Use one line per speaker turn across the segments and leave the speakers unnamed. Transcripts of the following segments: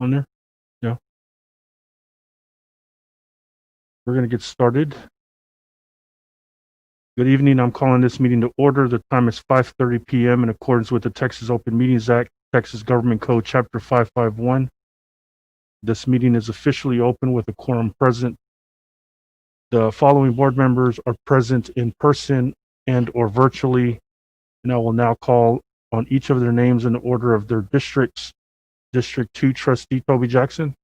on there? Yeah. We're going to get started. Good evening. I'm calling this meeting to order. The time is 5:30 p.m. in accordance with the Texas Open Meetings Act, Texas Government Code, Chapter 551. This meeting is officially open with a quorum present. The following board members are present in person and or virtually, and I will now call on each of their names in the order of their districts. District 2 Trustee Toby Jackson.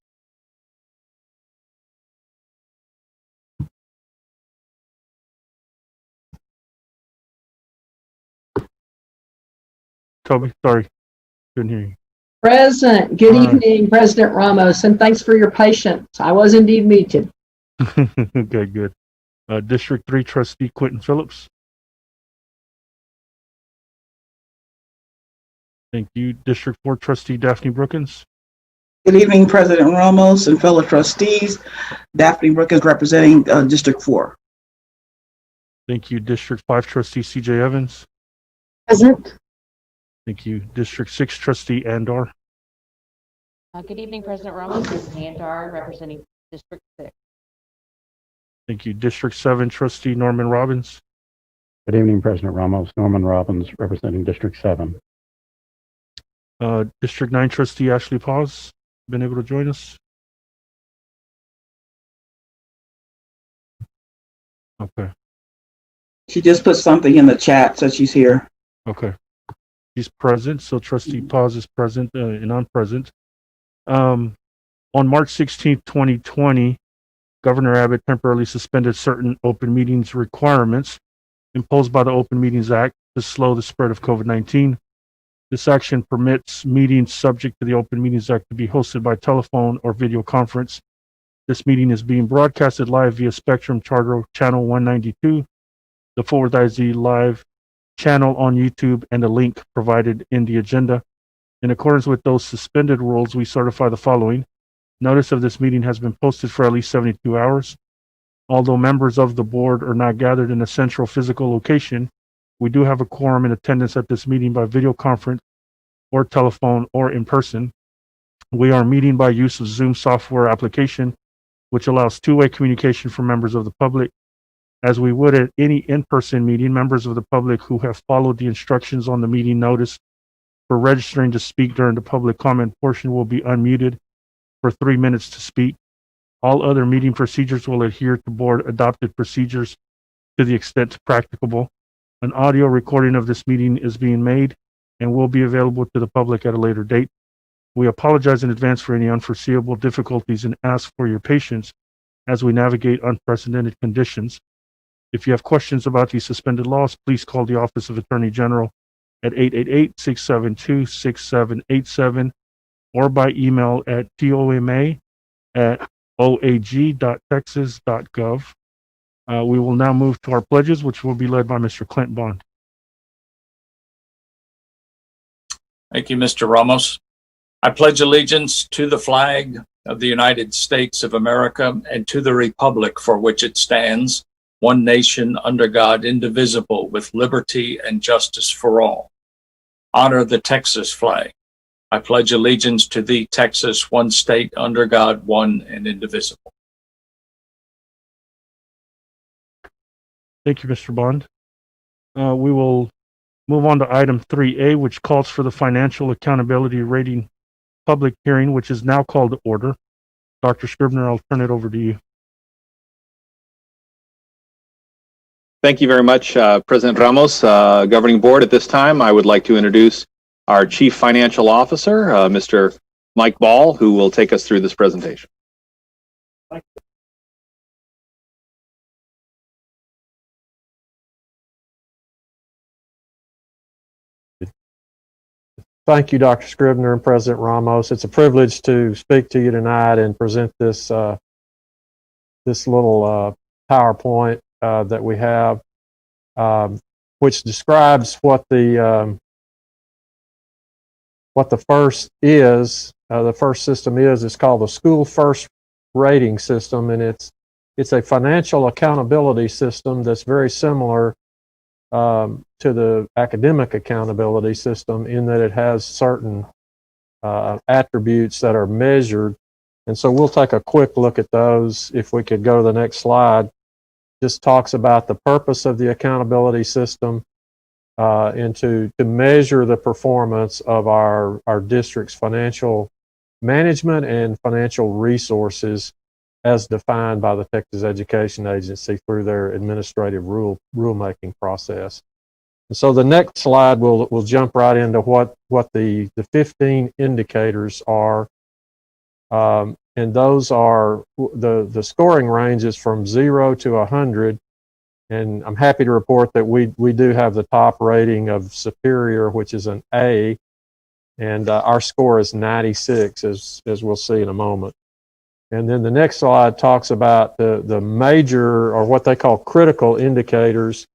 Toby, sorry, couldn't hear you.
Present. Good evening, President Ramos, and thanks for your patience. I was indeed muted.
Okay, good. District 3 Trustee Quentin Phillips. Thank you. District 4 Trustee Daphne Brookins.
Good evening, President Ramos and fellow trustees. Daphne Brookins representing District 4.
Thank you. District 5 Trustee CJ Evans.
Present.
Thank you. District 6 Trustee Andar.
Good evening, President Ramos. This is Andar representing District 6.
Thank you. District 7 Trustee Norman Robbins.
Good evening, President Ramos. Norman Robbins representing District 7.
District 9 Trustee Ashley Paz. Been able to join us? Okay.
She just put something in the chat, so she's here.
Okay. She's present, so Trustee Paz is present and I'm present. On March 16th, 2020, Governor Abbott temporarily suspended certain open meetings requirements imposed by the Open Meetings Act to slow the spread of COVID-19. This action permits meetings subject to the Open Meetings Act to be hosted by telephone or video conference. This meeting is being broadcasted live via Spectrum Charter Channel 192, the Forward ISD live channel on YouTube, and a link provided in the agenda. In accordance with those suspended rules, we certify the following. Notice of this meeting has been posted for at least 72 hours. Although members of the board are not gathered in a central physical location, we do have a quorum in attendance at this meeting by video conference or telephone or in person. We are meeting by use of Zoom software application, which allows two-way communication from members of the public. As we would at any in-person meeting, members of the public who have followed the instructions on the meeting notice for registering to speak during the public comment portion will be unmuted for 3 minutes to speak. All other meeting procedures will adhere to board adopted procedures to the extent practicable. An audio recording of this meeting is being made and will be available to the public at a later date. We apologize in advance for any unforeseeable difficulties and ask for your patience as we navigate unprecedented conditions. If you have questions about these suspended laws, please call the Office of Attorney General at 888-672-6787 or by email at toma@oag.texas.gov. We will now move to our pledges, which will be led by Mr. Clint Bond.
Thank you, Mr. Ramos. I pledge allegiance to the flag of the United States of America and to the republic for which it stands, one nation under God, indivisible, with liberty and justice for all. Honor the Texas flag. I pledge allegiance to thee, Texas, one state under God, one and indivisible.
Thank you, Mr. Bond. We will move on to item 3A, which calls for the Financial Accountability Rating public hearing, which is now called to order. Dr. Scribner, I'll turn it over to you.
Thank you very much, President Ramos. Governing Board, at this time, I would like to introduce our Chief Financial Officer, Mr. Mike Ball, who will take us through this presentation.
Thank you, Dr. Scribner and President Ramos. It's a privilege to speak to you tonight and present this this little PowerPoint that we have, which describes what the first is. The first system is. It's called the School First Rating System, and it's a financial accountability system that's very similar to the academic accountability system in that it has certain attributes that are measured. And so we'll take a quick look at those. If we could go to the next slide, just talks about the purpose of the accountability system and to measure the performance of our district's financial management and financial resources as defined by the Texas Education Agency through their administrative rulemaking process. And so the next slide will jump right into what the 15 indicators are. And those are the scoring ranges from 0 to 100. And I'm happy to report that we do have the top rating of superior, which is an A. And our score is 96, as we'll see in a moment. And then the next slide talks about the major, or what they call critical indicators.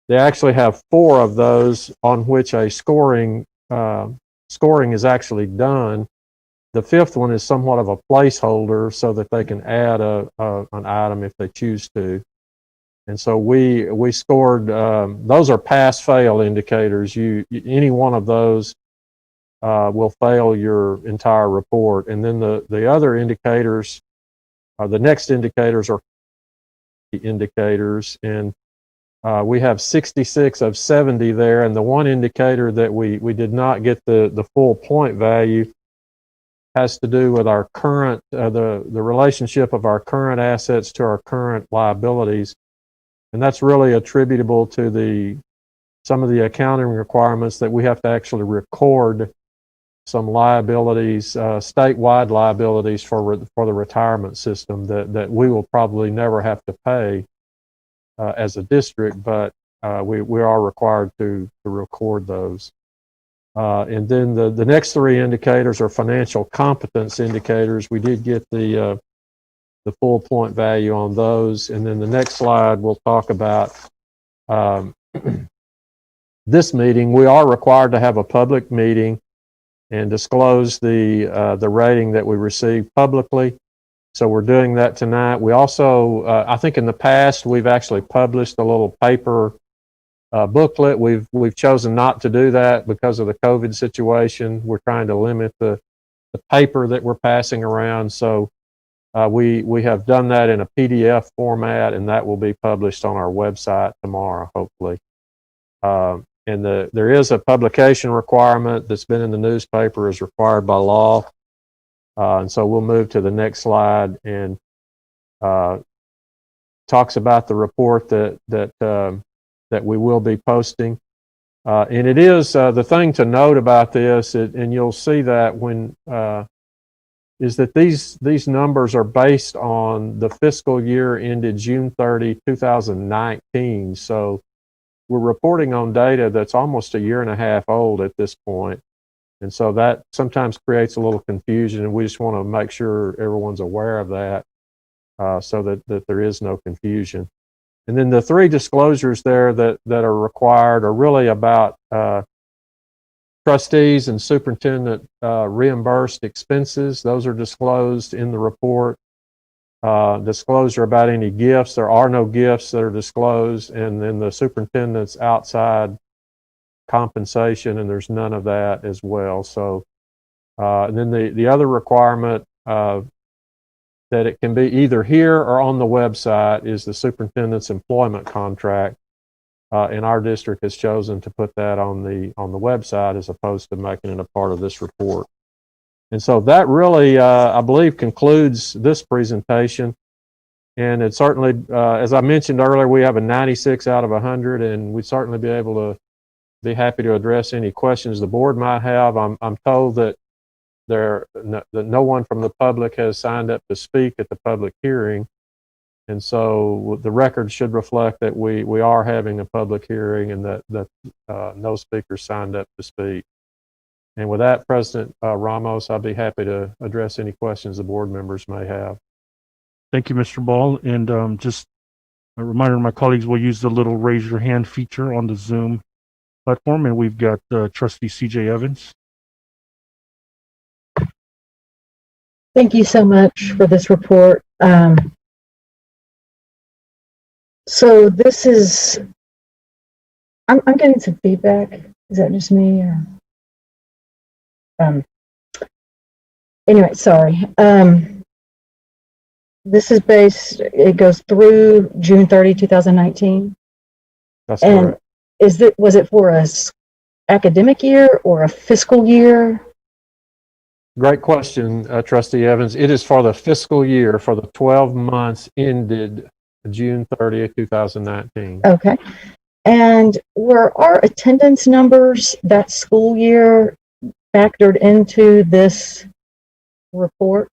They actually have 4 of those on which a scoring is actually done. The 5th one is somewhat of a placeholder so that they can add an item if they choose to. And so we scored, those are pass-fail indicators. Any one of those will fail your entire report. And then the other indicators, the next indicators are the indicators. And we have 66 of 70 there. And the one indicator that we did not get the full point value has to do with our current, the relationship of our current assets to our current liabilities. And that's really attributable to some of the accounting requirements that we have to actually record some liabilities, statewide liabilities for the retirement system that we will probably never have to pay as a district, but we are required to record those. And then the next 3 indicators are financial competence indicators. We did get the full point value on those. And then the next slide will talk about this meeting. We are required to have a public meeting and disclose the rating that we received publicly. So we're doing that tonight. We also, I think in the past, we've actually published a little paper booklet. We've chosen not to do that because of the COVID situation. We're trying to limit the paper that we're passing around. So we have done that in a PDF format, and that will be published on our website tomorrow, hopefully. And there is a publication requirement that's been in the newspaper, is required by law. And so we'll move to the next slide, and talks about the report that we will be posting. And it is the thing to note about this, and you'll see that when is that these numbers are based on the fiscal year ended June 30, 2019. So we're reporting on data that's almost a year and a half old at this point. And so that sometimes creates a little confusion, and we just want to make sure everyone's aware of that so that there is no confusion. And then the 3 disclosures there that are required are really about trustees and superintendent reimbursed expenses. Those are disclosed in the report. Disclosure about any gifts. There are no gifts that are disclosed. And then the superintendent's outside compensation, and there's none of that as well. So, and then the other requirement that it can be either here or on the website is the superintendent's employment contract. And our district has chosen to put that on the website as opposed to making it a part of this report. And so that really, I believe, concludes this presentation. And it certainly, as I mentioned earlier, we have a 96 out of 100, and we'd certainly be happy to address any questions the board might have. I'm told that no one from the public has signed up to speak at the public hearing. And so the record should reflect that we are having a public hearing, and that no speakers signed up to speak. And with that, President Ramos, I'd be happy to address any questions the board members may have.
Thank you, Mr. Ball. And just a reminder to my colleagues, we'll use the little raise your hand feature on the Zoom platform, and we've got Trustee CJ Evans.
Thank you so much for this report. So this is, I'm getting some feedback. Is that just me? Or, anyway, sorry. This is it goes through June 30, 2019.
That's
And
correct.
was it for academic year or a fiscal year?
Great question, Trustee Evans. It is for the fiscal year for the 12 months ended June 30th, 2019.
Okay. And were our attendance numbers that school year factored into this report?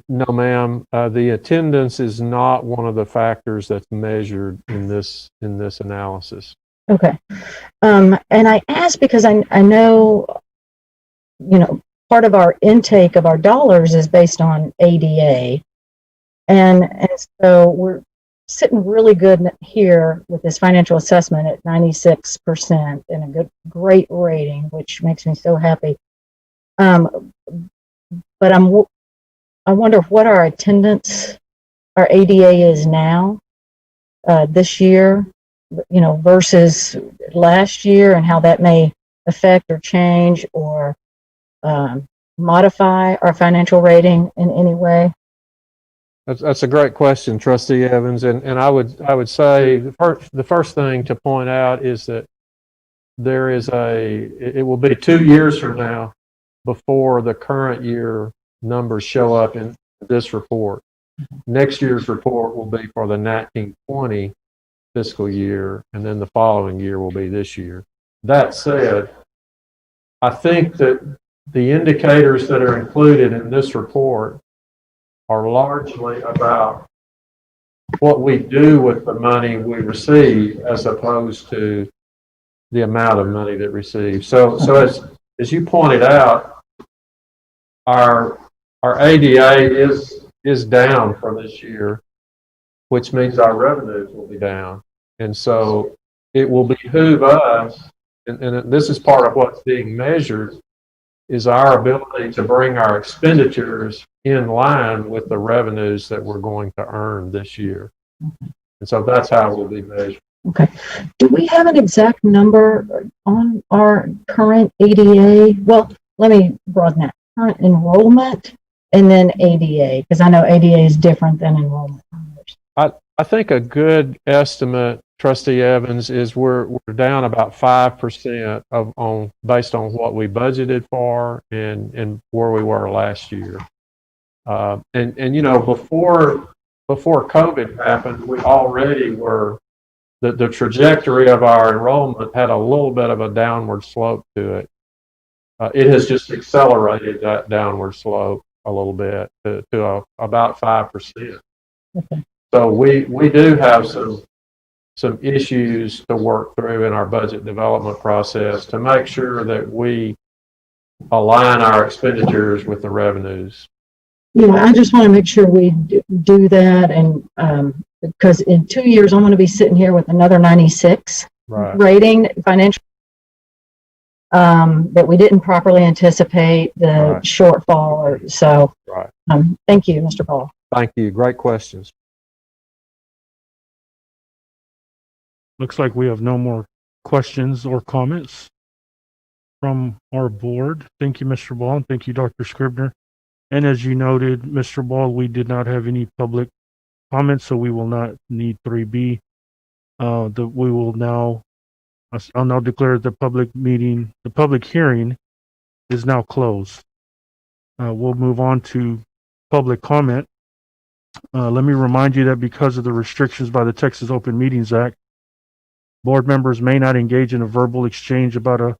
No, ma'am. The attendance is not one of the factors that's measured in this analysis.
Okay. And I ask because I know, part of our intake of our dollars is based on ADA. And so we're sitting really good here with this financial assessment at 96% and a great rating, which makes me so happy. But I wonder what our attendance, our ADA is now, this year, versus last year, and how that may affect or change or modify our financial rating in any way.
That's a great question, Trustee Evans, and I would say the first thing to point out is that it will be 2 years from now before the current year numbers show up in this report. Next year's report will be for the 1920 fiscal year, and then the following year will be this year. That said, I think that the indicators that are included in this report are largely about what we do with the money we receive as opposed to the amount of money that receives. So as you pointed out, our ADA is down for this year, which means our revenues will be down. And so it will behoove us, and this is part of what's being measured, is our ability to bring our expenditures in line with the revenues that we're going to earn this year. And so that's how we'll be measured.
Okay. Do we have an exact number on our current ADA? Well, let me broaden that. Current enrollment and then ADA, because I know ADA is different than enrollment numbers.
I think a good estimate, Trustee Evans, is we're down about 5% based on what we budgeted for and where we were last year. Before COVID happened, we already were the trajectory of our enrollment had a little bit of a downward slope to it. It has just accelerated that downward slope a little bit to about 5%.
Okay.
So we do have some issues to work through in our budget development process to make sure that we align our expenditures with the revenues.
Yeah, I just want to make sure we do that, and because in 2 years I'm going to be sitting here with another 96 rating financial that we didn't properly anticipate the shortfall. So thank you, Mr. Paul.
Thank you. Great questions.
Looks like we have no more questions or comments from our board. Thank you, Mr. Ball, and thank you, Dr. Scribner. And as you noted, Mr. Ball, we did not have any public comments, so we will not need 3B. I'll now declare the public hearing is now closed. We'll move on to public comment. Let me remind you that because of the restrictions by the Texas Open Meetings Act, board members may not engage in a verbal exchange about a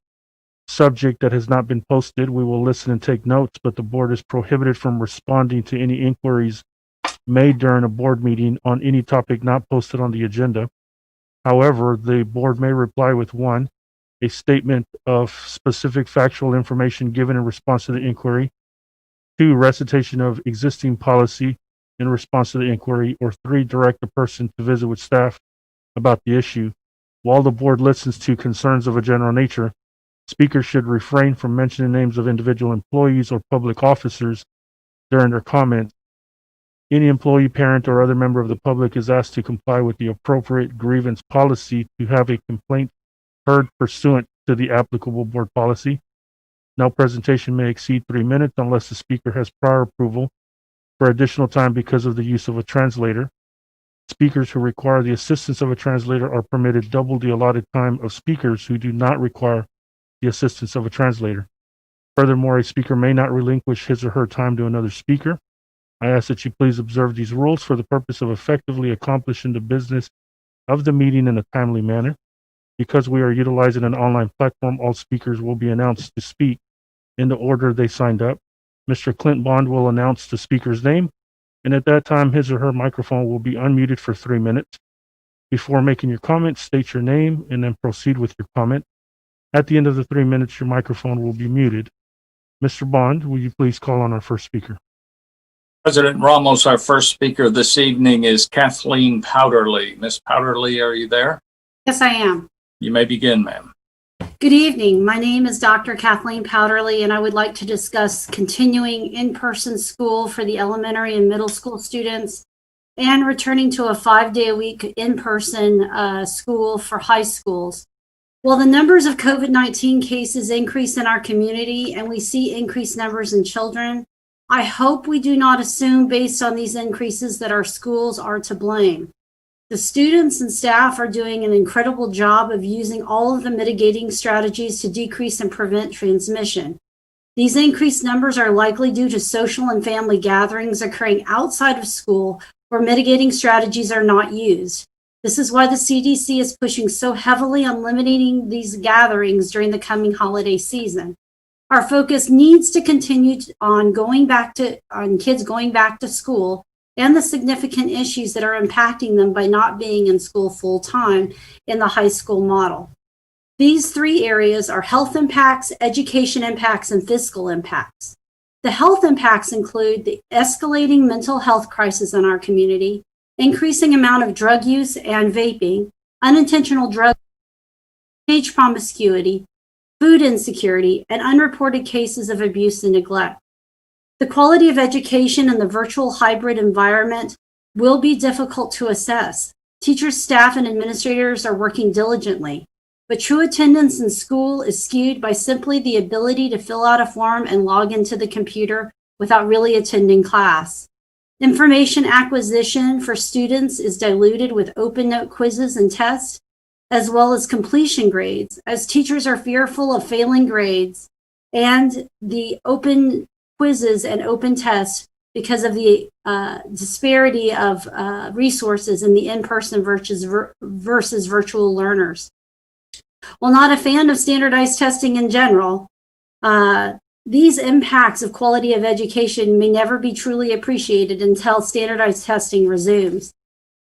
subject that has not been posted. We will listen and take notes, but the board is prohibited from responding to any inquiries made during a board meeting on any topic not posted on the agenda. However, the board may reply with 1, a statement of specific factual information given in response to the inquiry, 2, recitation of existing policy in response to the inquiry, or 3, direct a person to visit with staff about the issue. While the board listens to concerns of a general nature, speakers should refrain from mentioning names of individual employees or public officers during their comments. Any employee, parent, or other member of the public is asked to comply with the appropriate grievance policy to have a complaint heard pursuant to the applicable board policy. No presentation may exceed 3 minutes unless the speaker has prior approval for additional time because of the use of a translator. Speakers who require the assistance of a translator are permitted double the allotted time of speakers who do not require the assistance of a translator. Furthermore, a speaker may not relinquish his or her time to another speaker. I ask that you please observe these rules for the purpose of effectively accomplishing the business of the meeting in a timely manner. Because we are utilizing an online platform, all speakers will be announced to speak in the order they signed up. Mr. Clint Bond will announce the speaker's name, and at that time, his or her microphone will be unmuted for 3 minutes. Before making your comment, state your name and then proceed with your comment. At the end of the 3 minutes, your microphone will be muted. Mr. Bond, will you please call on our first speaker?
President Ramos, our first speaker this evening is Kathleen Powderly. Ms. Powderly, are you there?
Yes, I am.
You may begin, ma'am.
Good evening. My name is Dr. Kathleen Powderly, and I would like to discuss continuing in-person school for the elementary and middle school students and returning to a 5-day-a-week in-person school for high schools. While the numbers of COVID-19 cases increase in our community and we see increased numbers in children, I hope we do not assume based on these increases that our schools are to blame. The students and staff are doing an incredible job of using all of the mitigating strategies to decrease and prevent transmission. These increased numbers are likely due to social and family gatherings occurring outside of school where mitigating strategies are not used. This is why the CDC is pushing so heavily on limiting these gatherings during the coming holiday season. Our focus needs to continue on kids going back to school and the significant issues that are impacting them by not being in school full time in the high school model. These 3 areas are health impacts, education impacts, and fiscal impacts. The health impacts include the escalating mental health crisis in our community, increasing amount of drug use and vaping, unintentional drug age promiscuity, food insecurity, and unreported cases of abuse and neglect. The quality of education in the virtual hybrid environment will be difficult to assess. Teachers, staff, and administrators are working diligently, but true attendance in school is skewed by simply the ability to fill out a form and log into the computer without really attending class. Information acquisition for students is diluted with open note quizzes and tests, as well as completion grades, as teachers are fearful of failing grades and the open quizzes and open tests because of the disparity of resources in the in-person versus virtual learners. While not a fan of standardized testing in general, these impacts of quality of education may never be truly appreciated until standardized testing resumes.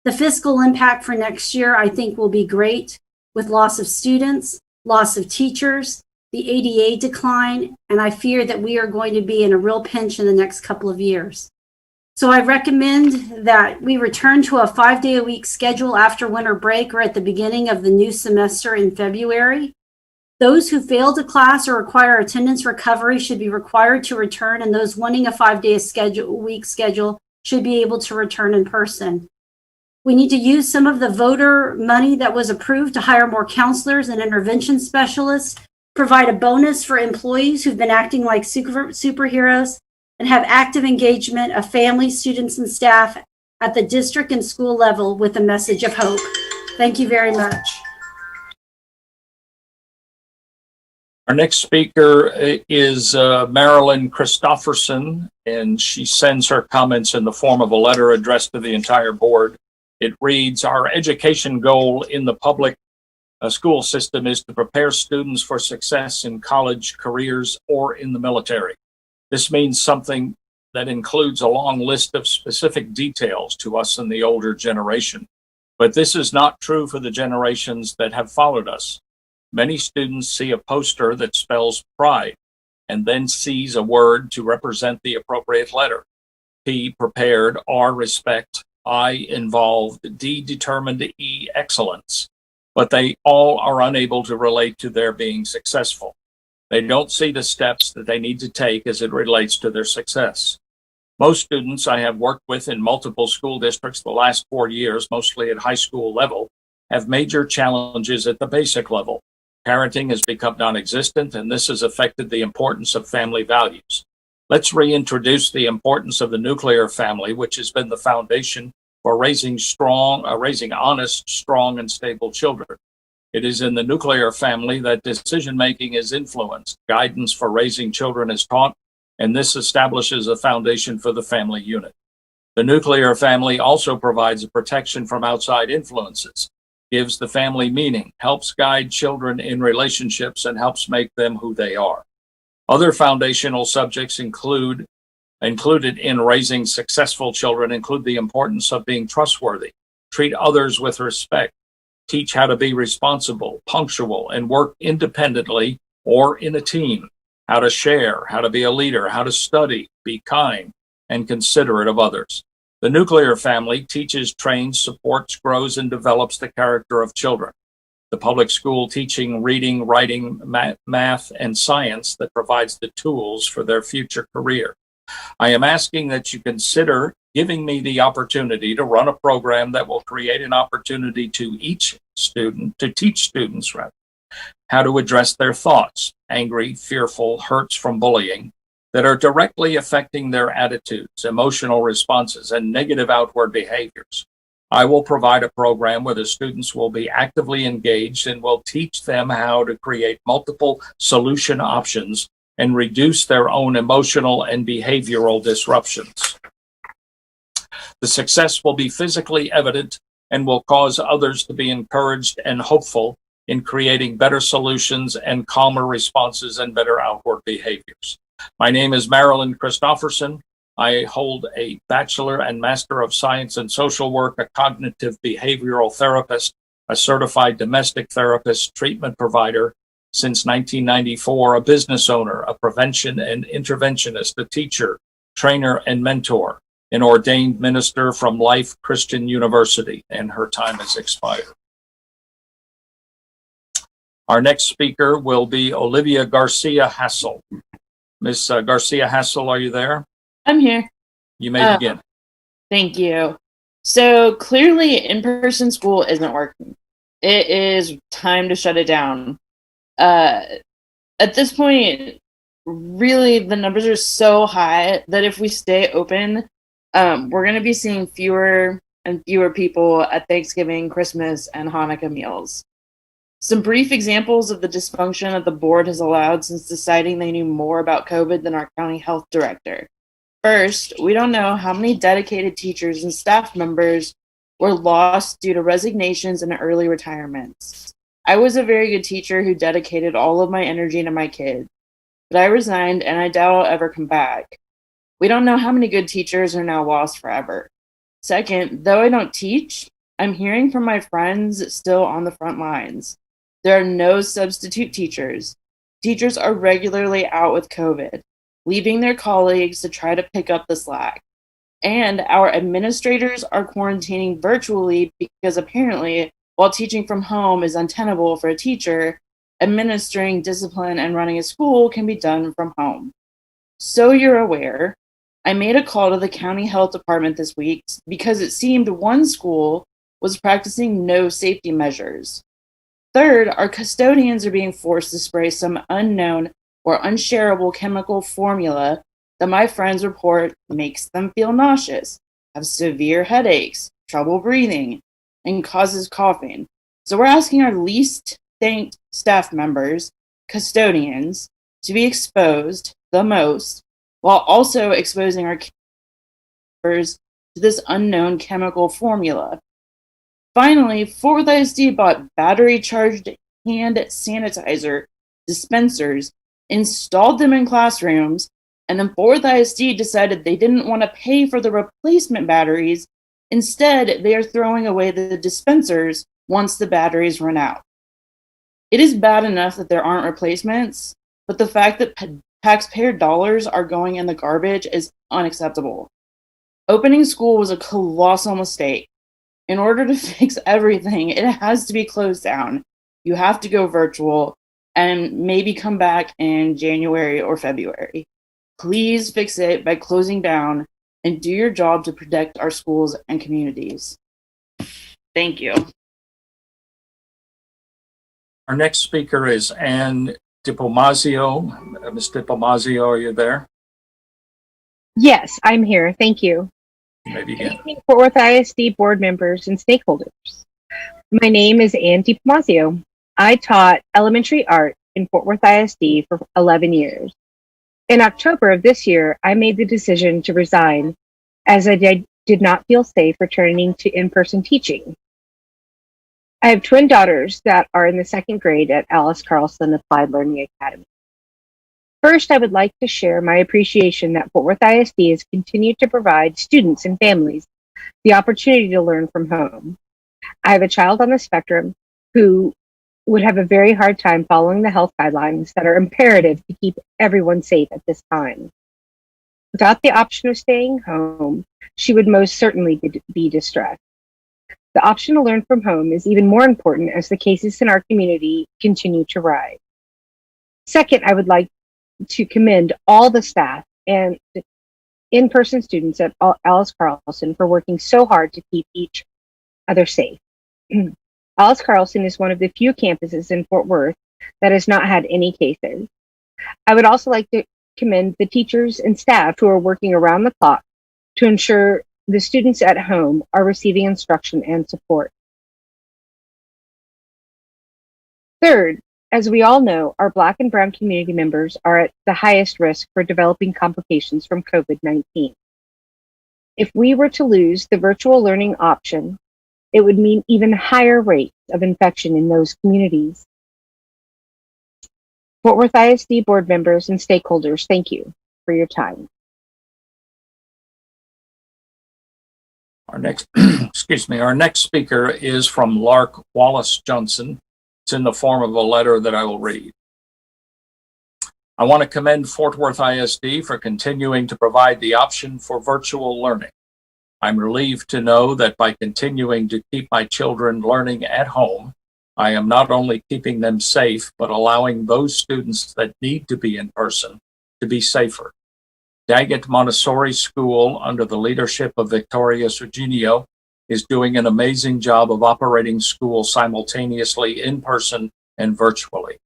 The fiscal impact for next year, I think, will be great, with loss of students, loss of teachers, the ADA decline, and I fear that we are going to be in a real pinch in the next couple of years. So I recommend that we return to a 5-day-a-week schedule after winter break or at the beginning of the new semester in February. Those who failed a class or require attendance recovery should be required to return, and those wanting a 5-day-a-week schedule should be able to return in person. We need to use some of the voter money that was approved to hire more counselors and intervention specialists, provide a bonus for employees who've been acting like superheroes, and have active engagement of families, students, and staff at the district and school level with a message of hope. Thank you very much.
Our next speaker is Marilyn Christofferson, and she sends her comments in the form of a letter addressed to the entire board. It reads, "Our education goal in the public school system is to prepare students for success in college, careers, or in the military. This means something that includes a long list of specific details to us in the older generation. But this is not true for the generations that have followed us. Many students see a poster that spells pride and then sees a word to represent the appropriate letter. P, prepared, R, respect, I, involved, D, determined, E, excellence. But they all are unable to relate to their being successful. They don't see the steps that they need to take as it relates to their success. Most students I have worked with in multiple school districts the last 4 years, mostly at high school level, have major challenges at the basic level. Parenting has become non-existent, and this has affected the importance of family values. Let's reintroduce the importance of the nuclear family, which has been the foundation for raising honest, strong, and stable children. It is in the nuclear family that decision-making is influenced, guidance for raising children is taught, and this establishes a foundation for the family unit. The nuclear family also provides a protection from outside influences, gives the family meaning, helps guide children in relationships, and helps make them who they are. Other foundational subjects included in raising successful children include the importance of being trustworthy, treat others with respect, teach how to be responsible, punctual, and work independently or in a team, how to share, how to be a leader, how to study, be kind, and considerate of others. The nuclear family teaches, trains, supports, grows, and develops the character of children. The public school teaching reading, writing, math, and science that provides the tools for their future career. I am asking that you consider giving me the opportunity to run a program that will create an opportunity to teach students how to address their thoughts, angry, fearful, hurts from bullying, that are directly affecting their attitudes, emotional responses, and negative outward behaviors. I will provide a program where the students will be actively engaged and will teach them how to create multiple solution options and reduce their own emotional and behavioral disruptions. The success will be physically evident and will cause others to be encouraged and hopeful in creating better solutions and calmer responses and better outward behaviors. My name is Marilyn Christofferson. I hold a Bachelor and Master of Science in Social Work, a cognitive behavioral therapist, a certified domestic therapist, treatment provider since 1994, a business owner, a prevention and interventionist, a teacher, trainer, and mentor, an ordained minister from Life Christian University, and her time has expired. Our next speaker will be Olivia Garcia Hassel. Ms. Garcia Hassel, are you there?
I'm here.
You may begin.
Thank you. So clearly in-person school isn't working. It is time to shut it down. At this point, really the numbers are so high that if we stay open, we're going to be seeing fewer and fewer people at Thanksgiving, Christmas, and Hanukkah meals. Some brief examples of the dysfunction that the board has allowed since deciding they knew more about COVID than our county health director. First, we don't know how many dedicated teachers and staff members were lost due to resignations and early retirements. I was a very good teacher who dedicated all of my energy to my kids, but I resigned and I doubt I'll ever come back. We don't know how many good teachers are now lost forever. Second, though I don't teach, I'm hearing from my friends still on the front lines. There are no substitute teachers. Teachers are regularly out with COVID, leaving their colleagues to try to pick up the slack. And our administrators are quarantining virtually because apparently, while teaching from home is untenable for a teacher, administering discipline and running a school can be done from home. So you're aware, I made a call to the county health department this week because it seemed one school was practicing no safety measures. Third, our custodians are being forced to spray some unknown or unshareable chemical formula that my friends report makes them feel nauseous, have severe headaches, trouble breathing, and causes coughing. So we're asking our least thanked staff members, custodians, to be exposed the most, while also exposing our members to this unknown chemical formula. Finally, Fort Worth ISD bought battery-charged hand sanitizer dispensers, installed them in classrooms, and then Fort Worth ISD decided they didn't want to pay for the replacement batteries. Instead, they are throwing away the dispensers once the batteries run out. It is bad enough that there aren't replacements, but the fact that taxpayer dollars are going in the garbage is unacceptable. Opening school was a colossal mistake. In order to fix everything, it has to be closed down. You have to go virtual and maybe come back in January or February. Please fix it by closing down and do your job to protect our schools and communities. Thank you.
Our next speaker is Ann Dipomazio. Ms. Dipomazio, are you there?
Yes, I'm here. Thank you.
Maybe
Good
again.
evening, Fort Worth ISD board members and stakeholders. My name is Ann Dipomazio. I taught elementary art in Fort Worth ISD for 11 years. In October of this year, I made the decision to resign as I did not feel safe returning to in-person teaching. I have twin daughters that are in the second grade at Alice Carlson Applied Learning Academy. First, I would like to share my appreciation that Fort Worth ISD has continued to provide students and families the opportunity to learn from home. I have a child on the spectrum who would have a very hard time following the health guidelines that are imperative to keep everyone safe at this time. Without the option of staying home, she would most certainly be distressed. The option to learn from home is even more important as the cases in our community continue to rise. Second, I would like to commend all the staff and in-person students at Alice Carlson for working so hard to keep each other safe. Alice Carlson is one of the few campuses in Fort Worth that has not had any cases. I would also like to commend the teachers and staff who are working around the clock to ensure the students at home are receiving instruction and support. Third, as we all know, our Black and Brown community members are at the highest risk for developing complications from COVID-19. If we were to lose the virtual learning option, it would mean even higher rates of infection in those communities. Fort Worth ISD board members and stakeholders, thank you for your time.
Our next, our next speaker is from Lark Wallace Johnson. It's in the form of a letter that I will read. I want to commend Fort Worth ISD for continuing to provide the option for virtual learning. I'm relieved to know that by continuing to keep my children learning at home, I am not only keeping them safe, but allowing those students that need to be in person to be safer. Daggett Montessori School, under the leadership of Victoria Serginio, is doing an amazing job of operating school simultaneously in person and virtually.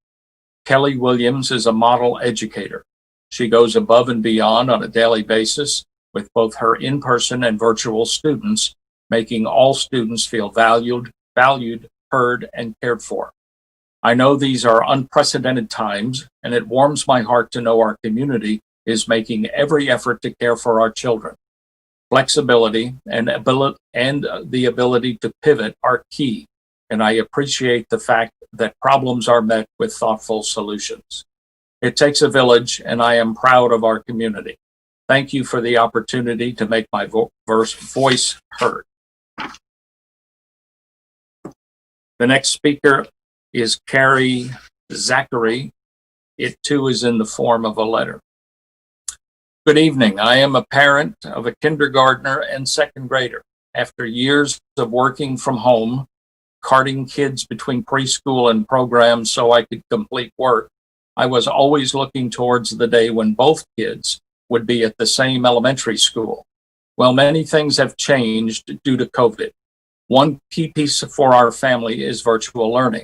Kelly Williams is a model educator. She goes above and beyond on a daily basis with both her in-person and virtual students, making all students feel valued, heard, and cared for. I know these are unprecedented times, and it warms my heart to know our community is making every effort to care for our children. Flexibility and the ability to pivot are key, and I appreciate the fact that problems are met with thoughtful solutions. It takes a village, and I am proud of our community. Thank you for the opportunity to make my voice heard. The next speaker is Carrie Zachary. It too is in the form of a letter. Good evening. I am a parent of a kindergartner and second grader. After years of working from home, carting kids between preschool and programs so I could complete work, I was always looking towards the day when both kids would be at the same elementary school. Well, many things have changed due to COVID. One key piece for our family is virtual learning.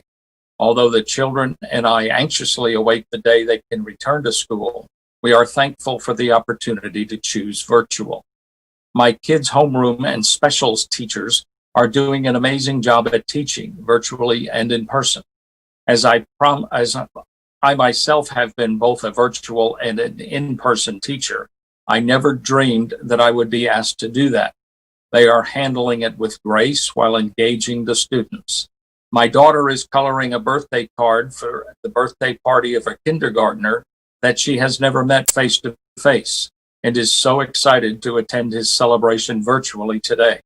Although the children and I anxiously await the day they can return to school, we are thankful for the opportunity to choose virtual. My kids' homeroom and specials teachers are doing an amazing job at teaching virtually and in person. As I myself have been both a virtual and an in-person teacher, I never dreamed that I would be asked to do that. They are handling it with grace while engaging the students. My daughter is coloring a birthday card for the birthday party of a kindergartner that she has never met face to face and is so excited to attend his celebration virtually today.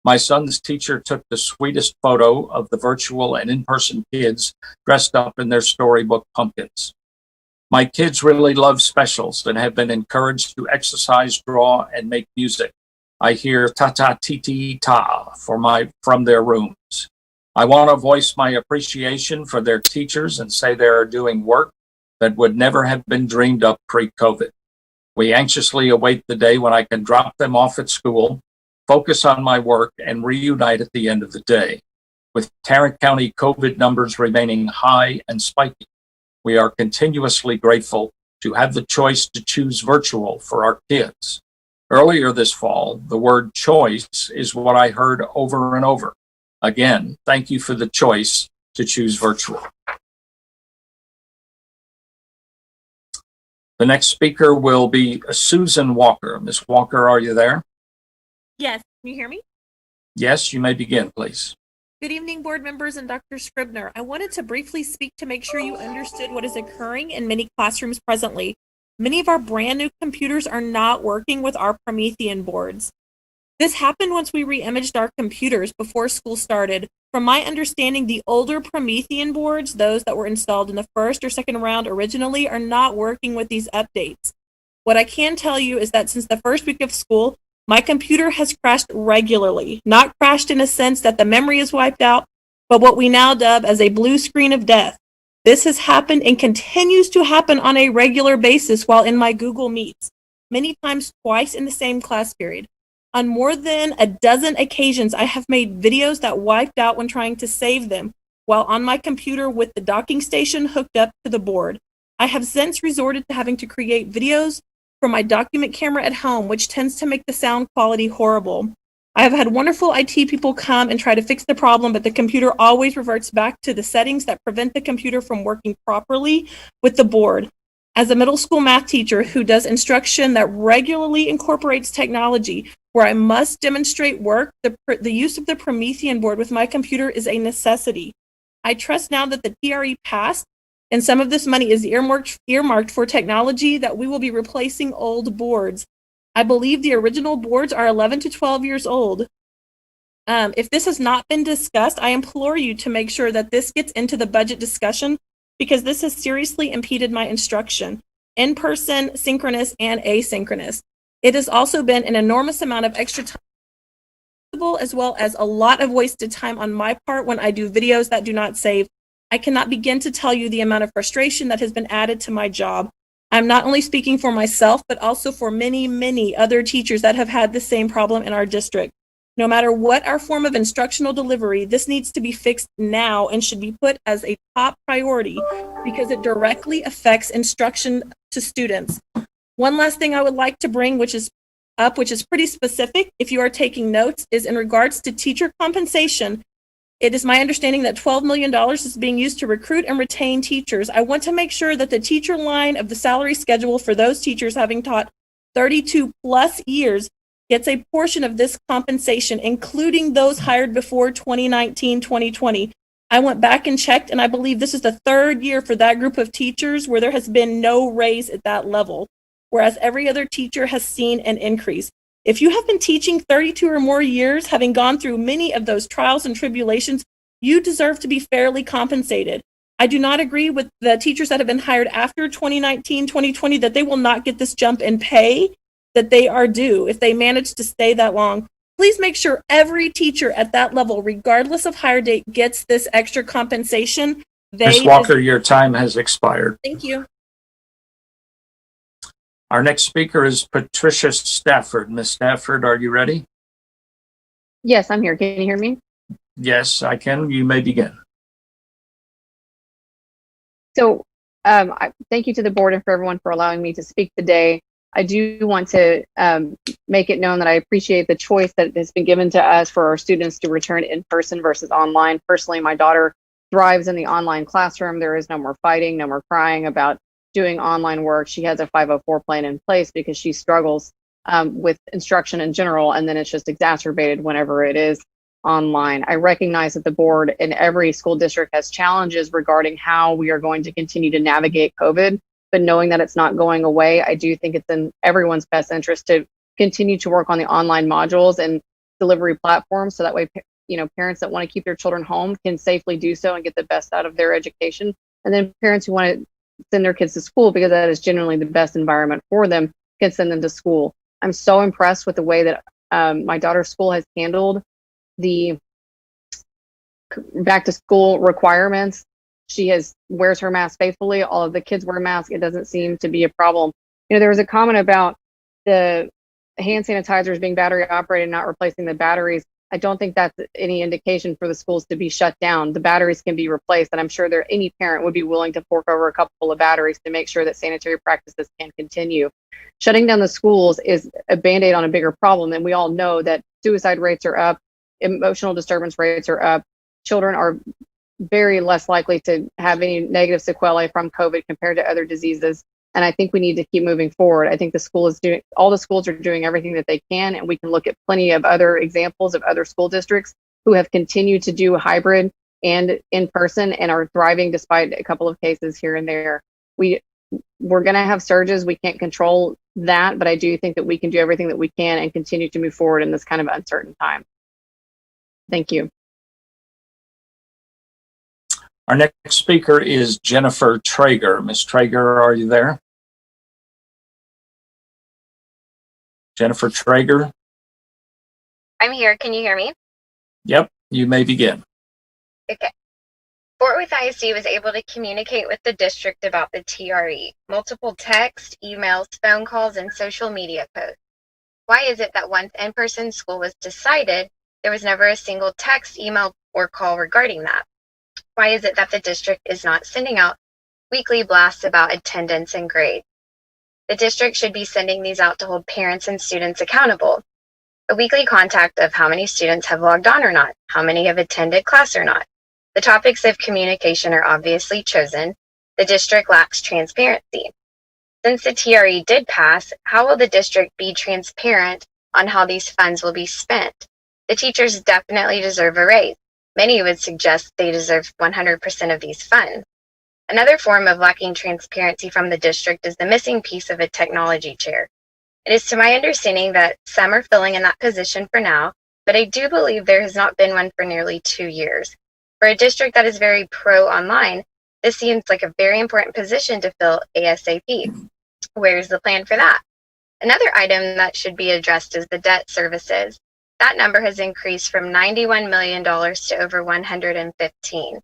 My son's teacher took the sweetest photo of the virtual and in-person kids dressed up in their storybook pumpkins. My kids really love specials and have been encouraged to exercise, draw, and make music. I hear ta-ta-ti-ti-ta from their rooms. I want to voice my appreciation for their teachers and say they are doing work that would never have been dreamed up pre-COVID. We anxiously await the day when I can drop them off at school, focus on my work, and reunite at the end of the day. With Tarrant County COVID numbers remaining high and spiky, we are continuously grateful to have the choice to choose virtual for our kids. Earlier this fall, the word choice is what I heard over and over. Again, thank you for the choice to choose virtual. The next speaker will be Susan Walker. Ms. Walker, are you there?
Yes, can you hear me?
Yes, you may begin, please.
Good evening, board members and Dr. Scribner. I wanted to briefly speak to make sure you understood what is occurring in many classrooms presently. Many of our brand new computers are not working with our Promethean boards. This happened once we re-imaged our computers before school started. From my understanding, the older Promethean boards, those that were installed in the first or second round originally, are not working with these updates. What I can tell you is that since the first week of school, my computer has crashed regularly, not crashed in a sense that the memory is wiped out, but what we now dub as a blue screen of death. This has happened and continues to happen on a regular basis while in my Google Meets, many times twice in the same class period. On more than a dozen occasions, I have made videos that wiped out when trying to save them while on my computer with the docking station hooked up to the board. I have since resorted to having to create videos from my document camera at home, which tends to make the sound quality horrible. I have had wonderful IT people come and try to fix the problem, but the computer always reverts back to the settings that prevent the computer from working properly with the board. As a middle school math teacher who does instruction that regularly incorporates technology, where I must demonstrate work, the use of the Promethean board with my computer is a necessity. I trust now that the TRE passed and some of this money is earmarked for technology that we will be replacing old boards. I believe the original boards are 11 to 12 years old. If this has not been discussed, I implore you to make sure that this gets into the budget discussion because this has seriously impeded my instruction, in person, synchronous, and asynchronous. It has also been an enormous amount of extra time, as well as a lot of wasted time on my part when I do videos that do not save. I cannot begin to tell you the amount of frustration that has been added to my job. I'm not only speaking for myself, but also for many, many other teachers that have had the same problem in our district. No matter what our form of instructional delivery, this needs to be fixed now and should be put as a top priority because it directly affects instruction to students. One last thing I would like to bring, which is pretty specific, if you are taking notes, is in regards to teacher compensation. It is my understanding that $12 million is being used to recruit and retain teachers. I want to make sure that the teacher line of the salary schedule for those teachers having taught 32 plus years gets a portion of this compensation, including those hired before 2019, 2020. I went back and checked, and I believe this is the third year for that group of teachers where there has been no raise at that level, whereas every other teacher has seen an increase. If you have been teaching 32 or more years, having gone through many of those trials and tribulations, you deserve to be fairly compensated. I do not agree with the teachers that have been hired after 2019, 2020, that they will not get this jump in pay that they are due if they manage to stay that long. Please make sure every teacher at that level, regardless of hire date, gets this extra compensation.
Ms. Walker, your time has expired.
Thank you.
Our next speaker is Patricia Stafford. Ms. Stafford, are you ready?
Yes, I'm here. Can you hear me?
Yes, I can. You may begin.
So thank you to the board and for everyone for allowing me to speak today. I do want to make it known that I appreciate the choice that has been given to us for our students to return in person versus online. Personally, my daughter thrives in the online classroom. There is no more fighting, no more crying about doing online work. She has a 504 plan in place because she struggles with instruction in general, and then it's just exacerbated whenever it is online. I recognize that the board in every school district has challenges regarding how we are going to continue to navigate COVID, but knowing that it's not going away, I do think it's in everyone's best interest to continue to work on the online modules and delivery platforms so that way, parents that want to keep their children home can safely do so and get the best out of their education. And then parents who want to send their kids to school because that is generally the best environment for them can send them to school. I'm so impressed with the way that my daughter's school has handled the back to school requirements. She wears her mask faithfully. All of the kids wear masks. It doesn't seem to be a problem. There was a comment about the hand sanitizers being battery operated, not replacing the batteries. I don't think that's any indication for the schools to be shut down. The batteries can be replaced, and I'm sure any parent would be willing to fork over a couple of batteries to make sure that sanitary practices can continue. Shutting down the schools is a Band-Aid on a bigger problem, and we all know that suicide rates are up, emotional disturbance rates are up, children are very less likely to have any negative sequelae from COVID compared to other diseases. And I think we need to keep moving forward. I think all the schools are doing everything that they can, and we can look at plenty of other examples of other school districts who have continued to do hybrid and in person and are thriving despite a couple of cases here and there. We're going to have surges. We can't control that, but I do think that we can do everything that we can and continue to move forward in this kind of uncertain time. Thank you.
Our next speaker is Jennifer Traeger. Ms. Traeger, are you there? Jennifer Traeger?
I'm here. Can you hear me?
Yep, you may begin.
Okay. Fort Worth ISD was able to communicate with the district about the TRE, multiple texts, emails, phone calls, and social media posts. Why is it that once in-person school was decided, there was never a single text, email, or call regarding that? Why is it that the district is not sending out weekly blasts about attendance and grades? The district should be sending these out to hold parents and students accountable. A weekly contact of how many students have logged on or not, how many have attended class or not. The topics of communication are obviously chosen. The district lacks transparency. Since the TRE did pass, how will the district be transparent on how these funds will be spent? The teachers definitely deserve a raise. Many would suggest they deserve 100% of these funds. Another form of lacking transparency from the district is the missing piece of a technology chair. It is to my understanding that some are filling in that position for now, but I do believe there has not been one for nearly 2 years. For a district that is very pro-online, this seems like a very important position to fill ASAP. Where's the plan for that? Another item that should be addressed is the debt services. That number has increased from $91 million to over $115.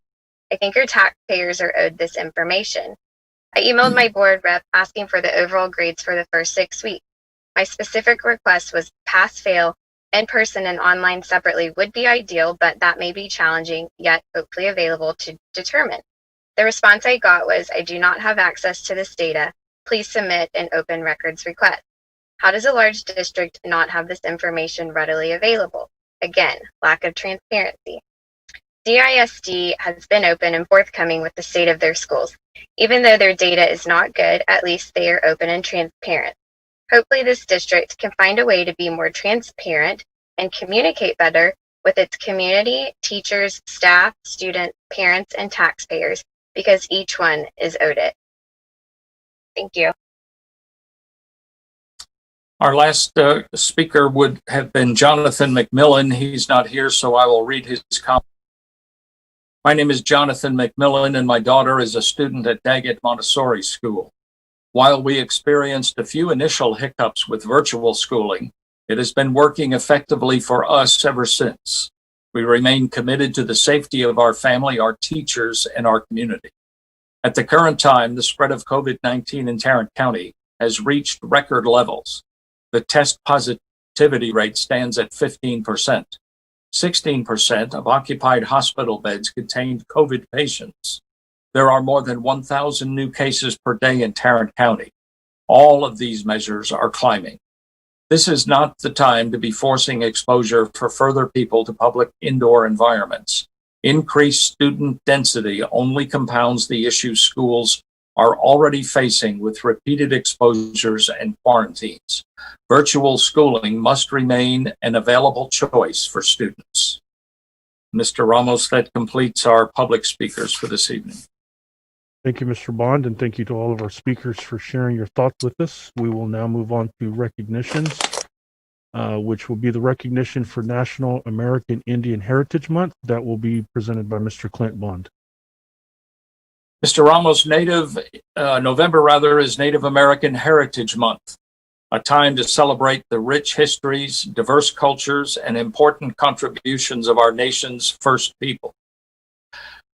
I think your taxpayers are owed this information. I emailed my board rep asking for the overall grades for the first 6 weeks. My specific request was pass-fail, in-person and online separately would be ideal, but that may be challenging, yet hopefully available to determine. The response I got was, I do not have access to this data. Please submit an open records request. How does a large district not have this information readily available? Again, lack of transparency. DISD has been open and forthcoming with the state of their schools. Even though their data is not good, at least they are open and transparent. Hopefully this district can find a way to be more transparent and communicate better with its community, teachers, staff, students, parents, and taxpayers, because each one is owed it. Thank you.
Our last speaker would have been Jonathan McMillan. He's not here, so I will read his comment. My name is Jonathan McMillan, and my daughter is a student at Daggett Montessori School. While we experienced a few initial hiccups with virtual schooling, it has been working effectively for us ever since. We remain committed to the safety of our family, our teachers, and our community. At the current time, the spread of COVID-19 in Tarrant County has reached record levels. The test positivity rate stands at 15%. 16% of occupied hospital beds contained COVID patients. There are more than 1,000 new cases per day in Tarrant County. All of these measures are climbing. This is not the time to be forcing exposure for further people to public indoor environments. Increased student density only compounds the issues schools are already facing with repeated exposures and quarantines. Virtual schooling must remain an available choice for students. Mr. Ramos, that completes our public speakers for this evening.
Thank you, Mr. Bond, and thank you to all of our speakers for sharing your thoughts with us. We will now move on to recognitions, which will be the recognition for National American Indian Heritage Month. That will be presented by Mr. Clint Bond.
Mr. Ramos, November is Native American Heritage Month, a time to celebrate the rich histories, diverse cultures, and important contributions of our nation's first people.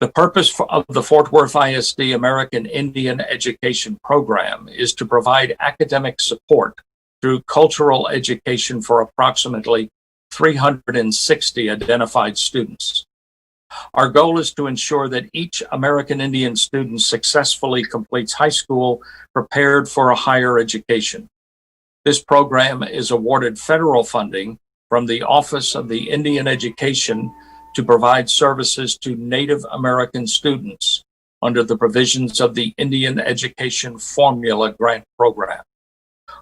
The purpose of the Fort Worth ISD American Indian Education Program is to provide academic support through cultural education for approximately 360 identified students. Our goal is to ensure that each American Indian student successfully completes high school prepared for a higher education. This program is awarded federal funding from the Office of the Indian Education to provide services to Native American students under the provisions of the Indian Education Formula Grant Program.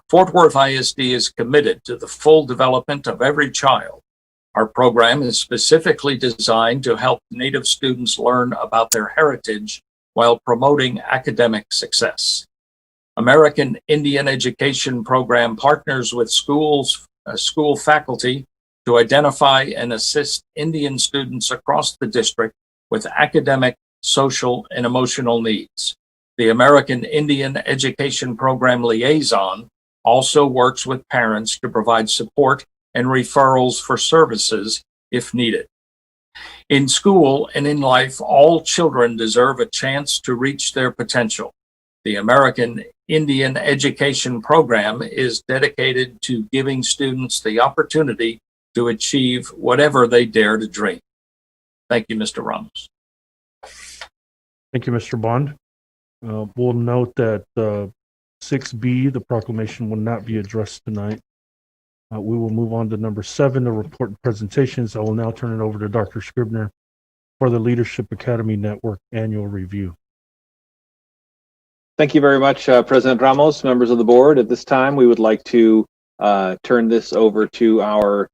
Fort Worth ISD is committed to the full development of every child. Our program is specifically designed to help Native students learn about their heritage while promoting academic success. American Indian Education Program partners with school faculty to identify and assist Indian students across the district with academic, social, and emotional needs. The American Indian Education Program liaison also works with parents to provide support and referrals for services if needed. In school and in life, all children deserve a chance to reach their potential. The American Indian Education Program is dedicated to giving students the opportunity to achieve whatever they dare to dream. Thank you, Mr. Ramos.
Thank you, Mr. Bond. We'll note that 6B, the proclamation, will not be addressed tonight. We will move on to number 7, the report and presentations. I will now turn it over to Dr. Scribner for the Leadership Academy Network annual review.
Thank you very much, President Ramos, members of the board. At this time, we would like to turn this over to our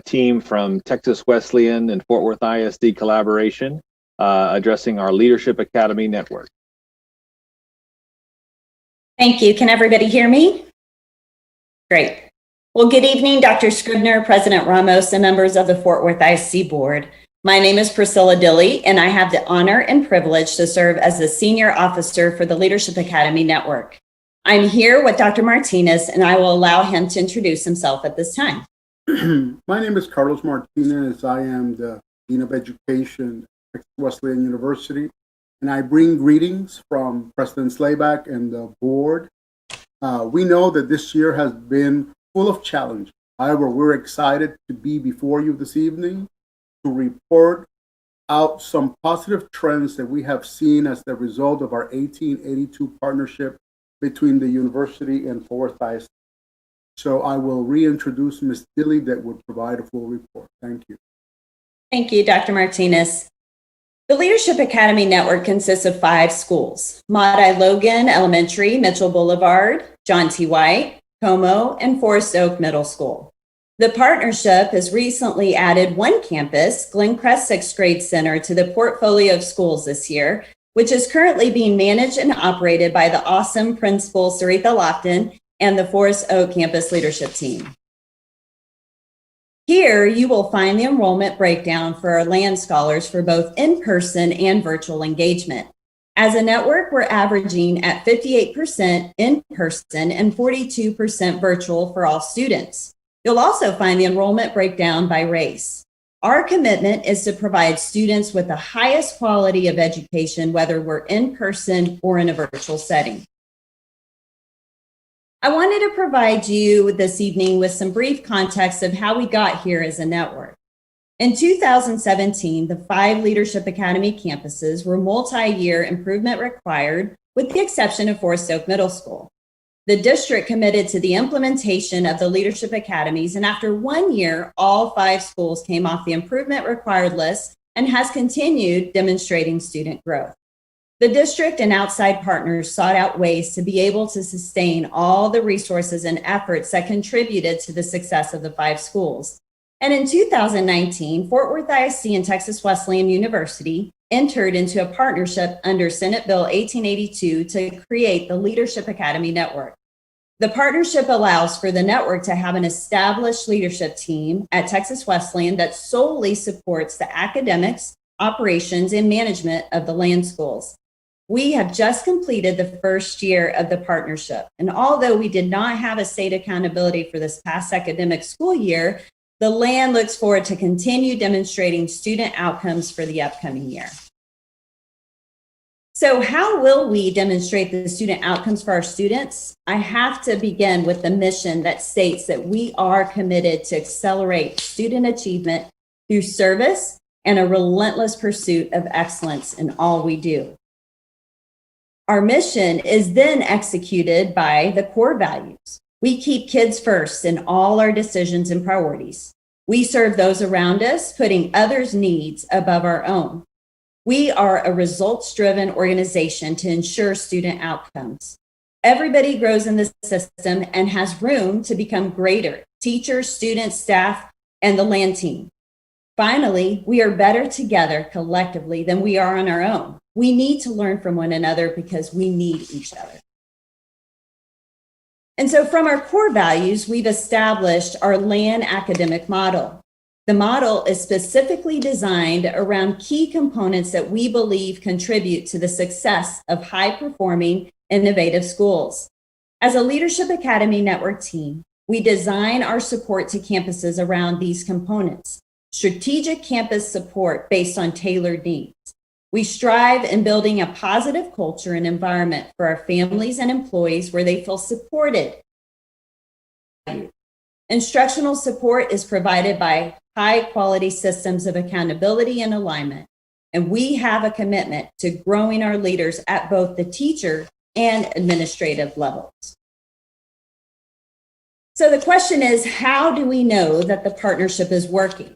team from Texas Wesleyan and Fort Worth ISD collaboration, addressing our Leadership Academy Network.
Thank you. Can everybody hear me? Great. Well, good evening, Dr. Scribner, President Ramos, and members of the Fort Worth ISD board. My name is Priscilla Dilly, and I have the honor and privilege to serve as the Senior Officer for the Leadership Academy Network. I'm here with Dr. Martinez, and I will allow him to introduce himself at this time.
My name is Carlos Martinez. I am the Dean of Education at Wesleyan University, and I bring greetings from President Slayback and the board. We know that this year has been full of challenges. However, we're excited to be before you this evening to report out some positive trends that we have seen as the result of our 1882 partnership between the university and Fort Worth ISD. So I will reintroduce Ms. Dilly that would provide a full report. Thank you.
Thank you, Dr. Martinez. The Leadership Academy Network consists of 5 schools: Maudie Logan Elementary, Mitchell Boulevard, John T. White, Como, and Forest Oak Middle School. The partnership has recently added one campus, Glencrest 6th Grade Center, to the portfolio of schools this year, which is currently being managed and operated by the awesome principal, Saritha Lofton, and the Forest Oak campus leadership team. Here, you will find the enrollment breakdown for our land scholars for both in-person and virtual engagement. As a network, we're averaging at 58% in-person and 42% virtual for all students. You'll also find the enrollment breakdown by race. Our commitment is to provide students with the highest quality of education, whether we're in person or in a virtual setting. I wanted to provide you this evening with some brief context of how we got here as a network. In 2017, the 5 Leadership Academy campuses were multi-year improvement required, with the exception of Forest Oak Middle School. The district committed to the implementation of the Leadership Academies, and after 1 year, all 5 schools came off the improvement required list and has continued demonstrating student growth. The district and outside partners sought out ways to be able to sustain all the resources and efforts that contributed to the success of the 5 schools. And in 2019, Fort Worth ISD and Texas Wesleyan University entered into a partnership under Senate Bill 1882 to create the Leadership Academy Network. The partnership allows for the network to have an established leadership team at Texas Wesleyan that solely supports the academics, operations, and management of the land schools. We have just completed the first year of the partnership, and although we did not have a state accountability for this past academic school year, the land looks forward to continue demonstrating student outcomes for the upcoming year. So how will we demonstrate the student outcomes for our students? I have to begin with the mission that states that we are committed to accelerate student achievement through service and a relentless pursuit of excellence in all we do. Our mission is then executed by the core values. We keep kids first in all our decisions and priorities. We serve those around us, putting others' needs above our own. We are a results-driven organization to ensure student outcomes. Everybody grows in the system and has room to become greater: teachers, students, staff, and the LAN team. Finally, we are better together collectively than we are on our own. We need to learn from one another because we need each other. And so from our core values, we've established our LAN academic model. The model is specifically designed around key components that we believe contribute to the success of high-performing, innovative schools. As a Leadership Academy Network team, we design our support to campuses around these components: strategic campus support based on tailored needs. We strive in building a positive culture and environment for our families and employees where they feel supported. Instructional support is provided by high-quality systems of accountability and alignment, and we have a commitment to growing our leaders at both the teacher and administrative levels. So the question is, how do we know that the partnership is working?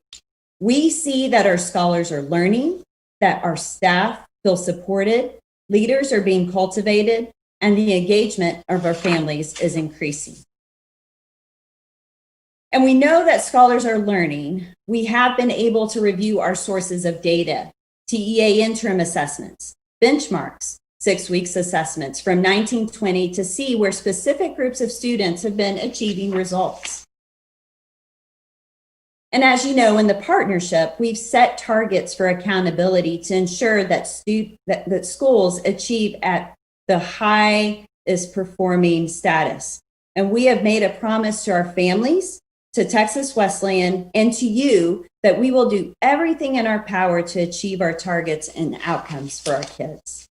We see that our scholars are learning, that our staff feel supported, leaders are being cultivated, and the engagement of our families is increasing. And we know that scholars are learning. We have been able to review our sources of data: TEA interim assessments, benchmarks, 6 weeks assessments from 1920 to see where specific groups of students have been achieving results. And as you know, in the partnership, we've set targets for accountability to ensure that, that schools achieve at the highest performing status. And we have made a promise to our families, to Texas Wesleyan, and to you that we will do everything in our power to achieve our targets and outcomes for our kids.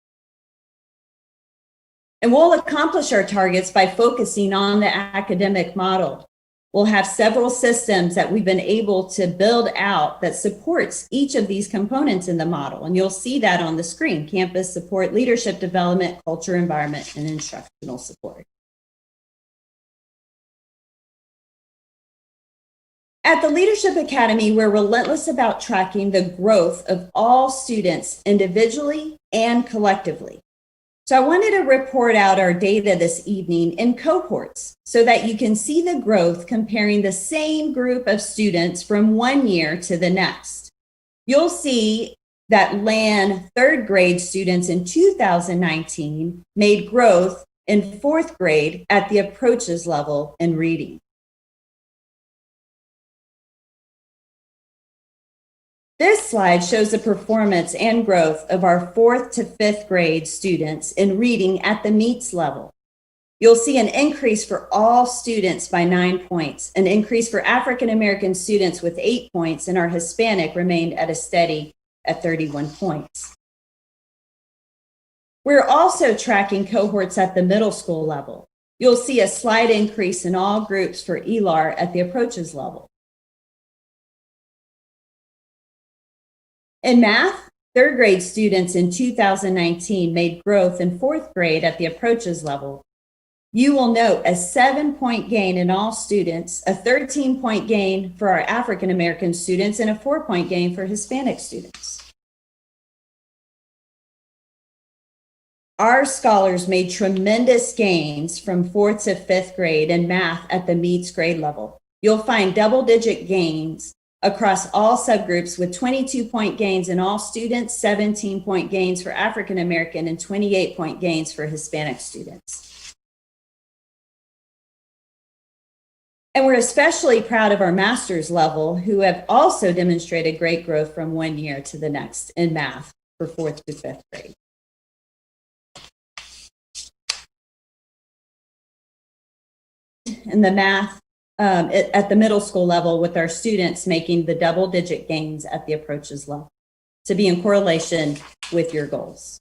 And we'll accomplish our targets by focusing on the academic model. We'll have several systems that we've been able to build out that supports each of these components in the model. And you'll see that on the screen: campus support, leadership development, culture, environment, and instructional support. At the Leadership Academy, we're relentless about tracking the growth of all students individually and collectively. So I wanted to report out our data this evening in cohorts so that you can see the growth comparing the same group of students from one year to the next. You'll see that LAN third grade students in 2019 made growth in fourth grade at the approaches level in reading. This slide shows the performance and growth of our 4th to 5th grade students in reading at the meets level. You'll see an increase for all students by 9 points, an increase for African American students with 8 points, and our Hispanic remained at a steady at 31 points. We're also tracking cohorts at the middle school level. You'll see a slight increase in all groups for ELAR at the approaches level. In math, third grade students in 2019 made growth in fourth grade at the approaches level. You will note a 7-point gain in all students, a 13-point gain for our African American students, and a 4-point gain for Hispanic students. Our scholars made tremendous gains from 4th to 5th grade in math at the meets grade level. You'll find double-digit gains across all subgroups with 22-point gains in all students, 17-point gains for African American, and 28-point gains for Hispanic students. And we're especially proud of our master's level, who have also demonstrated great growth from one year to the next in math for 4th to 5th grade. In the math, at the middle school level, with our students making the double-digit gains at the approaches level to be in correlation with your goals.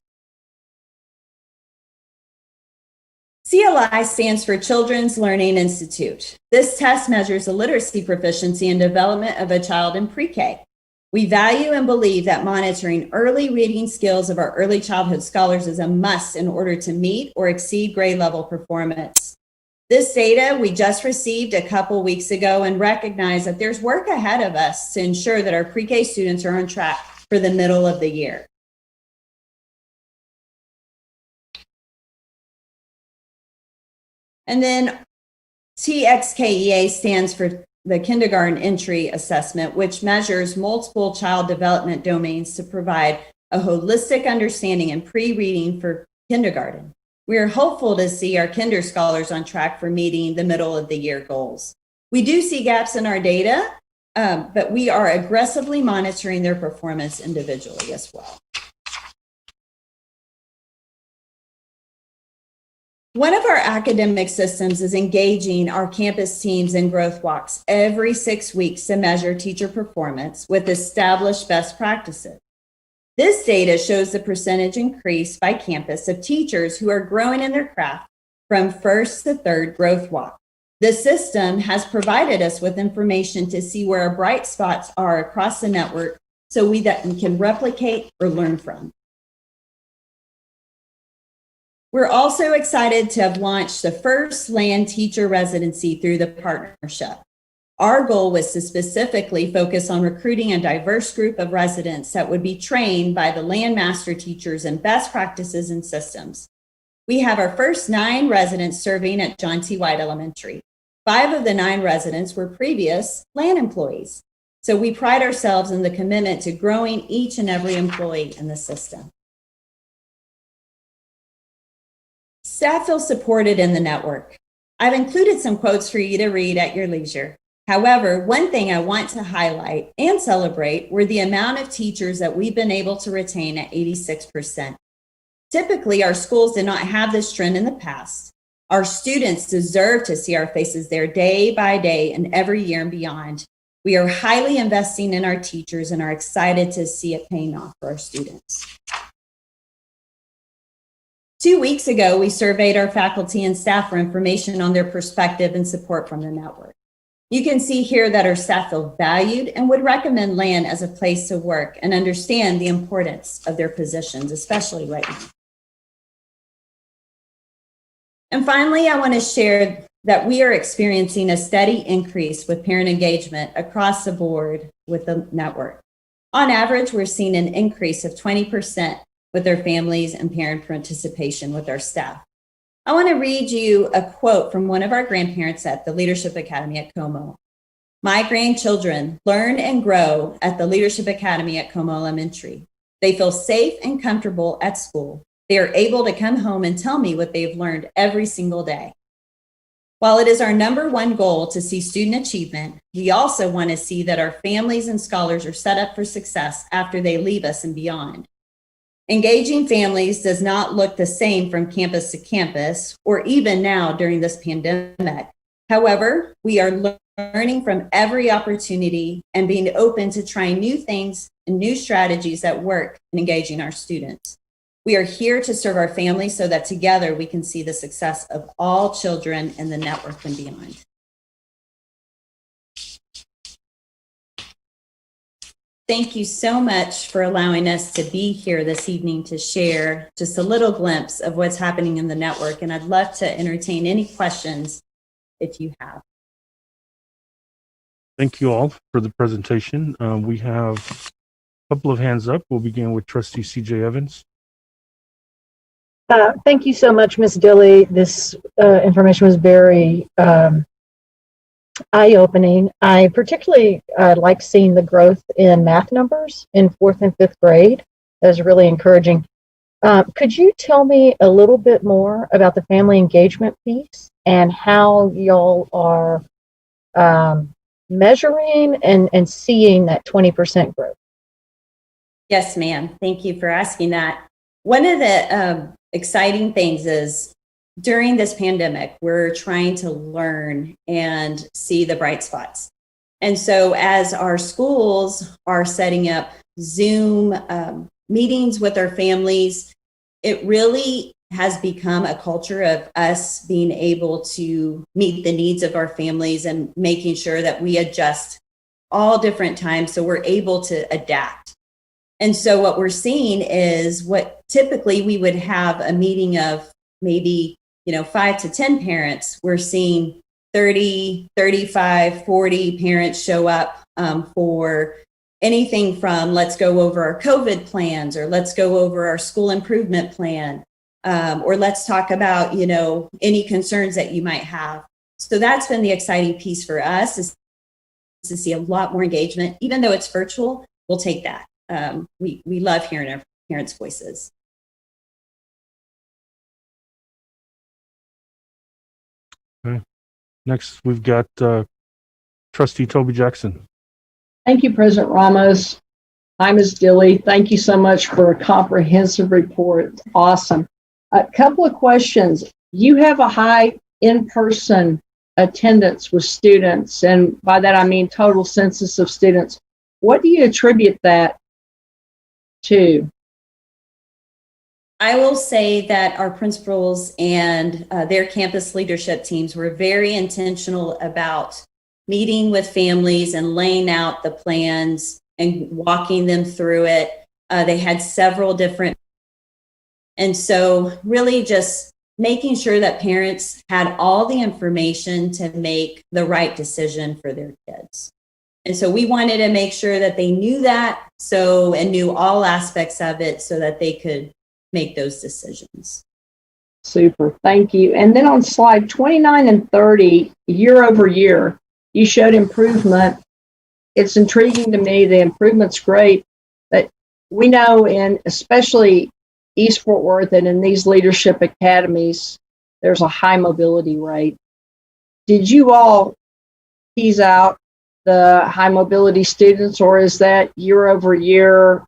CLI stands for Children's Learning Institute. This test measures the literacy proficiency and development of a child in pre-K. We value and believe that monitoring early reading skills of our early childhood scholars is a must in order to meet or exceed grade level performance. This data we just received a couple weeks ago and recognize that there's work ahead of us to ensure that our pre-K students are on track for the middle of the year. And then TXKEA stands for the Kindergarten Entry Assessment, which measures multiple child development domains to provide a holistic understanding and pre-reading for kindergarten. We are hopeful to see our kinder scholars on track for meeting the middle of the year goals. We do see gaps in our data, but we are aggressively monitoring their performance individually as well. One of our academic systems is engaging our campus teams in growth walks every 6 weeks to measure teacher performance with established best practices. This data shows the percentage increase by campus of teachers who are growing in their craft from first to third growth walk. The system has provided us with information to see where our bright spots are across the network so we can replicate or learn from. We're also excited to have launched the first land teacher residency through the partnership. Our goal was to specifically focus on recruiting a diverse group of residents that would be trained by the land master teachers in best practices and systems. We have our first 9 residents serving at John T. White Elementary. 5 of the 9 residents were previous land employees. So we pride ourselves in the commitment to growing each and every employee in the system. Staff feel supported in the network. I've included some quotes for you to read at your leisure. However, one thing I want to highlight and celebrate were the amount of teachers that we've been able to retain at 86%. Typically, our schools did not have this trend in the past. Our students deserve to see our faces there day by day and every year and beyond. We are highly investing in our teachers and are excited to see it paying off for our students. 2 weeks ago, we surveyed our faculty and staff for information on their perspective and support from the network. You can see here that our staff feel valued and would recommend land as a place to work and understand the importance of their positions, especially right now. And finally, I want to share that we are experiencing a steady increase with parent engagement across the board with the network. On average, we're seeing an increase of 20% with their families and parent participation with our staff. I want to read you a quote from one of our grandparents at the Leadership Academy at Como. My grandchildren learn and grow at the Leadership Academy at Como Elementary. They feel safe and comfortable at school. They are able to come home and tell me what they've learned every single day. While it is our #1 goal to see student achievement, we also want to see that our families and scholars are set up for success after they leave us and beyond. Engaging families does not look the same from campus to campus, or even now during this pandemic. However, we are learning from every opportunity and being open to trying new things and new strategies that work in engaging our students. We are here to serve our families so that together we can see the success of all children in the network and beyond. Thank you so much for allowing us to be here this evening to share just a little glimpse of what's happening in the network. And I'd love to entertain any questions if you have.
Thank you all for the presentation. We have a couple of hands up. We'll begin with Trustee CJ Evans.
Thank you so much, Ms. Dilley. This information was very eye-opening. I particularly like seeing the growth in math numbers in 4th and 5th grade. That was really encouraging. Could you tell me a little bit more about the family engagement piece and how y'all are measuring and seeing that 20% growth?
Yes, ma'am. Thank you for asking that. One of the exciting things is during this pandemic, we're trying to learn and see the bright spots. And so as our schools are setting up Zoom meetings with our families, it really has become a culture of us being able to meet the needs of our families and making sure that we adjust all different times so we're able to adapt. And so what we're seeing is what typically we would have a meeting of maybe, 5 to 10 parents. We're seeing 30, 35, 40 parents show up for anything from let's go over our COVID plans, or let's go over our school improvement plan, or let's talk about, any concerns that you might have. So that's been the exciting piece for us, is to see a lot more engagement. Even though it's virtual, we'll take that. We love hearing our parents' voices.
Okay. Next, we've got Trustee Toby Jackson.
Thank you, President Ramos. Hi, Ms. Dilly. Thank you so much for a comprehensive report. Awesome. A couple of questions. You have a high in-person attendance with students, and by that I mean total census of students. What do you attribute that to?
I will say that our principals and their campus leadership teams were very intentional about meeting with families and laying out the plans and walking them through it. They had several different, and so really just making sure that parents had all the information to make the right decision for their kids. And so we wanted to make sure that they knew that, and knew all aspects of it so that they could make those decisions.
Super, thank you. And then on slide 29 and 30, year over year, you showed improvement. It's intriguing to me. The improvement's great, but we know in especially East Fort Worth and in these leadership academies, there's a high mobility rate. Did you all tease out the high mobility students, or is that year over year?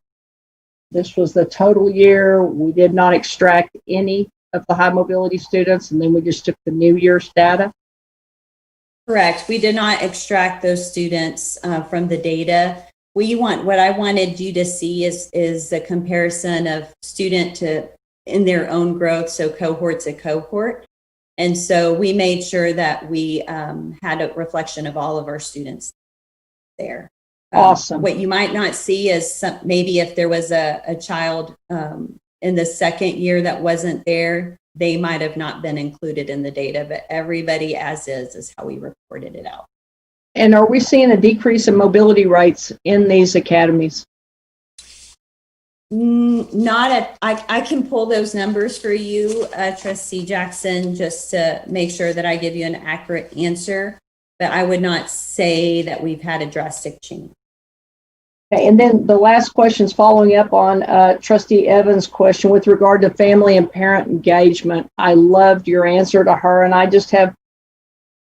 This was the total year. We did not extract any of the high mobility students, and then we just took the new year's data.
Correct. We did not extract those students from the data. What I wanted you to see is the comparison of student to in their own growth, so cohort to cohort. And so we made sure that we had a reflection of all of our students there.
Awesome.
What you might not see is maybe if there was a child in the second year that wasn't there, they might have not been included in the data, but everybody as is how we reported it out.
And are we seeing a decrease in mobility rates in these academies?
I can pull those numbers for you, Trustee Jackson, just to make sure that I give you an accurate answer, but I would not say that we've had a drastic change.
Okay, and then the last question is following up on Trustee Evans' question with regard to family and parent engagement. I loved your answer to her, and I just have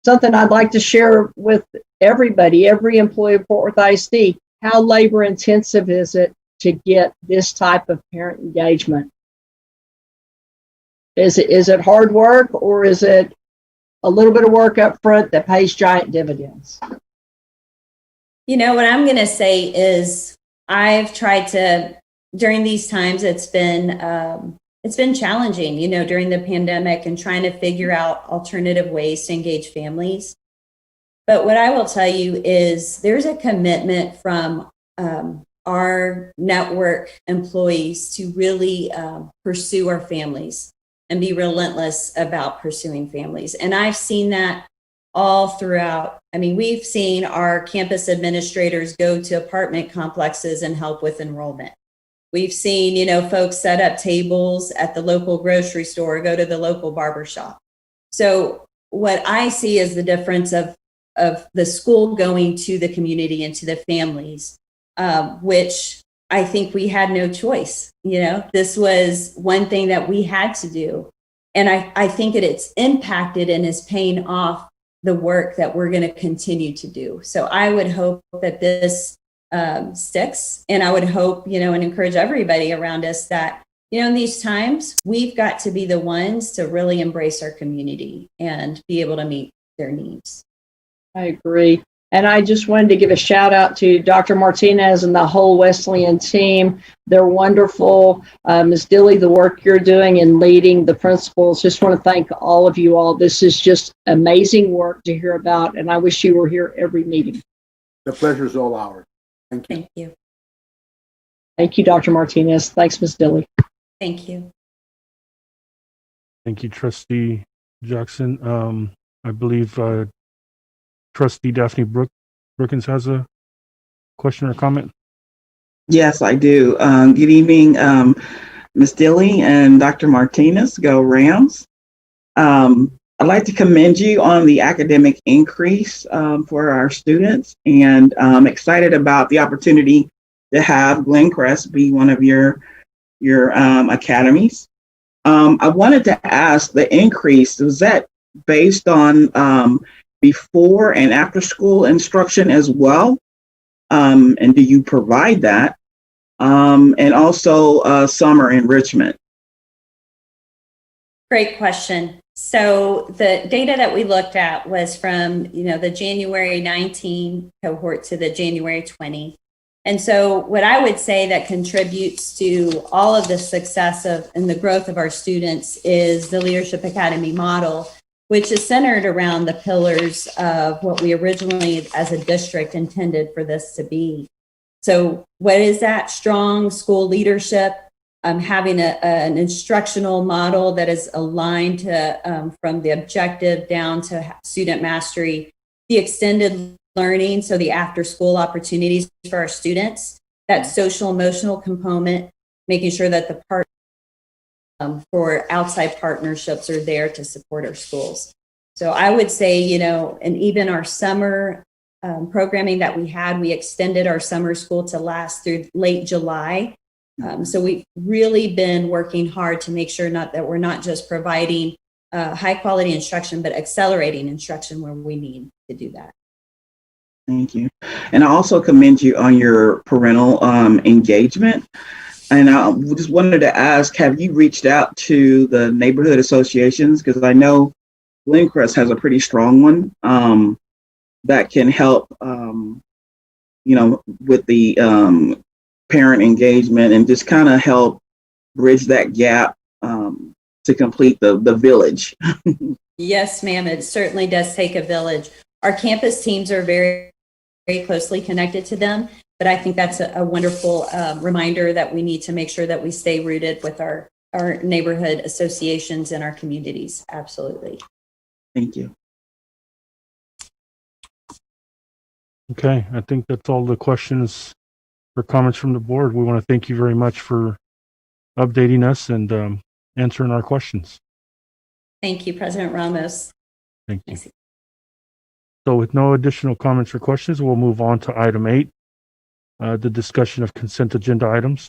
something I'd like to share with everybody, every employee of Fort Worth ISD. How labor intensive is it to get this type of parent engagement? Is it hard work, or is it a little bit of work up front that pays giant dividends?
What I'm going to say is I've tried to, during these times, it's been challenging, during the pandemic and trying to figure out alternative ways to engage families. But what I will tell you is there's a commitment from our network employees to really pursue our families and be relentless about pursuing families. And I've seen that all throughout. I mean, we've seen our campus administrators go to apartment complexes and help with enrollment. We've seen, folks set up tables at the local grocery store, go to the local barbershop. So what I see is the difference of the school going to the community and to the families, which I think we had no choice. This was one thing that we had to do. And I think it's impacted and is paying off the work that we're going to continue to do. So I would hope that this sticks, and I would hope, and encourage everybody around us that, in these times, we've got to be the ones to really embrace our community and be able to meet their needs.
I agree. And I just wanted to give a shout out to Dr. Martinez and the whole Wesleyan team. They're wonderful. Ms. Dilly, the work you're doing in leading the principals, just want to thank all of you all. This is just amazing work to hear about, and I wish you were here every meeting.
The pleasure is all ours. Thank you.
Thank you.
Thank you, Dr. Martinez. Thanks, Ms. Dilly.
Thank you.
Thank you, Trustee Jackson. I believe Trustee Daphne Brookins has a question or comment.
Yes, I do. Good evening, Ms. Dilly and Dr. Martinez. Go Rams. I'd like to commend you on the academic increase for our students, and I'm excited about the opportunity to have Glencrest be one of your academies. I wanted to ask, the increase, was that based on before and after school instruction as well? And do you provide that? And also summer enrichment?
Great question. So the data that we looked at was from, the January 19 cohort to the January 20. And so what I would say that contributes to all of the success and the growth of our students is the Leadership Academy model, which is centered around the pillars of what we originally as a district intended for this to be. So what is that? Strong school leadership, having an instructional model that is aligned to from the objective down to student mastery, the extended learning, so the after school opportunities for our students, that social emotional component, making sure that the part for outside partnerships are there to support our schools. So I would say, and even our summer programming that we extended our summer school to last through late July. So we've really been working hard to make sure that we're not just providing high quality instruction, but accelerating instruction where we need to do that.
Thank you. And I also commend you on your parental engagement. And I just wanted to ask, have you reached out to the neighborhood associations? Because I know Glencrest has a pretty strong one that can help, with the parent engagement and just kind of help bridge that gap to complete the village.
Yes, ma'am. It certainly does take a village. Our campus teams are very, very closely connected to them, but I think that's a wonderful reminder that we need to make sure that we stay rooted with our neighborhood associations and our communities. Absolutely.
Thank you.
Okay, I think that's all the questions or comments from the board. We want to thank you very much for updating us and answering our questions.
Thank you, President Ramos.
Thank you. So with no additional comments or questions, we'll move on to item 8, the discussion of consent agenda items.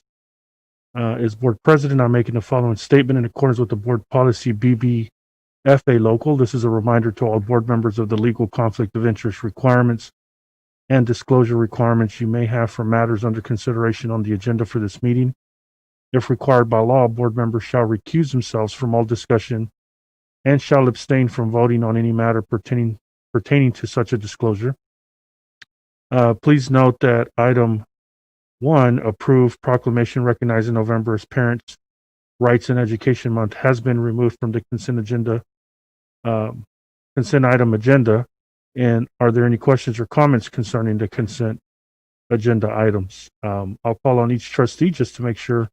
As board president, I'm making the following statement in accordance with the board policy BBFA local. This is a reminder to all board members of the legal conflict of interest requirements and disclosure requirements you may have for matters under consideration on the agenda for this meeting. If required by law, board members shall recuse themselves from all discussion and shall abstain from voting on any matter pertaining to such a disclosure. Please note that item 1, approved proclamation recognizing November as Parents' Rights and Education Month, has been removed from the consent item agenda. And are there any questions or comments concerning the consent agenda items? I'll call on each trustee just to make sure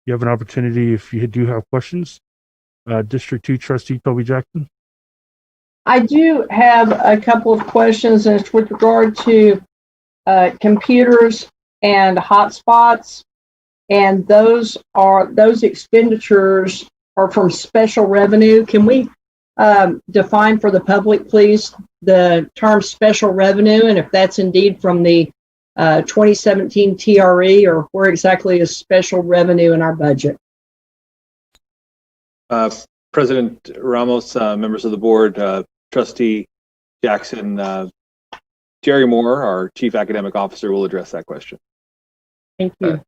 you have an opportunity if you do have questions. District 2 Trustee Toby Jackson.
I do have a couple of questions, and it's with regard to computers and hotspots, and those expenditures are from special revenue. Can we define for the public, please, the term special revenue, and if that's indeed from the 2017 TRE, or where exactly is special revenue in our budget?
President Ramos, members of the board, Trustee Jackson, Jerry Moore, our Chief Academic Officer, will address that question.
Thank you.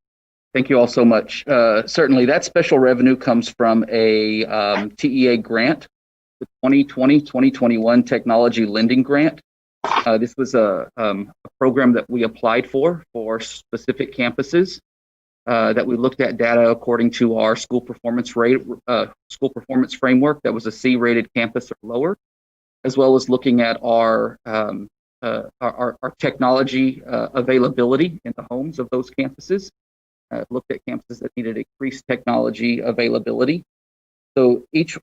Thank you all so much. Certainly, that special revenue comes from a TEA grant, the 2020-2021 Technology Lending Grant. This was a program that we applied for specific campuses. That we looked at data according to our school performance framework that was a C-rated campus or lower, as well as looking at our technology availability in the homes of those campuses. Looked at campuses that needed increased technology availability. So each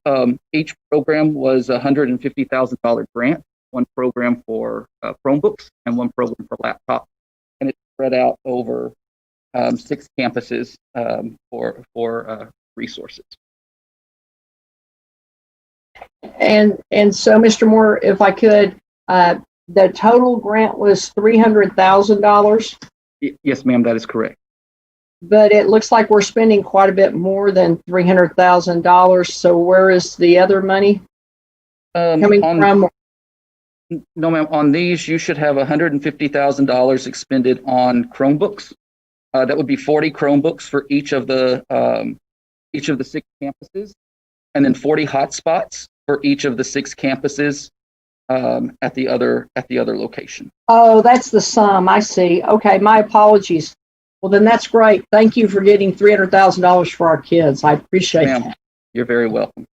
program was a $150,000 grant, one program for Chromebooks and one program for laptops, and it's spread out over 6 campuses for resources.
And so, Mr. Moore, if I could, the total grant was $300,000.
Yes, ma'am, that is correct.
But it looks like we're spending quite a bit more than $300,000. So where is the other money coming from?
No, ma'am. On these, you should have $150,000 expended on Chromebooks. That would be 40 Chromebooks for each of the 6 campuses, and then 40 hotspots for each of the 6 campuses at the other location.
Oh, that's the sum. I see. Okay, my apologies. Well, then that's great. Thank you for getting $300,000 for our kids. I appreciate that.
You're very welcome.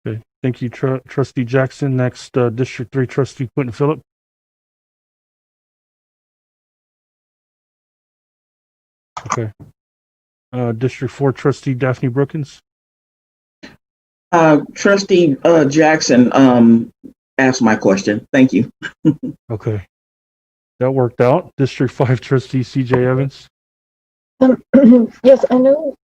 Okay, thank you, Trustee Jackson. Next, District 3 Trustee Quentin Phillip. Okay. District 4 Trustee Daphne Brookins.
Trustee Jackson asked my question. Thank you.
Okay. That worked out. District 5 Trustee CJ Evans.
Yes, I know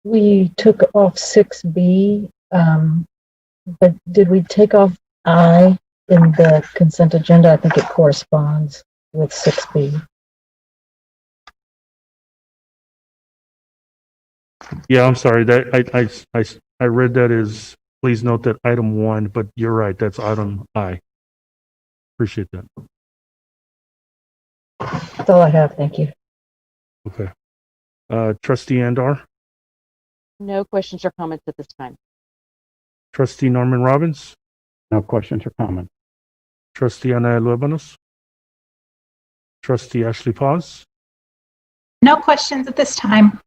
we took off 6B, but did we take off I in the consent agenda? I think it corresponds with 6B.
Yeah, I'm sorry. That I read that as, please note that item 1, but you're right. That's item I. Appreciate that.
That's all I have. Thank you.
Okay. Trustee Andar.
No questions or comments at this time.
Trustee Norman Robbins.
No questions or comments.
Trustee Ana Luebanos. Trustee Ashley Paz.
No questions at this time.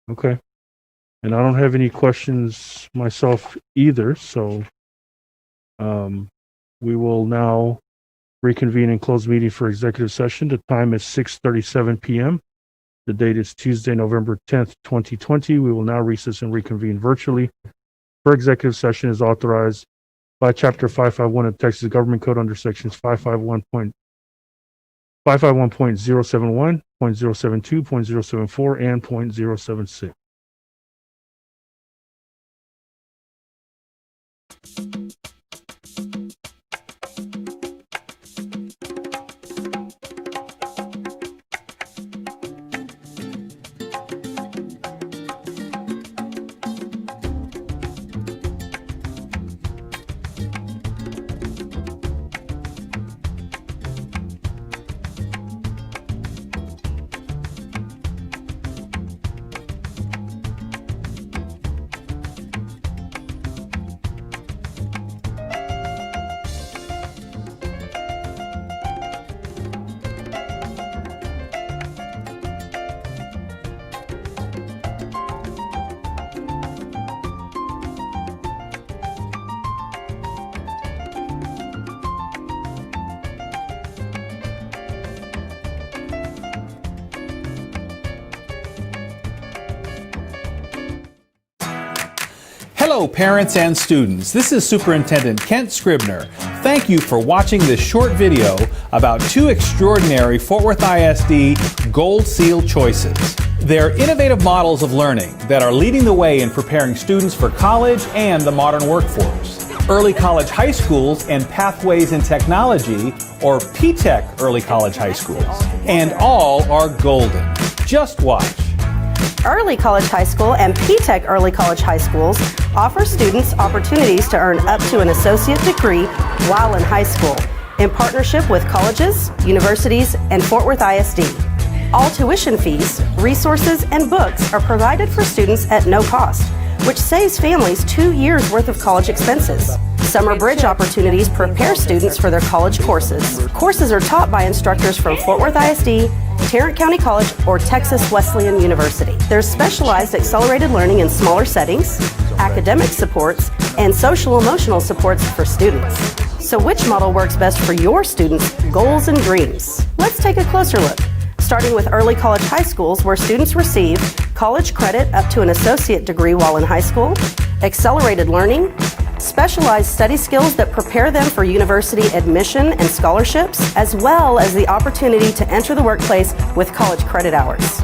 Okay. And I don't have any questions myself either, so we will now reconvene and close meeting for executive session. The time is 6:37 p.m. The date is Tuesday, November 10th, 2020. We will now recess and reconvene virtually. For executive session is authorized by Chapter 551 of Texas Government Code under Sections 551.071, 072, 074, and 076.
Hello, parents and students. This is Superintendent Kent Scribner. Thank you for watching this short video about 2 extraordinary Fort Worth ISD Gold Seal choices. They're innovative models of learning that are leading the way in preparing students for college and the modern workforce. Early College High Schools and Pathways in Technology, or P-TECH Early College High Schools. And all are golden. Just watch.
Early College High School and P-TECH Early College High Schools offer students opportunities to earn up to an associate degree while in high school, in partnership with colleges, universities, and Fort Worth ISD. All tuition fees, resources, and books are provided for students at no cost, which saves families 2 years' worth of college expenses. Summer Bridge opportunities prepare students for their college courses. Courses are taught by instructors from Fort Worth ISD, Tarrant County College, or Texas Wesleyan University. There's specialized accelerated learning in smaller settings, academic supports, and social-emotional supports for students. So which model works best for your students' goals and dreams? Let's take a closer look. Starting with early college high schools, where students receive college credit up to an associate degree while in high school, accelerated learning, specialized study skills that prepare them for university admission and scholarships, as well as the opportunity to enter the workplace with college credit hours.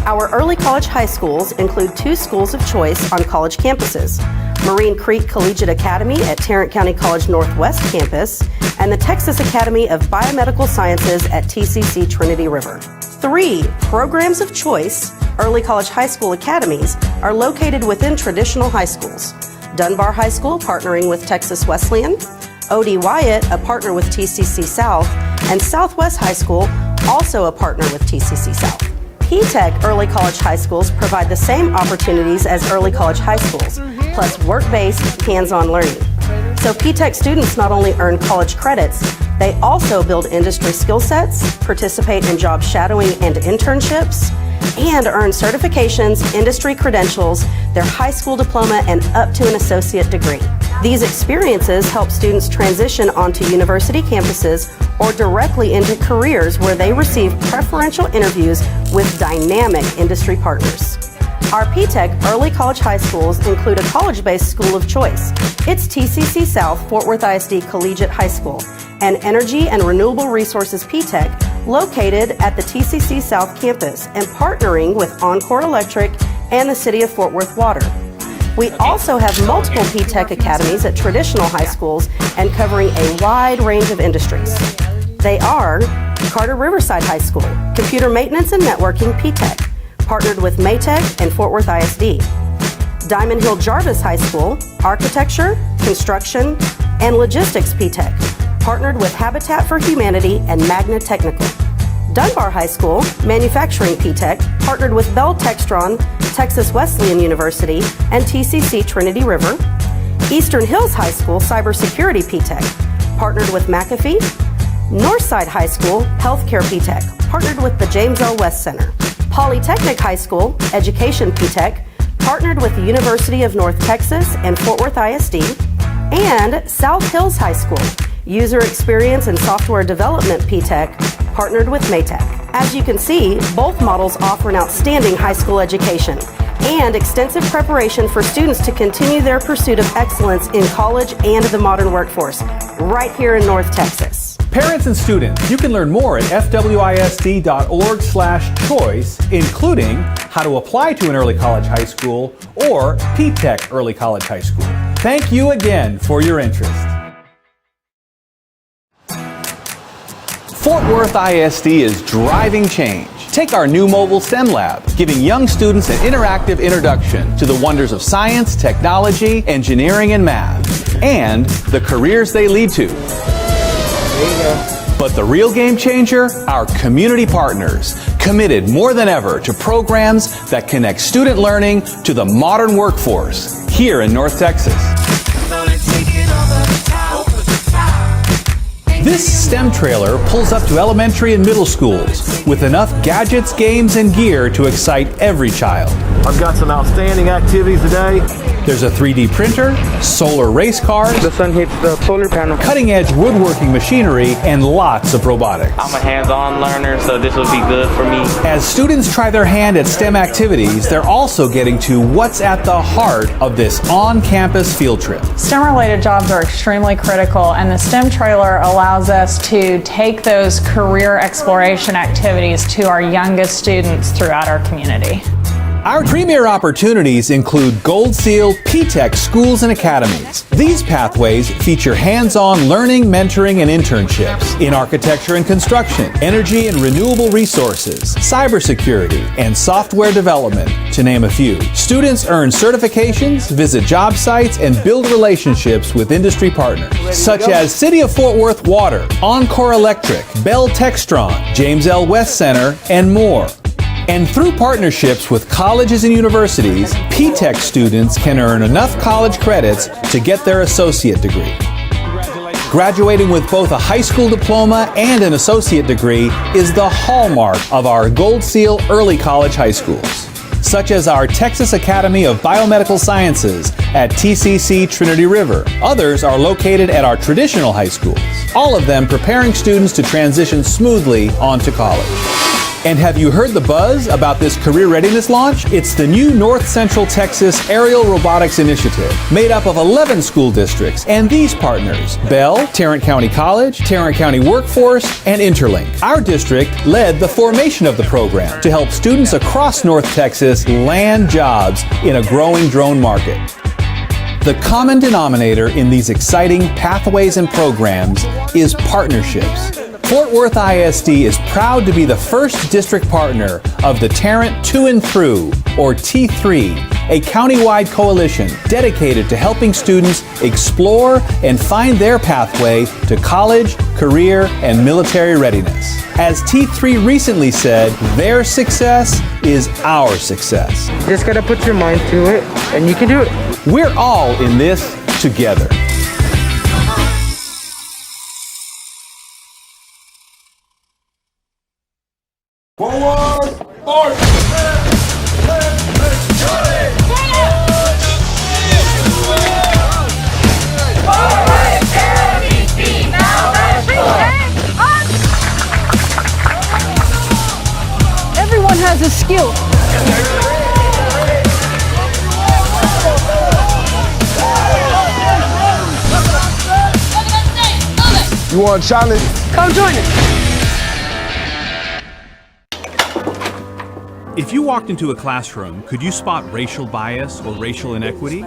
Our early college high schools include 2 schools of choice on college campuses: Marine Creek Collegiate Academy at Tarrant County College Northwest Campus and the Texas Academy of Biomedical Sciences at TCC Trinity River. 3 programs of choice early college high school academies are located within traditional high schools: Dunbar High School, partnering with Texas Wesleyan; O.D. Wyatt, a partner with TCC South; and Southwest High School, also a partner with TCC South. P-TECH early college high schools provide the same opportunities as early college high schools, plus work-based, hands-on learning. So P-TECH students not only earn college credits, they also build industry skill sets, participate in job shadowing and internships, and earn certifications, industry credentials, their high school diploma, and up to an associate degree. These experiences help students transition onto university campuses or directly into careers where they receive preferential interviews with dynamic industry partners. Our P-TECH early college high schools include a college-based school of choice. It's TCC South Fort Worth ISD Collegiate High School, and Energy and Renewable Resources P-TECH located at the TCC South campus and partnering with Encore Electric and the City of Fort Worth Water. We also have multiple P-TECH academies at traditional high schools and covering a wide range of industries. They are Carter Riverside High School, Computer Maintenance and Networking P-TECH, partnered with Maytech and Fort Worth ISD. Diamond Hill Jarvis High School, Architecture, Construction, and Logistics P-TECH, partnered with Habitat for Humanity and Magna Technical. Dunbar High School, Manufacturing P-TECH, partnered with Bell Textron, Texas Wesleyan University, and TCC Trinity River. Eastern Hills High School, Cybersecurity P-TECH, partnered with McAfee. Northside High School, Healthcare P-TECH, partnered with the James L. West Center. Polytechnic High School, Education P-TECH, partnered with the University of North Texas and Fort Worth ISD. And South Hills High School, User Experience and Software Development P-TECH, partnered with Maytech. As you can see, both models offer an outstanding high school education and extensive preparation for students to continue their pursuit of excellence in college and the modern workforce, right here in North Texas.
Parents and students, you can learn more at fwisd.org/choice, including how to apply to an early college high school or P-TECH early college high school. Thank you again for your interest. Fort Worth ISD is driving change. Take our new mobile STEM lab, giving young students an interactive introduction to the wonders of science, technology, engineering, and math, and the careers they lead to. But the real game changer? Our community partners, committed more than ever to programs that connect student learning to the modern workforce here in North Texas. This STEM trailer pulls up to elementary and middle schools with enough gadgets, games, and gear to excite every child.
I've got some outstanding activities today.
There's a 3D printer, solar race cars,
the sun hits the solar panel,
cutting-edge woodworking machinery, and lots of robotics.
I'm a hands-on learner, so this will be good for me.
As students try their hand at STEM activities, they're also getting to what's at the heart of this on-campus field trip.
STEM-related jobs are extremely critical, and the STEM trailer allows us to take those career exploration activities to our youngest students throughout our community.
Our premier opportunities include Gold Seal P-TECH schools and academies. These pathways feature hands-on learning, mentoring, and internships in architecture and construction, energy and renewable resources, cybersecurity, and software development, to name a few. Students earn certifications, visit job sites, and build relationships with industry partners, such as City of Fort Worth Water, Encore Electric, Bell Textron, James L. West Center, and more. And through partnerships with colleges and universities, P-Tech students can earn enough college credits to get their associate degree. Graduating with both a high school diploma and an associate degree is the hallmark of our Gold Seal early college high schools, such as our Texas Academy of Biomedical Sciences at TCC Trinity River. Others are located at our traditional high schools, all of them preparing students to transition smoothly onto college. And have you heard the buzz about this career readiness launch? It's the new North Central Texas Aerial Robotics Initiative, made up of 11 school districts and these partners: Bell, Tarrant County College, Tarrant County Workforce, and Interlink. Our district led the formation of the program to help students across North Texas land jobs in a growing drone market. The common denominator in these exciting pathways and programs is partnerships. Fort Worth ISD is proud to be the first district partner of the Tarrant To and Through, or T3, a countywide coalition dedicated to helping students explore and find their pathway to college, career, and military readiness. As T3 recently said, their success is our success.
Just gotta put your mind to it, and you can do it.
We're all in this together.
Forward, march!
Everyone has a skill.
You want a challenge?
Come join us.
If you walked into a classroom, could you spot racial bias or racial inequity?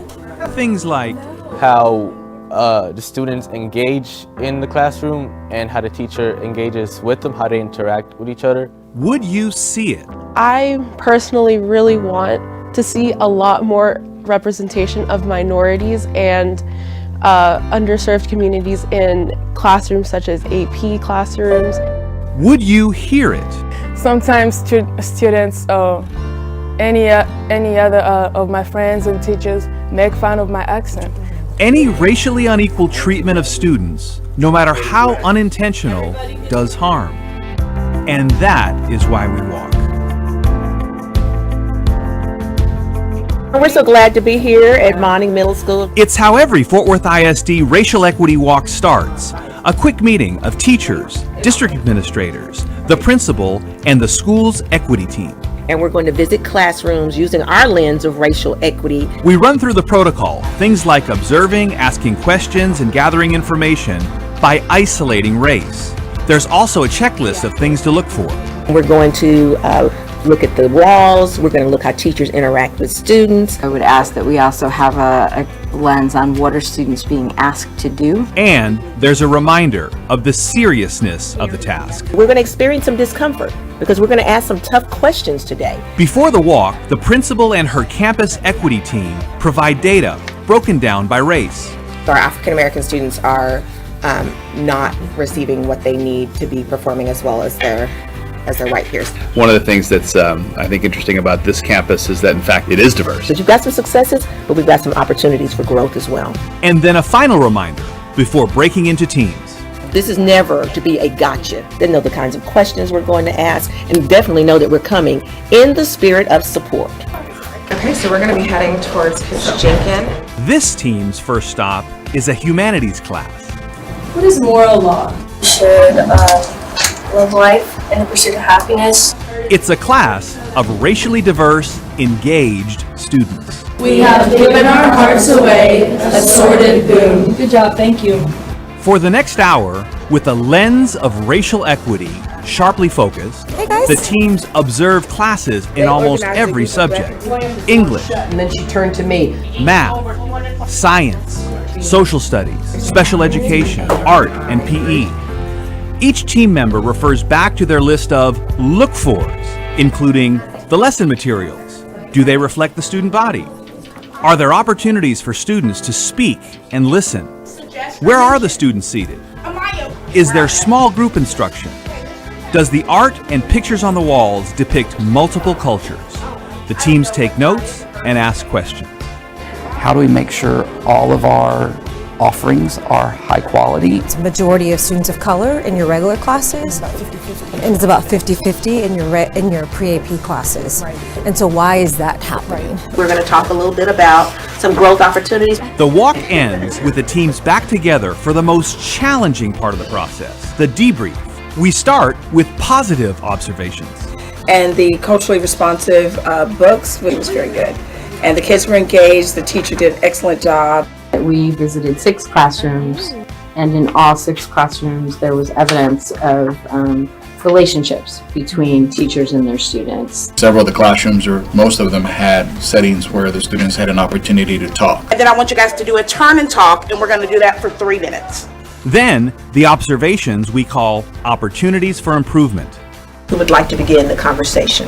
Things like
How the students engage in the classroom and how the teacher engages with them, how they interact with each other.
Would you see it?
I personally really want to see a lot more representation of minorities and underserved communities in classrooms such as AP classrooms.
Would you hear it?
Sometimes students, any other of my friends and teachers make fun of my accent.
Any racially unequal treatment of students, no matter how unintentional, does harm. And that is why we walk.
We're so glad to be here at Monning Middle School.
It's how every Fort Worth ISD Racial Equity Walk starts. A quick meeting of teachers, district administrators, the principal, and the school's equity team.
And we're going to visit classrooms using our lens of racial equity.
We run through the protocol, things like observing, asking questions, and gathering information by isolating race. There's also a checklist of things to look for.
We're going to look at the walls. We're going to look how teachers interact with students.
I would ask that we also have a lens on what are students being asked to do.
And there's a reminder of the seriousness of the task.
We're going to experience some discomfort because we're going to ask some tough questions today.
Before the walk, the principal and her campus equity team provide data broken down by race.
Our African American students are not receiving what they need to be performing as well as their white peers.
One of the things that's, I think, interesting about this campus is that, in fact, it is diverse.
So you've got some successes, but we've got some opportunities for growth as well.
And then a final reminder before breaking into teams.
This is never to be a gotcha. They know the kinds of questions we're going to ask, and definitely know that we're coming in the spirit of support.
Okay, so we're going to be heading towards Coach Jenkins.
This team's first stop is a humanities class.
What is moral law?
You should live life in the pursuit of happiness.
It's a class of racially diverse, engaged students.
We have given our hearts away, a sordid boon. Good job, thank you.
For the next hour, with a lens of racial equity sharply focused, the teams observe classes in almost every subject. English,
And then she turned to me.
math, science, social studies, special education, art, and PE. Each team member refers back to their list of look-fors, including the lesson materials. Do they reflect the student body? Are there opportunities for students to speak and listen? Where are the students seated? Is there small group instruction? Does the art and pictures on the walls depict multiple cultures? The teams take notes and ask questions.
How do we make sure all of our offerings are high quality?
It's a majority of students of color in your regular classes, and it's about 50-50 in your pre-AP classes. And so why is that happening?
We're going to talk a little bit about some growth opportunities.
The walk ends with the teams back together for the most challenging part of the process, the debrief. We start with positive observations.
And the culturally responsive books, it was very good. And the kids were engaged, the teacher did an excellent job.
We visited 6 classrooms, and in all 6 classrooms there was evidence of relationships between teachers and their students.
Several of the classrooms, or most of them, had settings where the students had an opportunity to talk.
And then I want you guys to do a turn and talk, and we're going to do that for 3 minutes.
Then, the observations we call opportunities for improvement.
Who would like to begin the conversation?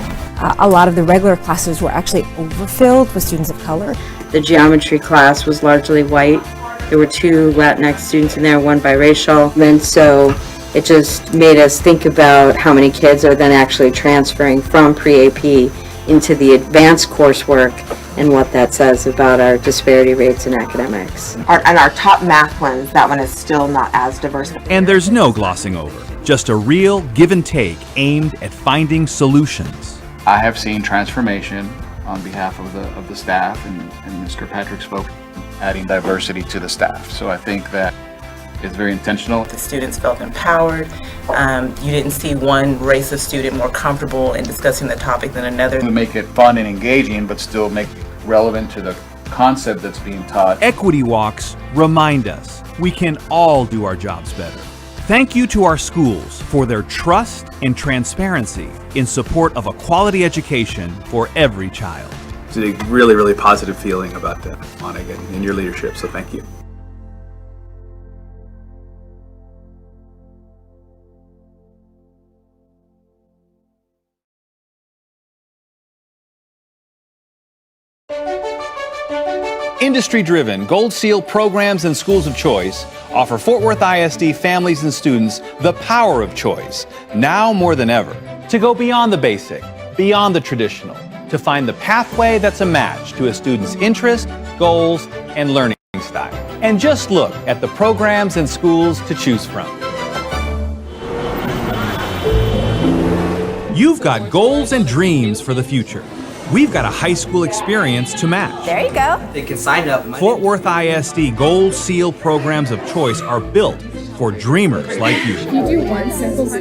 A lot of the regular classes were actually overfilled with students of color.
The geometry class was largely white. There were 2 Latinx students in there, 1 biracial. And so it just made us think about how many kids are then actually transferring from pre-AP into the advanced coursework and what that says about our disparity rates in academics.
And our top math ones, that one is still not as diverse.
And there's no glossing over, just a real give and take aimed at finding solutions.
I have seen transformation on behalf of the staff, and Mr. Patrick spoke, adding diversity to the staff. So I think that it's very intentional.
The students felt empowered. You didn't see one race of student more comfortable in discussing the topic than another.
To make it fun and engaging, but still make it relevant to the concept that's being taught.
Equity walks remind us we can all do our jobs better. Thank you to our schools for their trust and transparency in support of a quality education for every child.
It's a really, really positive feeling about that, Monica, and your leadership, so thank you.
Industry-driven Gold Seal programs and schools of choice offer Fort Worth ISD families and students the power of choice, now more than ever, to go beyond the basic, beyond the traditional, to find the pathway that's a match to a student's interest, goals, and learning style. And just look at the programs and schools to choose from. You've got goals and dreams for the future. We've got a high school experience to match.
There you go.
They can sign up.
Fort Worth ISD Gold Seal programs of choice are built for dreamers like you.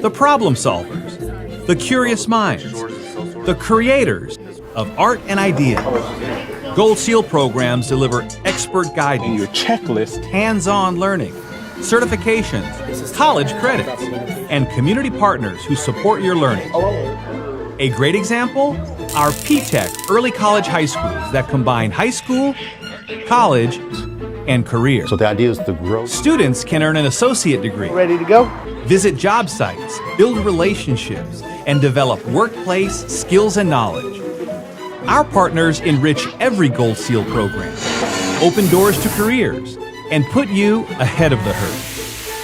The problem solvers, the curious minds, the creators of art and ideas. Gold Seal programs deliver expert guidance, your checklist, hands-on learning, certifications, college credits, and community partners who support your learning. A great example? Our P-TECH early college high schools that combine high school, college, and career.
So the idea is to grow.
Students can earn an associate degree.
Ready to go?
Visit job sites, build relationships, and develop workplace skills and knowledge. Our partners enrich every Gold Seal program, open doors to careers, and put you ahead of the herd.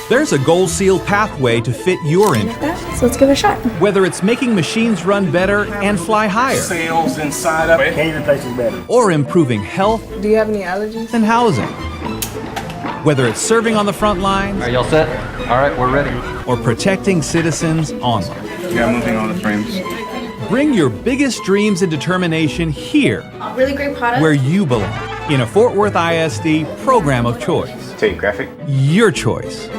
There's a Gold Seal pathway to fit your interests.
So let's give it a shot.
Whether it's making machines run better and fly higher,
Sales inside of it. Can't place is better.
or improving health
Do you have any allergies?
and housing. Whether it's serving on the front lines,
Are y'all set? All right, we're ready.
or protecting citizens online.
Yeah, moving on the frames.
Bring your biggest dreams and determination here,
Really great product.
where you belong, in a Fort Worth ISD program of choice.
Take graphic.
Your choice.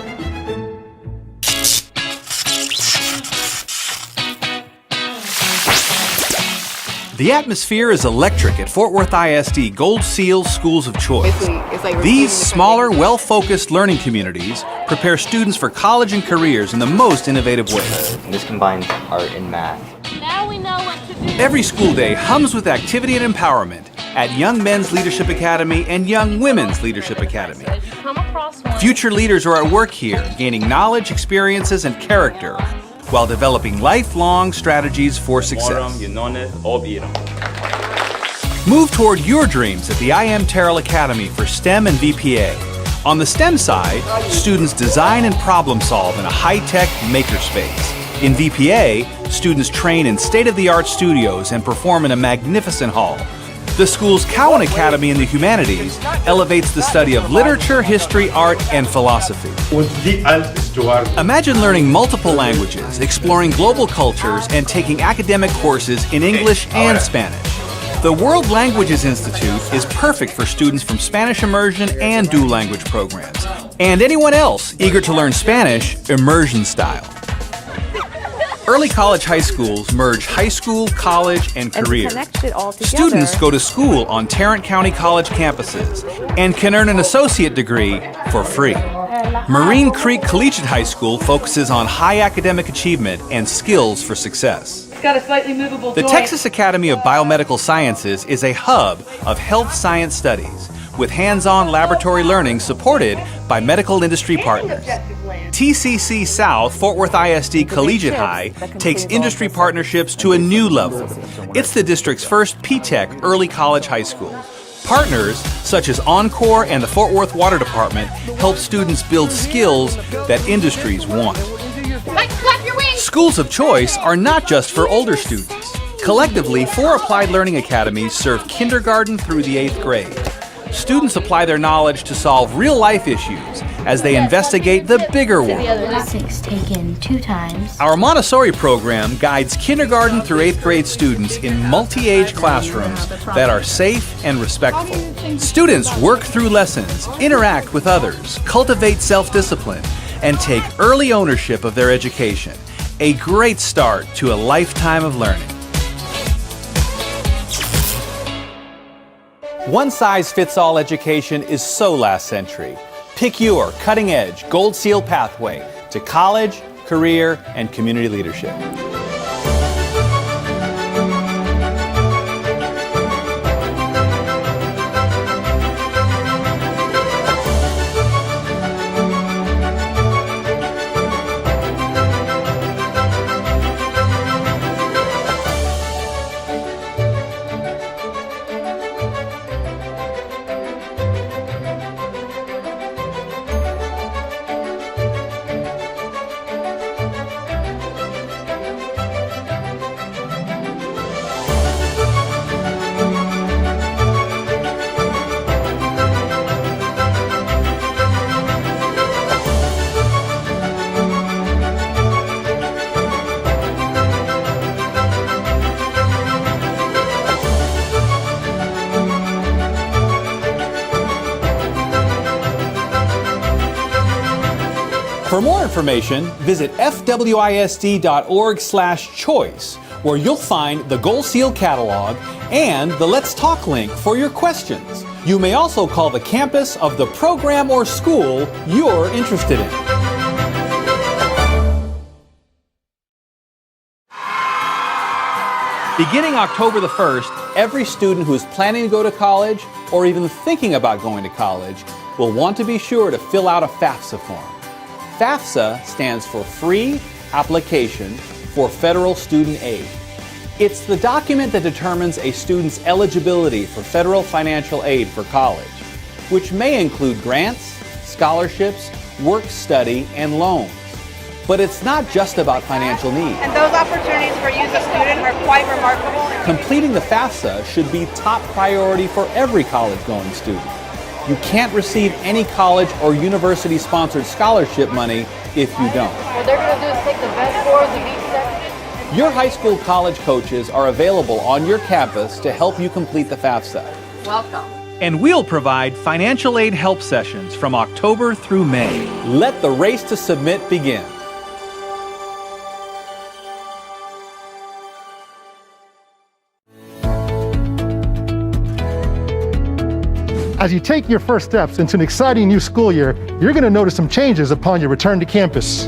The atmosphere is electric at Fort Worth ISD Gold Seal Schools of Choice. These smaller, well-focused learning communities prepare students for college and careers in the most innovative ways.
This combines art and math.
Now we know what to do.
Every school day hums with activity and empowerment at Young Men's Leadership Academy and Young Women's Leadership Academy.
Come across one.
Future leaders are at work here, gaining knowledge, experiences, and character, while developing lifelong strategies for success. Move toward your dreams at the I Am Terrell Academy for STEM and VPA. On the STEM side, students design and problem solve in a high-tech makerspace. In VPA, students train in state-of-the-art studios and perform in a magnificent hall. The school's Cowan Academy in the Humanities elevates the study of literature, history, art, and philosophy. Imagine learning multiple languages, exploring global cultures, and taking academic courses in English and Spanish. The World Languages Institute is perfect for students from Spanish immersion and dual language programs, and anyone else eager to learn Spanish immersion style. Early college high schools merge high school, college, and career. Students go to school on Tarrant County College campuses and can earn an associate degree for free. Marine Creek Collegiate High School focuses on high academic achievement and skills for success.
Got a slightly movable
The Texas Academy of Biomedical Sciences is a hub of health science studies with hands-on laboratory learning supported by medical industry partners. TCC South Fort Worth ISD Collegiate High takes industry partnerships to a new level. It's the district's first P-TECH early college high school. Partners such as Encore and the Fort Worth Water Department help students build skills that industries want. Schools of choice are not just for older students. Collectively, 4 applied learning academies serve kindergarten through the 8th grade. Students apply their knowledge to solve real-life issues as they investigate the bigger world.
6 taken 2 times.
Our Montessori program guides kindergarten through 8th grade students in multi-age classrooms that are safe and respectful. Students work through lessons, interact with others, cultivate self-discipline, and take early ownership of their education. A great start to a lifetime of learning. One-size-fits-all education is so last century. Pick your cutting-edge Gold Seal pathway to college, career, and community leadership. For more information, visit fwisd.org/choice, where you'll find the Gold Seal catalog and the Let's Talk link for your questions. You may also call the campus of the program or school you're interested in. Beginning October the 1st, every student who is planning to go to college or even thinking about going to college will want to be sure to fill out a FAFSA form. FAFSA stands for Free Application for Federal Student Aid. It's the document that determines a student's eligibility for federal financial aid for college, which may include grants, scholarships, work study, and loans. But it's not just about financial need.
And those opportunities for you as a student are quite remarkable.
Completing the FAFSA should be top priority for every college-going student. You can't receive any college or university-sponsored scholarship money if you don't.
What they're going to do is take the best scores of each section.
Your high school college coaches are available on your campus to help you complete the FAFSA.
Welcome.
And we'll provide financial aid help sessions from October through May. Let the race to submit begin.
As you take your first steps into an exciting new school year, you're going to notice some changes upon your return to campus.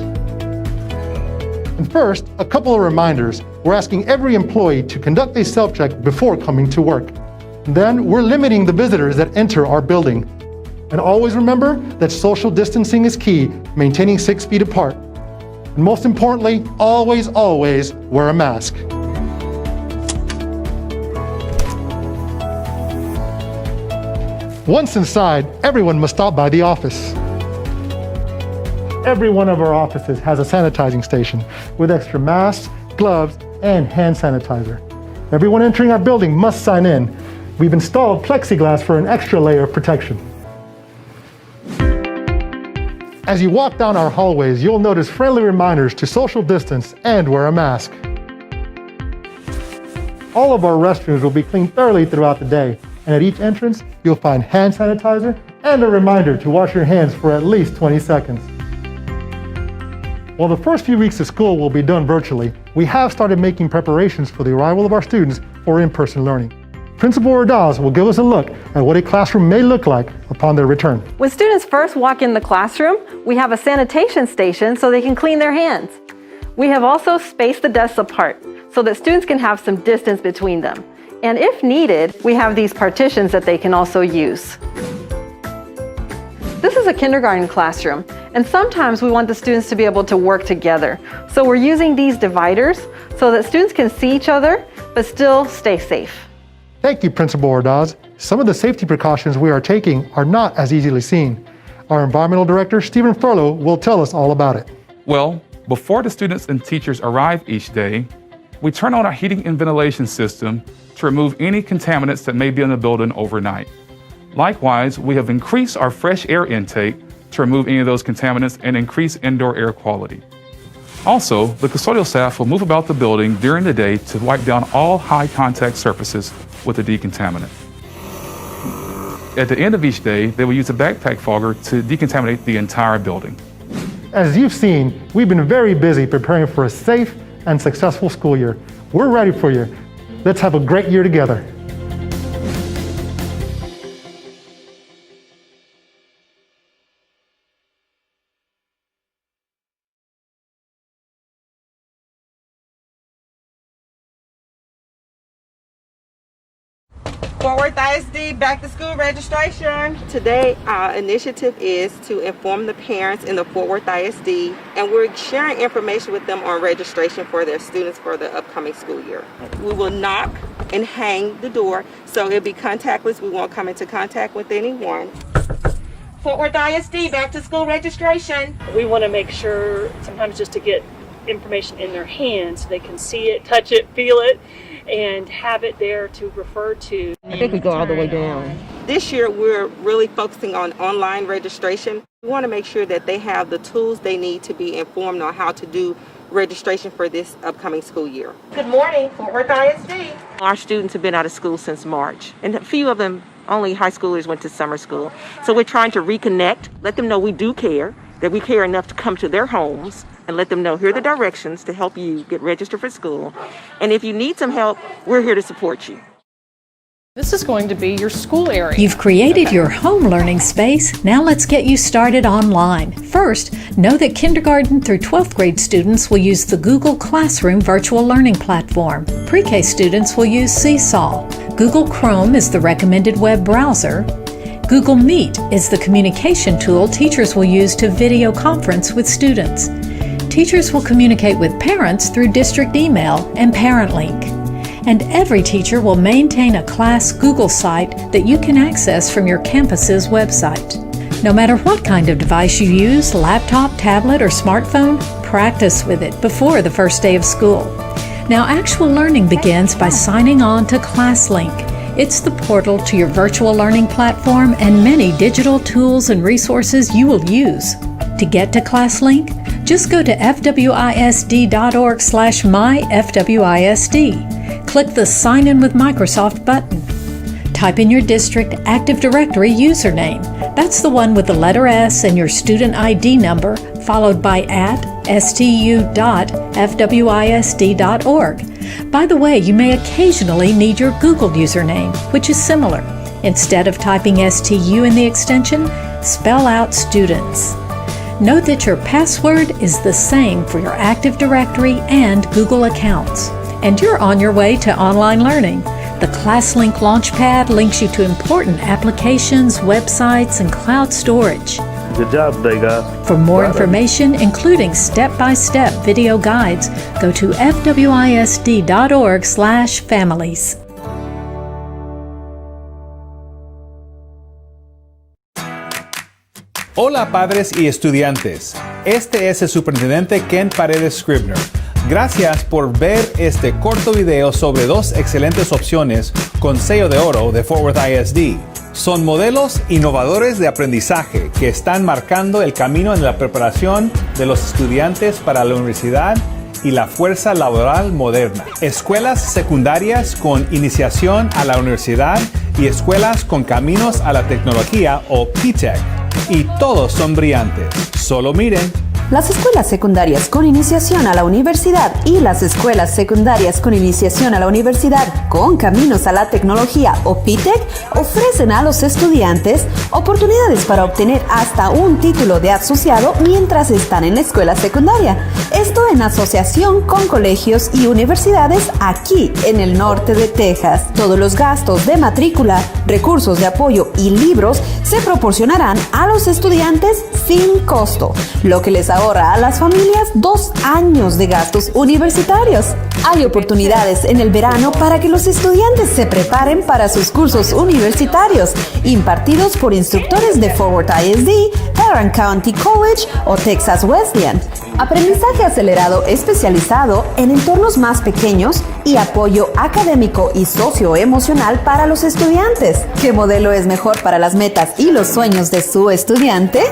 And first, a couple of reminders. We're asking every employee to conduct a self-check before coming to work. Then, we're limiting the visitors that enter our building. And always remember that social distancing is key, maintaining 6 feet apart. And most importantly, always, always wear a mask. Once inside, everyone must stop by the office. every one of our offices has a sanitizing station with extra masks, gloves, and hand sanitizer. Everyone entering our building must sign in. We've installed plexiglass for an extra layer of protection. As you walk down our hallways, you'll notice friendly reminders to social distance and wear a mask. All of our restrooms will be cleaned thoroughly throughout the day, and at each entrance, you'll find hand sanitizer and a reminder to wash your hands for at least 20 seconds. While the first few weeks of school will be done virtually, we have started making preparations for the arrival of our students for in-person learning. Principal Ordaz will give us a look at what a classroom may look like upon their return.
When students first walk in the classroom, we have a sanitation station so they can clean their hands. We have also spaced the desks apart so that students can have some distance between them. And if needed, we have these partitions that they can also use. This is a kindergarten classroom, and sometimes we want the students to be able to work together. So we're using these dividers so that students can see each other, but still stay safe.
Thank you, Principal Ordaz. Some of the safety precautions we are taking are not as easily seen. Our Environmental Director, Stephen Furlow, will tell us all about it.
Well, before the students and teachers arrive each day, we turn on our heating and ventilation system to remove any contaminants that may be in the building overnight. Likewise, we have increased our fresh air intake to remove any of those contaminants and increase indoor air quality. Also, the custodial staff will move about the building during the day to wipe down all high contact surfaces with a decontaminant. At the end of each day, they will use a backpack fogger to decontaminate the entire building.
As you've seen, we've been very busy preparing for a safe and successful school year. We're ready for you. Let's have a great year together.
Fort Worth ISD back to school registration. Today our initiative is to inform the parents in the Fort Worth ISD, and we're sharing information with them on registration for their students for the upcoming school year. We will knock and hang the door, so it'll be contactless. We won't come into contact with anyone. Fort Worth ISD back to school registration.
We want to make sure sometimes just to get information in their hands so they can see it, touch it, feel it, and have it there to refer to.
I think we go all the way down. This year we're really focusing on online registration. We want to make sure that they have the tools they need to be informed on how to do registration for this upcoming school year. Good morning, Fort Worth ISD.
Our students have been out of school since March, and a few of them, only high schoolers, went to summer school. So we're trying to reconnect, let them know we do care, that we care enough to come to their homes and let them know here are the directions to help you get registered for school. And if you need some help, we're here to support you.
This is going to be your school area.
You've created your home learning space. Now let's get you started online. First, know that kindergarten through 12th grade students will use the Google Classroom virtual learning platform. Pre-K students will use Seesaw. Google Chrome is the recommended web browser. Google Meet is the communication tool teachers will use to video conference with students. Teachers will communicate with parents through district email and ParentLink. And every teacher will maintain a class Google site that you can access from your campus's website. No matter what kind of device you use, laptop, tablet, or smartphone, practice with it before the first day of school. Now, actual learning begins by signing on to ClassLink. It's the portal to your virtual learning platform and many digital tools and resources you will use. To get to ClassLink, just go to fwisd.org/myfwisd. Click the Sign In with Microsoft button. Type in your district Active Directory username. That's the one with the letter S and your student ID number, followed by @stu.fwisd.org. By the way, you may occasionally need your Google username, which is similar. Instead of typing STU in the extension, spell out students. Note that your password is the same for your Active Directory and Google accounts. And you're on your way to online learning. The ClassLink Launchpad links you to important applications, websites, and cloud storage.
Good job today, guys.
For more information, including step-by-step video guides, go to fwisd.org/families.
Hola padres y estudiantes, este es el superintendente Ken Paredes Scribner. Gracias por ver este corto video sobre 2 excelentes opciones con sello de oro de Fort Worth ISD. Son modelos innovadores de aprendizaje que están marcando el camino en la preparación de los estudiantes para la universidad y la fuerza laboral moderna. Escuelas secundarias con iniciación a la universidad y escuelas con caminos a la tecnología o PTech. Y todos son brillantes. Solo miren.
Las escuelas secundarias con iniciación a la universidad y las escuelas secundarias con iniciación a la universidad con caminos a la tecnología o PTech ofrecen a los estudiantes oportunidades para obtener hasta un título de asociado mientras están en la escuela secundaria. Esto en asociación con colegios y universidades aquí en el norte de Texas. Todos los gastos de matrícula, recursos de apoyo y libros se proporcionarán a los estudiantes sin costo, lo que les ahorra a las familias 2 años de gastos universitarios. Hay oportunidades en el verano para que los estudiantes se preparen para sus cursos universitarios, impartidos por instructores de Fort Worth ISD, Tarrant County College o Texas Wesleyan. Aprendizaje acelerado especializado en entornos más pequeños y apoyo académico y socioemocional para los estudiantes. ¿Qué modelo es mejor para las metas y los sueños de su estudiante?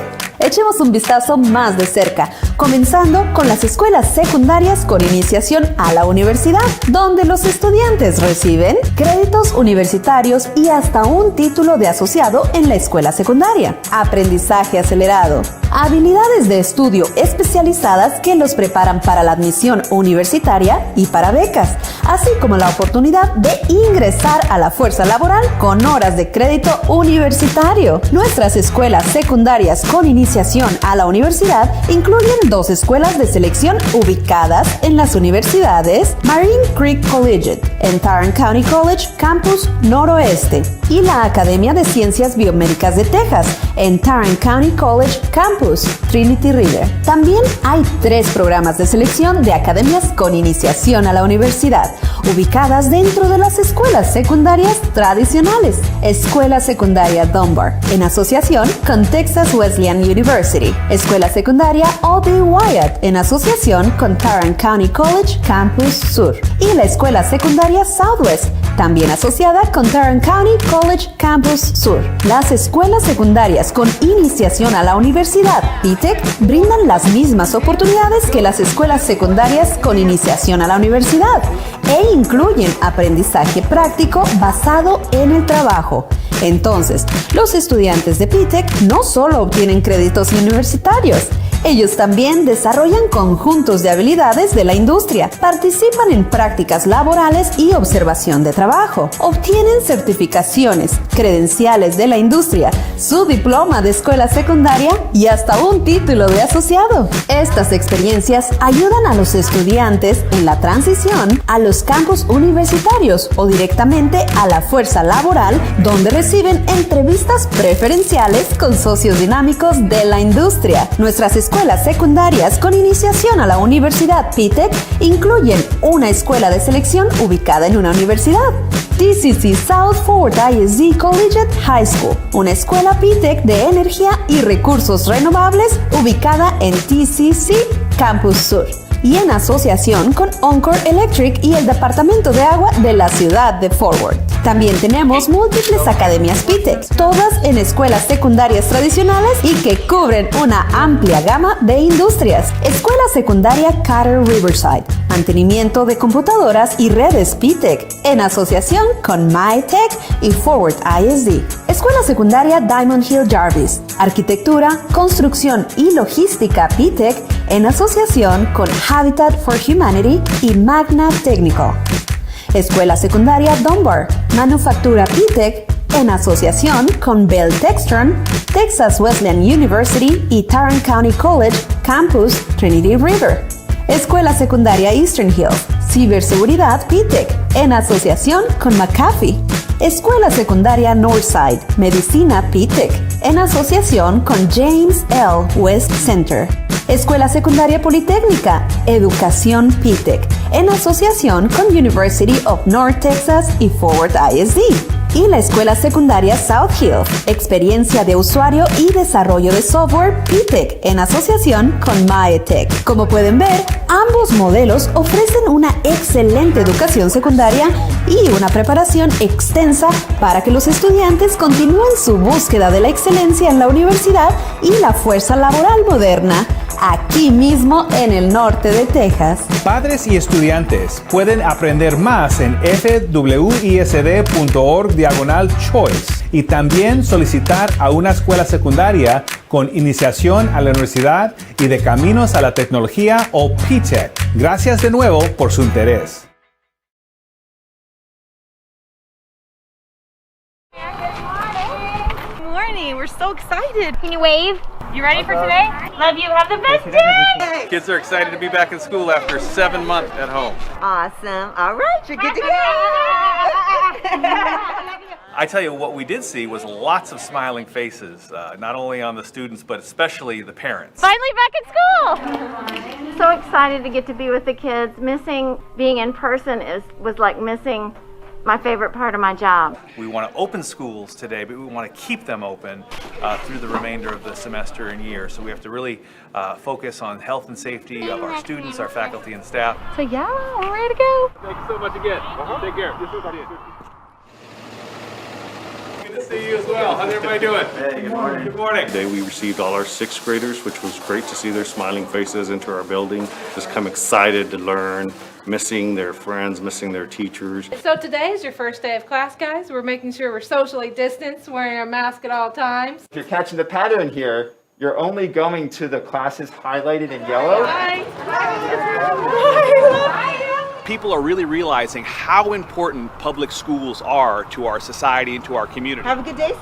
Echemos un vistazo más de cerca, comenzando con las escuelas secundarias con iniciación a la universidad, donde los estudiantes reciben créditos universitarios y hasta un título de asociado en la escuela secundaria. Aprendizaje acelerado. Habilidades de estudio especializadas que los preparan para la admisión universitaria y para becas, así como la oportunidad de ingresar a la fuerza laboral con horas de crédito universitario. Nuestras escuelas secundarias con iniciación a la universidad incluyen 2 escuelas de selección ubicadas en las universidades Marine Creek Collegiate en Tarrant County College, Campus Noroeste, y la Academia de Ciencias Biomédicas de Texas en Tarrant County College, Campus Trinity River. También hay 3 programas de selección de academias con iniciación a la universidad, ubicadas dentro de las escuelas secundarias tradicionales. Escuela Secundaria Dunbar, en asociación con Texas Wesleyan University. Escuela Secundaria O.D. Wyatt, en asociación con Tarrant County College, Campus Sur. Y la Escuela Secundaria Southwest, también asociada con Tarrant County College, Campus Sur. Las escuelas secundarias con iniciación a la universidad, PTech, brindan las mismas oportunidades que las escuelas secundarias con iniciación a la universidad e incluyen aprendizaje práctico basado en el trabajo. Entonces, los estudiantes de PTech no solo obtienen créditos universitarios, ellos también desarrollan conjuntos de habilidades de la industria, participan en prácticas laborales y observación de trabajo, obtienen certificaciones, credenciales de la industria, su diploma de escuela secundaria y hasta un título de asociado. Estas experiencias ayudan a los estudiantes en la transición a los campus universitarios o directamente a la fuerza laboral, donde reciben entrevistas preferenciales con socios dinámicos de la industria. Nuestras escuelas secundarias con iniciación a la universidad PTech incluyen una escuela de selección ubicada en una universidad, TCC South Fort Worth ISD Collegiate High School, una escuela PTech de energía y recursos renovables ubicada en TCC Campus Sur, y en asociación con Oncor Electric y el Departamento de Agua de la ciudad de Fort Worth. También tenemos múltiples academias PTech, todas en escuelas secundarias tradicionales y que cubren una amplia gama de industrias. Escuela Secundaria Carter Riverside, mantenimiento de computadoras y redes PTech, en asociación con MyTech y Fort Worth ISD. Escuela Secundaria Diamond Hill Jarvis, arquitectura, construcción y logística PTech, en asociación con Habitat for Humanity y Magna Technical. Escuela Secundaria Dunbar, manufactura PTech, en asociación con Bell Textron, Texas Wesleyan University y Tarrant County College, Campus Trinity River. Escuela Secundaria Eastern Hills, ciberseguridad PTech, en asociación con McAfee. Escuela Secundaria Northside, medicina PTech, en asociación con James L. West Center. Escuela Secundaria Politécnica, educación PTech,
en asociación con University of North Texas y Forward ISD. Y la escuela secundaria South Hills, experiencia de usuario y desarrollo de software PTech en asociación con MaeTech. Como pueden ver, ambos modelos ofrecen una excelente educación secundaria y una preparación extensa para que los estudiantes continúen su búsqueda de la excelencia en la universidad y la fuerza laboral moderna, aquí mismo en el norte de Texas.
Padres y estudiantes pueden aprender más en fwisd.org/choice y también solicitar a una escuela secundaria con iniciación a la universidad y de caminos a la tecnología o PTech. Gracias de nuevo por su interés.
Good morning. We're so excited. Can you wave? You ready for today? Love you. Have the best day.
Kids are excited to be back in school after 7 months at home.
Awesome. All right, you're good to go.
I tell you, what we did see was lots of smiling faces, not only on the students, but especially the parents.
Finally back at school. So excited to get to be with the kids. Missing being in person was like missing my favorite part of my job.
We want to open schools today, but we want to keep them open through the remainder of the semester and year. So we have to really focus on health and safety of our students, our faculty, and staff.
So yeah, we're ready to go.
Thank you so much again. Take care. Good to see you as well. How's everybody doing? Hey, good morning. Good morning.
Today we received all our 6th graders, which was great to see their smiling faces into our building. Just come excited to learn, missing their friends, missing their teachers.
So today is your first day of class, guys. We're making sure we're socially distanced, wearing our mask at all times.
If you're catching the pattern here, you're only going to the classes highlighted in yellow.
People are really realizing how important public schools are to our society and to our community.
Have a good day.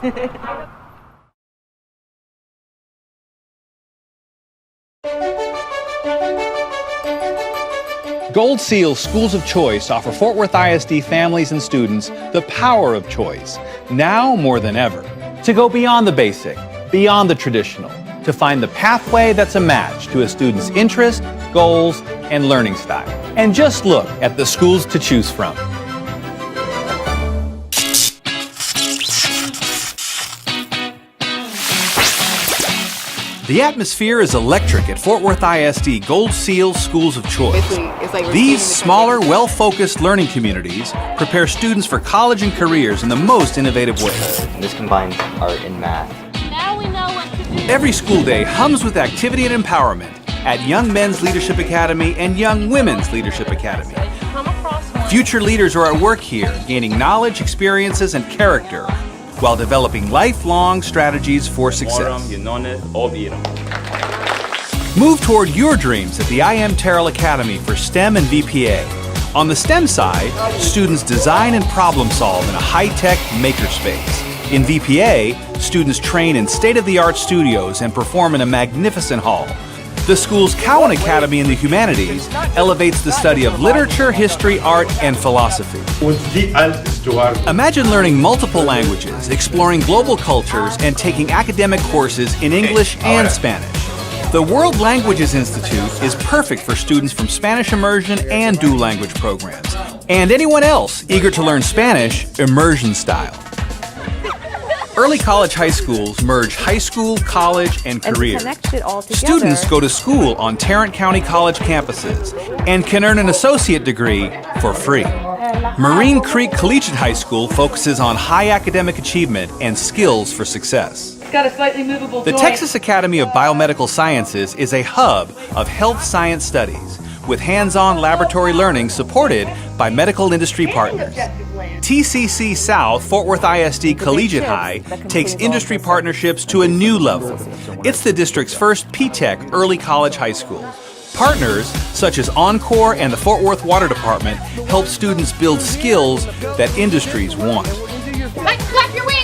Gold Seal Schools of Choice offer Fort Worth ISD families and students the power of choice, now more than ever, to go beyond the basic, beyond the traditional, to find the pathway that's a match to a student's interest, goals, and learning style. And just look at the schools to choose from. The atmosphere is electric at Fort Worth ISD Gold Seal Schools of Choice. These smaller, well-focused learning communities prepare students for college and careers in the most innovative ways.
This combines art and math.
Now we know what to do.
Every school day hums with activity and empowerment at Young Men's Leadership Academy and Young Women's Leadership Academy. Future leaders are at work here, gaining knowledge, experiences, and character, while developing lifelong strategies for success. Move toward your dreams at the IM Terrell Academy for STEM and VPA. On the STEM side, students design and problem solve in a high-tech makerspace. In VPA, students train in state-of-the-art studios and perform in a magnificent hall. The school's Cowan Academy in the Humanities elevates the study of literature, history, art, and philosophy. Imagine learning multiple languages, exploring global cultures, and taking academic courses in English and Spanish. The World Languages Institute is perfect for students from Spanish immersion and dual language programs, and anyone else eager to learn Spanish immersion style. Early college high schools merge high school, college, and career. Students go to school on Tarrant County College campuses and can earn an associate degree for free. Marine Creek Collegiate High School focuses on high academic achievement and skills for success.
Got a slightly movable
The
joint.
Texas Academy of Biomedical Sciences is a hub of health science studies with hands-on laboratory learning supported by medical industry partners. TCC South Fort Worth ISD Collegiate High takes industry partnerships to a new level. It's the district's first PTech early college high school. Partners such as Encore and the Fort Worth Water Department help students build skills that industries want.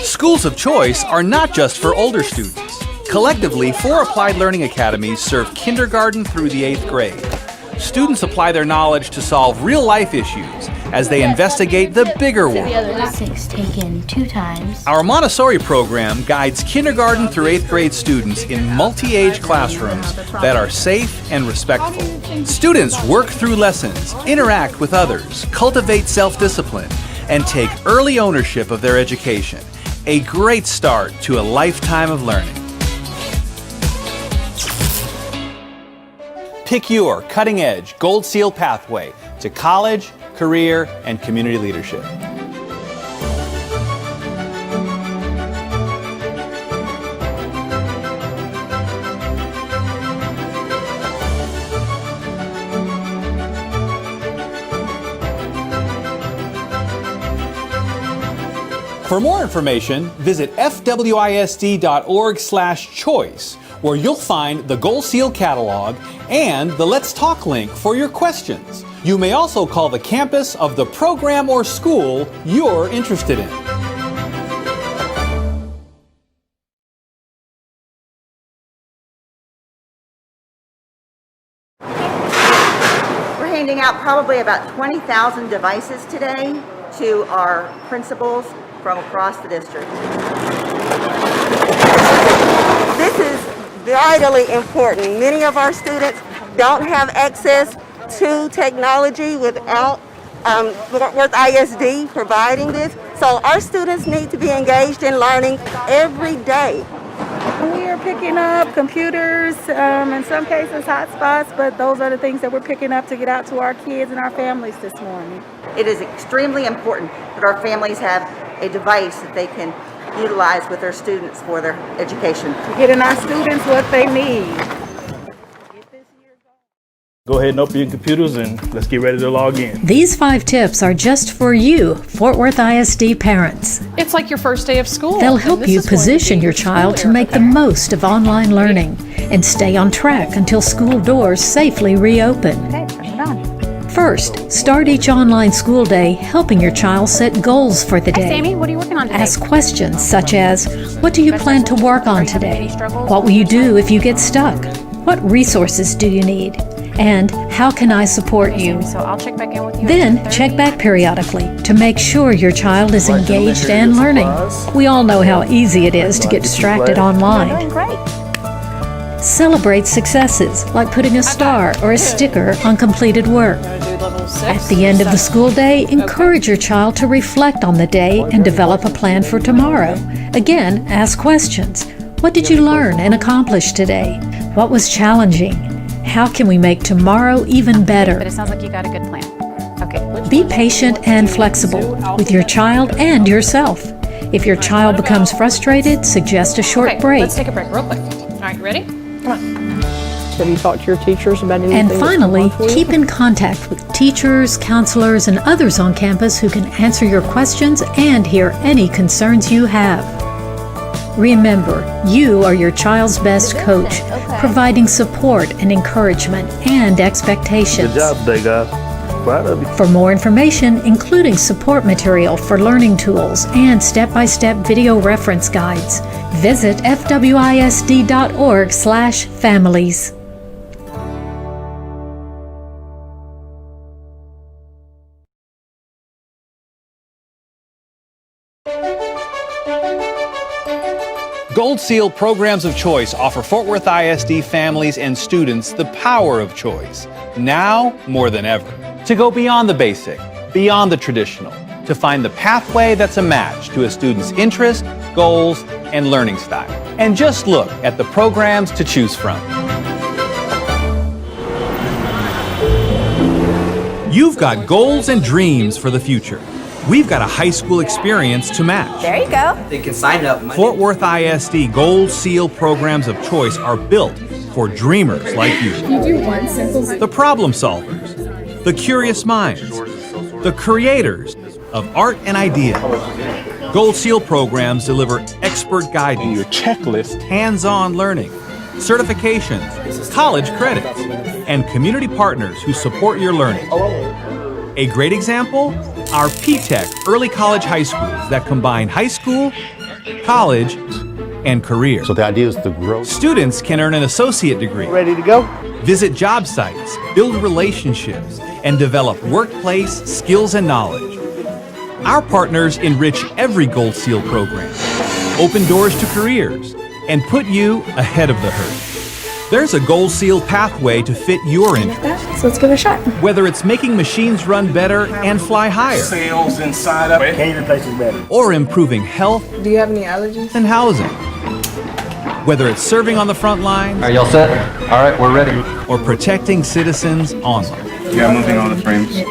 Schools of choice are not just for older students. Collectively, 4 applied learning academies serve kindergarten through the 8th grade. students apply their knowledge to solve real-life issues as they investigate the bigger world.
6 taken 2 times.
Our Montessori program guides kindergarten through 8th grade students in multi-age classrooms that are safe and respectful. Students work through lessons, interact with others, cultivate self-discipline, and take early ownership of their education. A great start to a lifetime of learning. Pick your cutting-edge Gold Seal pathway to college, career, and community leadership. For more information, visit fwisd.org/choice, where you'll find the Gold Seal catalog and the Let's Talk link for your questions. You may also call the campus of the program or school you're interested in.
We're handing out probably about 20,000 devices today to our principals from across the district.
This is vitally important. Many of our students don't have access to technology without Fort Worth ISD providing this. So our students need to be engaged in learning every day.
We are picking up computers, in some cases hotspots, but those are the things that we're picking up to get out to our kids and our families this morning.
It is extremely important that our families have a device that they can utilize with their students for their education.
Getting our students what they need.
Go ahead and open your computers and let's get ready to log in.
These 5 tips are just for you, Fort Worth ISD parents.
It's like your first day of school.
They'll help you position your child to make the most of online learning and stay on track until school doors safely reopen.
Okay, turn it on.
First, start each online school day helping your child set goals for the day.
Hey, Sammy, what are you working on today?
Ask questions such as, what do you plan to work on today? What will you do if you get stuck? What resources do you need? And how can I support you?
So I'll check back in with you.
Then check back periodically to make sure your child is engaged and learning. We all know how easy it is to get distracted online.
You're doing great.
Celebrate successes like putting a star or a sticker on completed work. At the end of the school day, encourage your child to reflect on the day and develop a plan for tomorrow. Again, ask questions. What did you learn and accomplish today? What was challenging? How can we make tomorrow even better?
But it sounds like you got a good plan. Okay.
Be patient and flexible with your child and yourself. If your child becomes frustrated, suggest a short break.
Let's take a break real quick. All right, ready? Come on.
Have you talked to your teachers about anything?
And finally, keep in contact with teachers, counselors, and others on campus who can answer your questions and hear any concerns you have. Remember, you are your child's best coach, providing support and encouragement and expectations.
Good job today, guys. Proud of you.
For more information, including support material for learning tools and step-by-step video reference guides, visit fwisd.org/families.
Gold Seal Programs of Choice offer Fort Worth ISD families and students the power of choice, now more than ever. To go beyond the basic, beyond the traditional, to find the pathway that's a match to a student's interest, goals, and learning style. And just look at the programs to choose from. You've got goals and dreams for the future. We've got a high school experience to match.
There you go.
They can sign up.
Fort Worth ISD Gold Seal Programs of Choice are built for dreamers like you.
You do one simple.
The problem solvers, the curious minds, the creators of art and idea. Gold Seal programs deliver expert guidance,
Your checklist.
hands-on learning, certifications, college credits, and community partners who support your learning. A great example? Our P-Tech early college high schools that combine high school, college, and career.
So the idea is to grow.
Students can earn an associate degree,
Ready to go?
visit job sites, build relationships, and develop workplace skills and knowledge. Our partners enrich every Gold Seal program, open doors to careers, and put you ahead of the herd. There's a Gold Seal pathway to fit your interests.
So let's give it a shot.
Whether it's making machines run better and fly higher,
Sales inside of it. Catering places better.
or improving health
Do you have any allergies?
and housing. Whether it's serving on the front lines,
Are y'all set? All right, we're ready.
or protecting citizens online.
Yeah, moving all the frames.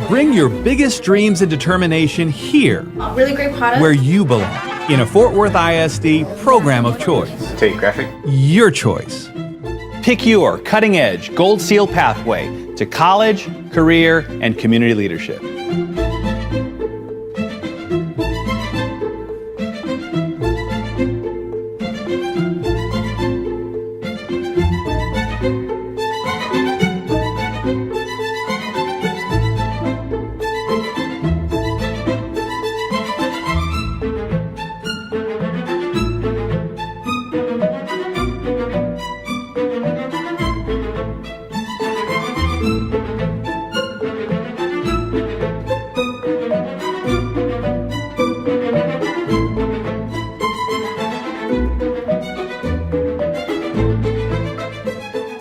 Bring your biggest dreams and determination here,
Really great product.
where you belong, in a Fort Worth ISD program of choice.
Take graphic.
Your choice. Pick your cutting-edge Gold Seal pathway to college, career, and community leadership.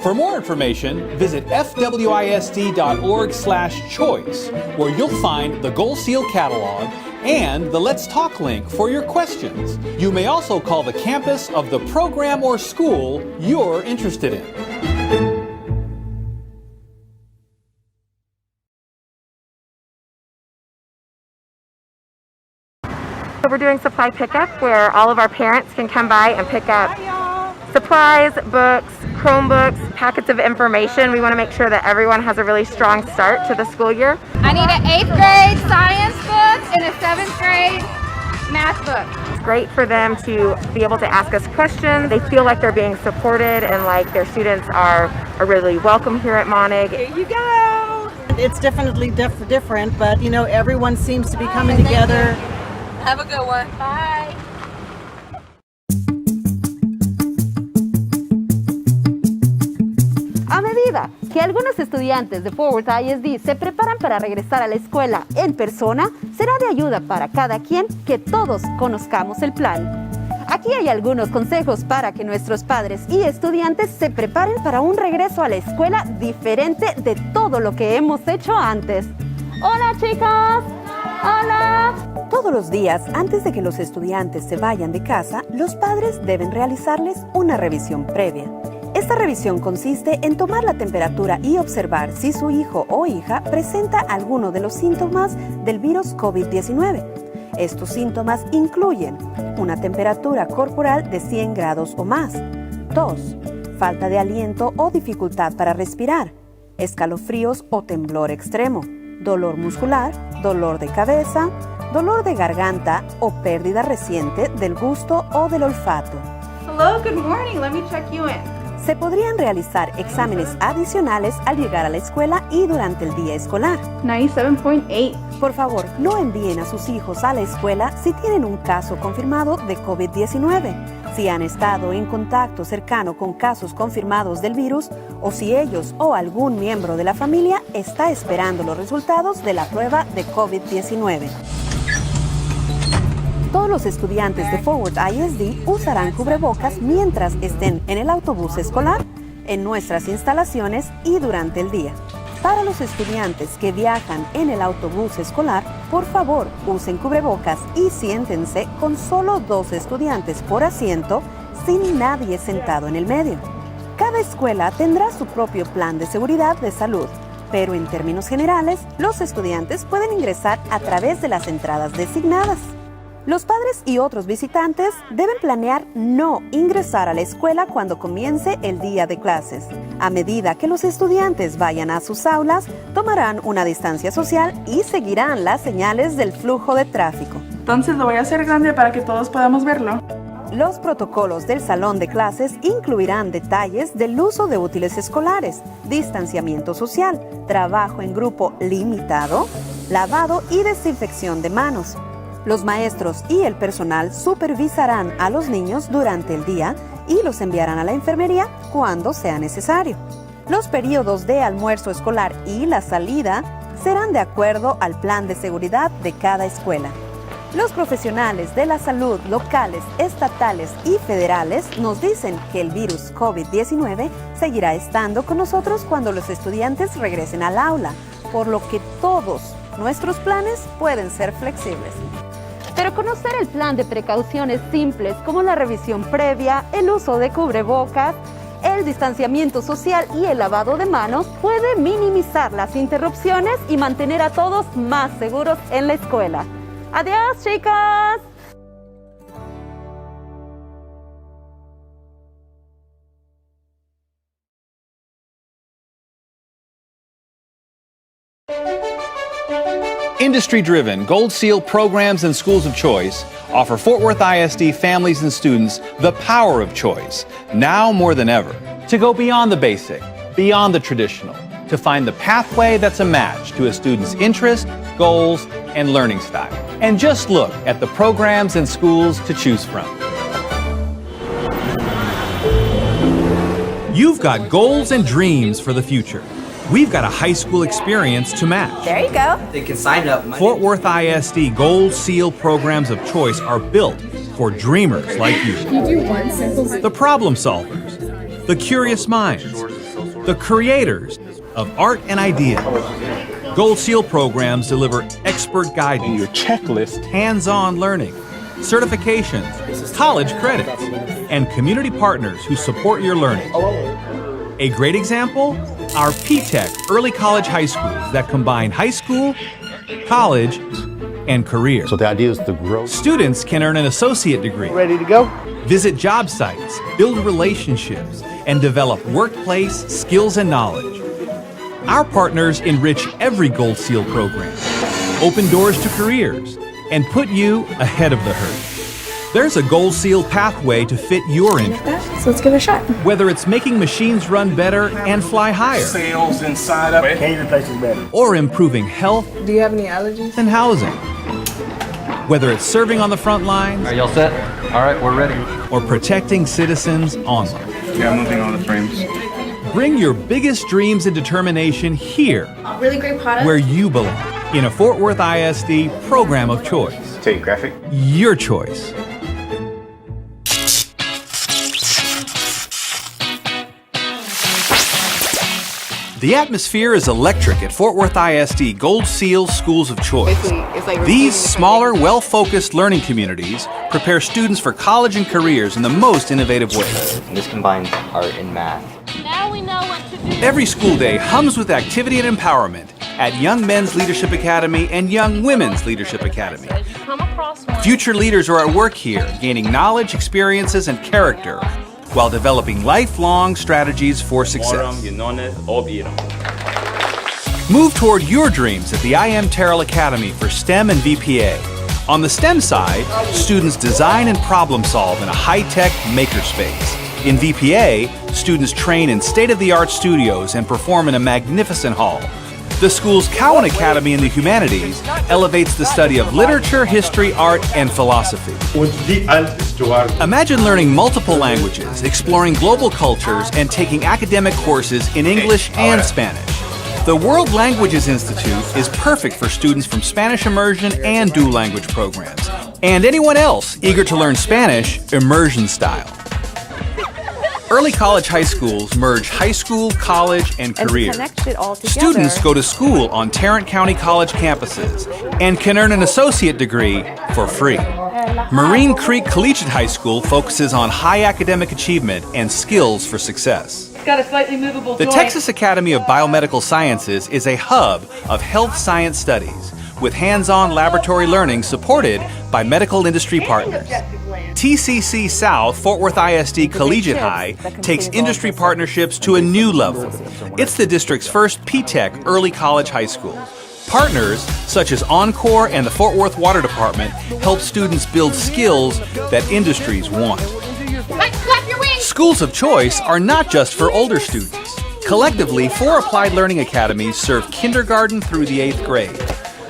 For more information, visit fwisd.org/choice, where you'll find the Gold Seal catalog and the Let's Talk link for your questions. You may also call the campus of the program or school you're interested in.
So we're doing supply pickup where all of our parents can come by and pick up supplies, books, Chromebooks, packets of information. We want to make sure that everyone has a really strong start to the school year.
I need an 8th grade science book and a 7th grade math book.
It's great for them to be able to ask us questions. They feel like they're being supported and like their students are really welcome here at Monig.
Here you go. It's definitely different, but you know, everyone seems to be coming together.
Have a good one. Bye.
A medida que algunos estudiantes de Fort Worth ISD se preparan para regresar a la escuela en persona, será de ayuda para cada quien que todos conozcamos el plan. Aquí hay algunos consejos para que nuestros padres y estudiantes se preparen para un regreso a la escuela diferente de todo lo que hemos hecho antes. ¡Hola, chicos! ¡Hola! Todos los días, antes de que los estudiantes se vayan de casa, los padres deben realizarles una revisión previa. Esta revisión consiste en tomar la temperatura y observar si su hijo o hija presenta alguno de los síntomas del virus COVID-19. Estos síntomas incluyen una temperatura corporal de 100 grados o más, tos, falta de aliento o dificultad para respirar, escalofríos o temblor extremo, dolor muscular, dolor de cabeza, dolor de garganta o pérdida reciente del gusto o del olfato.
Hello, good morning. Let me check you in.
Se podrían realizar exámenes adicionales al llegar a la escuela y durante el día escolar.
97.8.
Por favor, no envíen a sus hijos a la escuela si tienen un caso confirmado de COVID-19, si han estado en contacto cercano con casos confirmados del virus o si ellos o algún miembro de la familia está esperando los resultados de la prueba de COVID-19. Todos los estudiantes de Fort Worth ISD usarán cubrebocas mientras estén en el autobús escolar, en nuestras instalaciones y durante el día. Para los estudiantes que viajan en el autobús escolar, por favor, usen cubrebocas y siéntense con solo 2 estudiantes por asiento, sin nadie sentado en el medio. Cada escuela tendrá su propio plan de seguridad de salud, pero en términos generales, los estudiantes pueden ingresar a través de las entradas designadas. Los padres y otros visitantes deben planear no ingresar a la escuela cuando comience el día de clases. A medida que los estudiantes vayan a sus aulas, tomarán una distancia social y seguirán las señales del flujo de tráfico.
Entonces lo voy a hacer grande para que todos podamos verlo.
Los protocolos del salón de clases incluirán detalles del uso de útiles escolares, distanciamiento social, trabajo en grupo limitado, lavado y desinfección de manos. Los maestros y el personal supervisarán a los niños durante el día y los enviarán a la enfermería cuando sea necesario. Los periodos de almuerzo escolar y la salida serán de acuerdo al plan de seguridad de cada escuela. Los profesionales de la salud locales, estatales y federales nos dicen que el virus COVID-19 seguirá estando con nosotros cuando los estudiantes regresen al aula, por lo que todos nuestros planes pueden ser flexibles.
Pero conocer el plan de precauciones simples como la revisión previa, el uso de cubrebocas, el distanciamiento social y el lavado de manos puede minimizar las interrupciones y mantener a todos más seguros en la escuela. ¡Adiós, chicos!
Industry-driven Gold Seal programs and schools of choice offer Fort Worth ISD families and students the power of choice, now more than ever, to go beyond the basic, beyond the traditional, to find the pathway that's a match to a student's interest, goals, and learning style. And just look at the programs and schools to choose from. You've got goals and dreams for the future. We've got a high school experience to match.
There you go.
They can sign up.
Fort Worth ISD Gold Seal programs of choice are built for dreamers like you. The problem solvers, the curious minds, the creators of art and ideas. Gold Seal programs deliver expert guidance, your checklist, hands-on learning, certifications, college credits, and community partners who support your learning. A great example? Our P-TECH early college high schools that combine high school, college, and career.
So the idea is to grow.
Students can earn an associate degree.
Ready to go?
Visit job sites, build relationships, and develop workplace skills and knowledge. Our partners enrich every Gold Seal program, open doors to careers, and put you ahead of the herd. There's a Gold Seal pathway to fit your interests.
So let's give it a shot.
Whether it's making machines run better and fly higher,
Sales inside up. Catering places better.
or improving health
Do you have any allergies?
and housing. Whether it's serving on the front lines
Are y'all set? All right, we're ready.
or protecting citizens online.
Yeah, moving on the frames.
Bring your biggest dreams and determination here,
Really great product.
where you belong, in a Fort Worth ISD program of choice.
Take graphic.
Your choice. The atmosphere is electric at Fort Worth ISD Gold Seal Schools of Choice. These smaller, well-focused learning communities prepare students for college and careers in the most innovative ways.
And this combines art and math.
Now we know what to do.
Every school day hums with activity and empowerment at Young Men's Leadership Academy and Young Women's Leadership Academy.
As you come across one,
Future leaders are at work here, gaining knowledge, experiences, and character, while developing lifelong strategies for success. Move toward your dreams at the IM Terrell Academy for STEM and VPA. On the STEM side, students design and problem solve in a high-tech makerspace. In VPA, students train in state-of-the-art studios and perform in a magnificent hall. The school's Cowan Academy in the Humanities elevates the study of literature, history, art, and philosophy. Imagine learning multiple languages, exploring global cultures, and taking academic courses in English and Spanish. The World Languages Institute is perfect for students from Spanish immersion and dual language programs, and anyone else eager to learn Spanish immersion style. Early college high schools merge high school, college, and career. Students go to school on Tarrant County College campuses and can earn an associate degree for free. Marine Creek Collegiate High School focuses on high academic achievement and skills for success.
got a slightly movable
The Texas Academy of Biomedical Sciences is a hub of health science studies with hands-on laboratory learning supported by medical industry partners. TCC South Fort Worth ISD Collegiate High takes industry partnerships to a new level. It's the district's first P-TECH early college high school. Partners such as Encore and the Fort Worth Water Department help students build skills that industries want. Schools of choice are not just for older students. Collectively, 4 applied learning academies serve kindergarten through the 8th grade.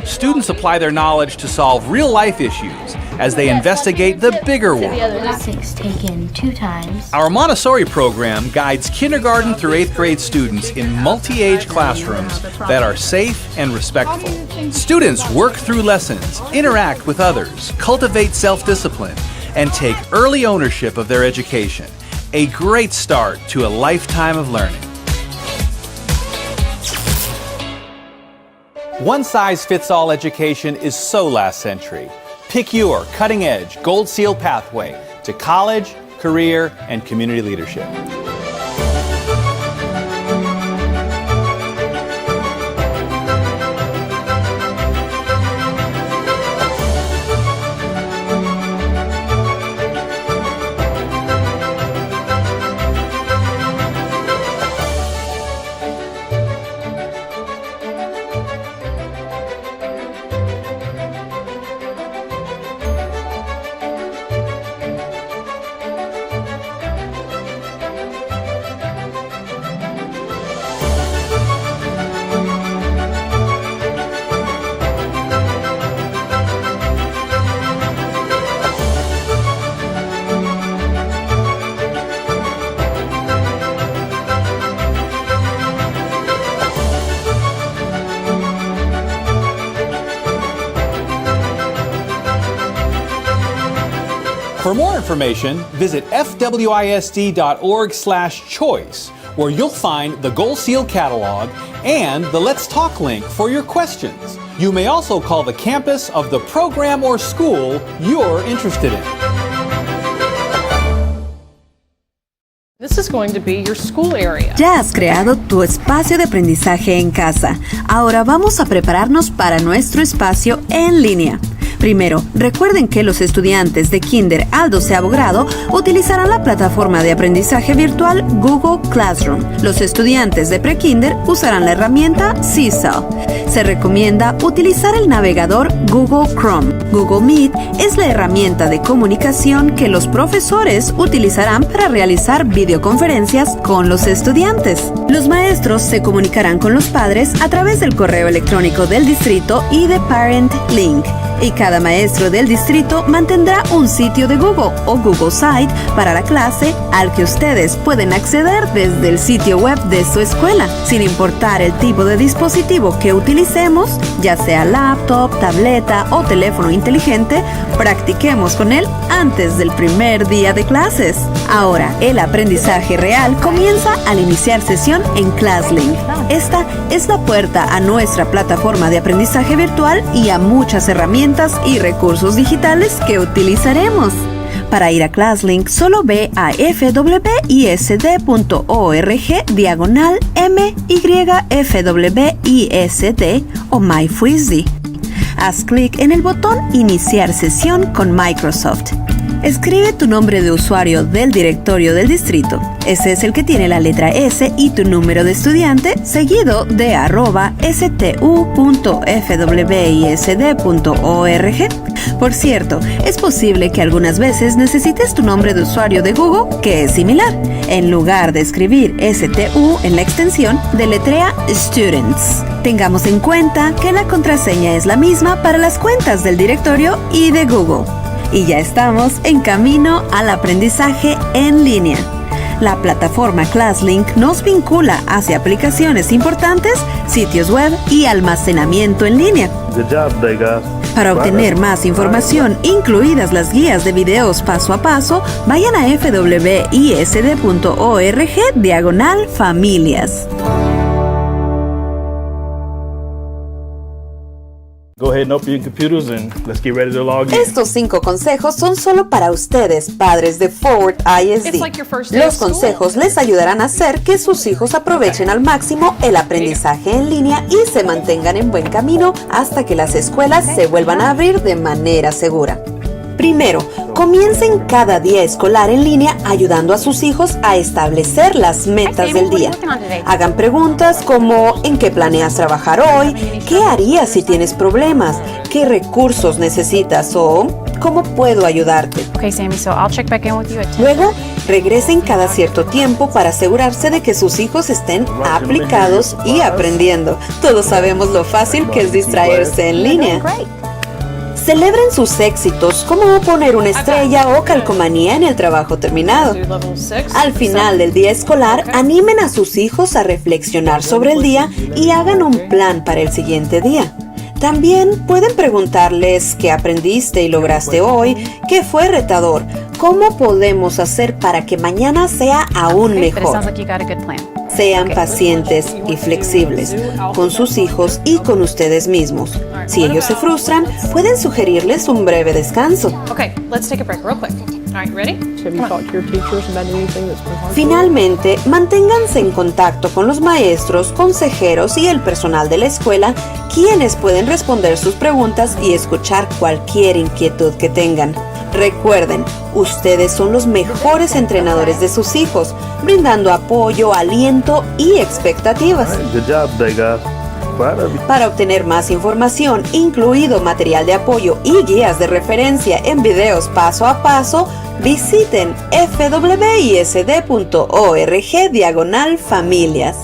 students apply their knowledge to solve real-life issues as they investigate the bigger world.
6 taken 2 times.
Our Montessori program guides kindergarten through 8th grade students in multi-age classrooms that are safe and respectful. Students work through lessons, interact with others, cultivate self-discipline, and take early ownership of their education. A great start to a lifetime of learning. One-size-fits-all education is so last century. Pick your cutting-edge Gold Seal pathway to college, career, and community leadership. For more information, visit fwisd.org/choice, where you'll find the Gold Seal catalog and the Let's Talk link for your questions. You may also call the campus of the program or school you're interested in.
This is going to be your school area.
Ya has creado tu espacio de aprendizaje en casa. Ahora vamos a prepararnos para nuestro espacio en línea. Primero, recuerden que los estudiantes de Kinder al 12º grado utilizarán la plataforma de aprendizaje virtual Google Classroom. Los estudiantes de Pre-Kinder usarán la herramienta Seesaw. Se recomienda utilizar el navegador Google Chrome. Google Meet es la herramienta de comunicación que los profesores utilizarán para realizar videoconferencias con los estudiantes. Los maestros se comunicarán con los padres a través del correo electrónico del distrito y de Parent Link. Y cada maestro del distrito mantendrá un sitio de Google o Google Site para la clase al que ustedes pueden acceder desde el sitio web de su escuela, sin importar el tipo de dispositivo que utilicemos, ya sea laptop, tableta o teléfono inteligente. Practiquemos con él antes del primer día de clases. Ahora, el aprendizaje real comienza al iniciar sesión en ClassLink. Esta es la puerta a nuestra plataforma de aprendizaje virtual y a muchas herramientas y recursos digitales que utilizaremos. Para ir a ClassLink, solo ve a fwisd.org/MYFWISD o MyFwisD. Haz clic en el botón Iniciar sesión con Microsoft. Escribe tu nombre de usuario del directorio del distrito. Ese es el que tiene la letra S y tu número de estudiante, seguido de @stu.fwisd.org. Por cierto, es posible que algunas veces necesites tu nombre de usuario de Google, que es similar. En lugar de escribir STU en la extensión, deletrea Students. Tengamos en cuenta que la contraseña es la misma para las cuentas del directorio y de Google. Y ya estamos en camino al aprendizaje en línea. La plataforma ClassLink nos vincula hacia aplicaciones importantes, sitios web y almacenamiento en línea. Para obtener más información, incluidas las guías de videos paso a paso, vayan a fwisd.org/familias.
Go ahead and open your computers and let's get ready to log in.
Estos 5 consejos son solo para ustedes, padres de Forward ISD.
It's like your first day of
Los consejos les ayudarán a hacer que sus hijos aprovechen al máximo el aprendizaje en línea y se mantengan en buen camino hasta que las escuelas se vuelvan a abrir de manera segura. Primero, comiencen cada día escolar en línea ayudando a sus hijos a establecer las metas del día. Hagan preguntas como ¿en qué planeas trabajar hoy? ¿Qué harías si tienes problemas? ¿Qué recursos necesitas? O ¿Cómo puedo ayudarte?
Okay, Sammy, so I'll check back in with you at 10.
Luego, regresen cada cierto tiempo para asegurarse de que sus hijos estén aplicados y aprendiendo. Todos sabemos lo fácil que es distraerse en línea. Celebren sus éxitos, como poner una estrella o calcomanía en el trabajo terminado. Al final del día escolar, animen a sus hijos a reflexionar sobre el día y hagan un plan para el siguiente día. También pueden preguntarles qué aprendiste y lograste hoy, qué fue retador, cómo podemos hacer para que mañana sea aún mejor. Sean pacientes y flexibles con sus hijos y con ustedes mismos. Si ellos se frustran, pueden sugerirles un breve descanso.
Okay, let's take a break real quick. All right, ready?
Have you talked to your teachers about anything that's been hard?
Finalmente, manténganse en contacto con los maestros, consejeros y el personal de la escuela, quienes pueden responder sus preguntas y escuchar cualquier inquietud que tengan. Recuerden, ustedes son los mejores entrenadores de sus hijos, brindando apoyo, aliento y expectativas.
Good job today, guys. Proud of you.
Para obtener más información, incluido material de apoyo y guías de referencia en videos paso a paso, visiten fwisd.org/familias.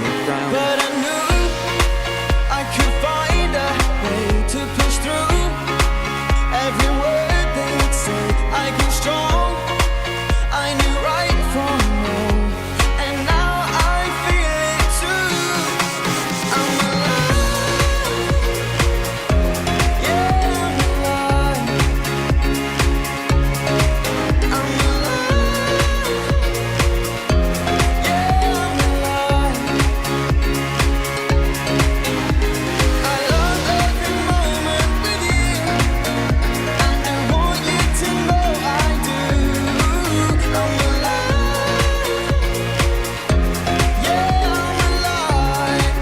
the ground. But I knew I could find a way to push through every word they'd say. I grew strong, I knew right from wrong, and now I feel it too. I'm alive, yeah, I'm alive. I'm alive, yeah, I'm alive. I love every moment with you, and I want you to know I do. I'm alive, yeah, I'm alive.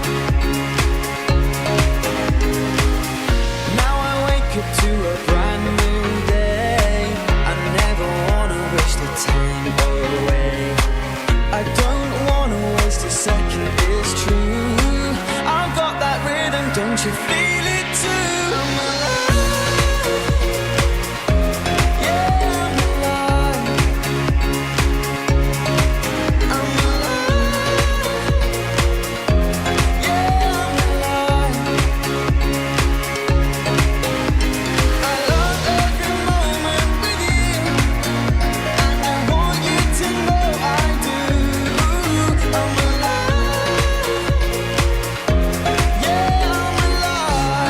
Now I wake up to a brand new day. I never wanna wish the time away. I don't wanna waste a second, it's true. I've got that rhythm, don't you feel it too? I'm alive, yeah, I'm alive. I'm alive, yeah, I'm alive. I love every moment with you, and I want you to know I do. I'm alive, yeah, I'm alive.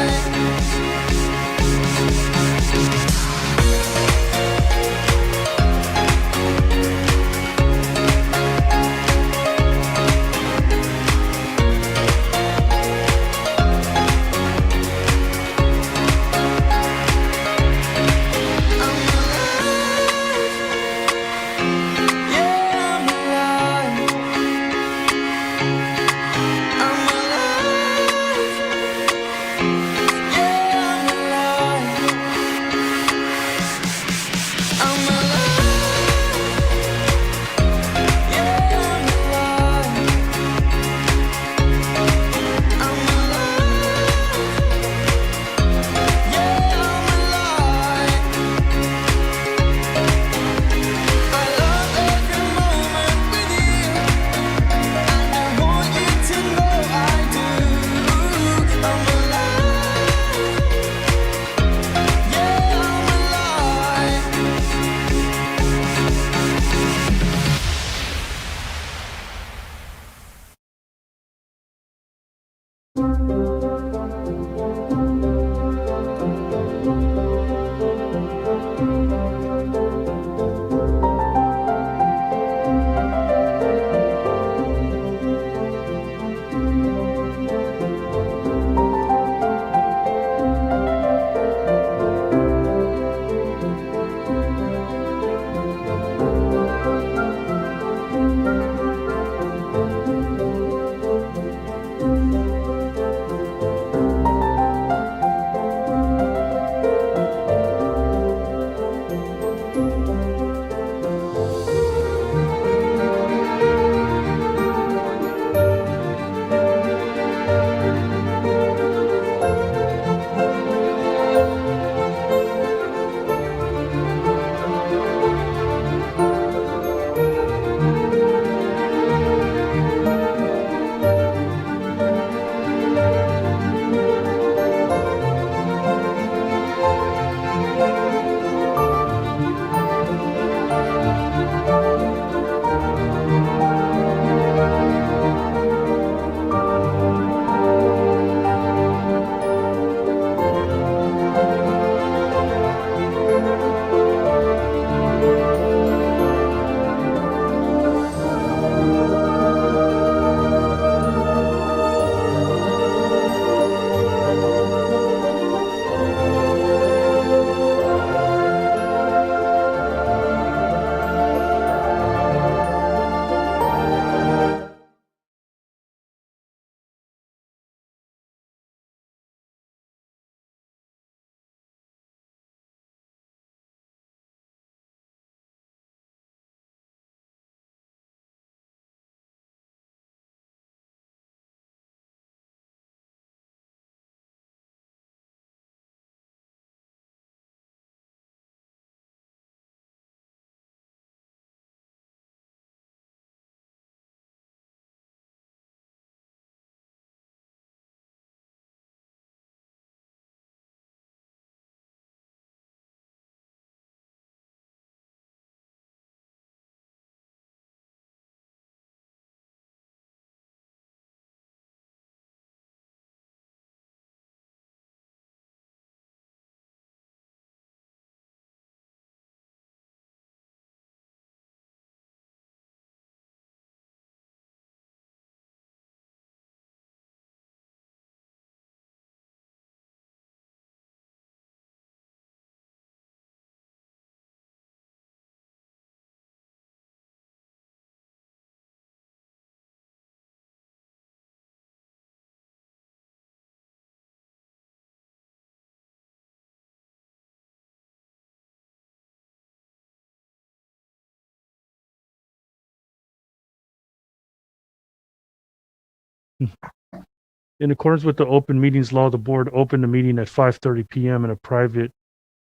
In accordance with the open meetings law, the board opened the meeting at 5:30 p.m. in a private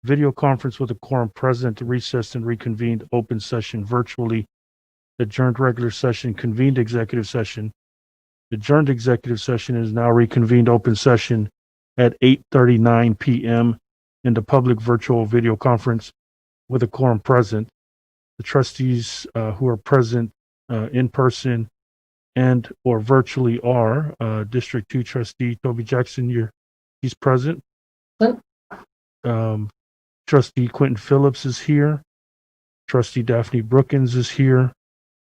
video conference with a quorum present, recessed and reconvened open session virtually, adjourned regular session, convened executive session. Adjourned executive session is now reconvened open session at 8:39 p.m. in the public virtual video conference with a quorum present. The trustees who are present in person and or virtually are District 2 Trustee Toby Jackson, he's present. Trustee Quentin Phillips is here. Trustee Daphne Brookins is here.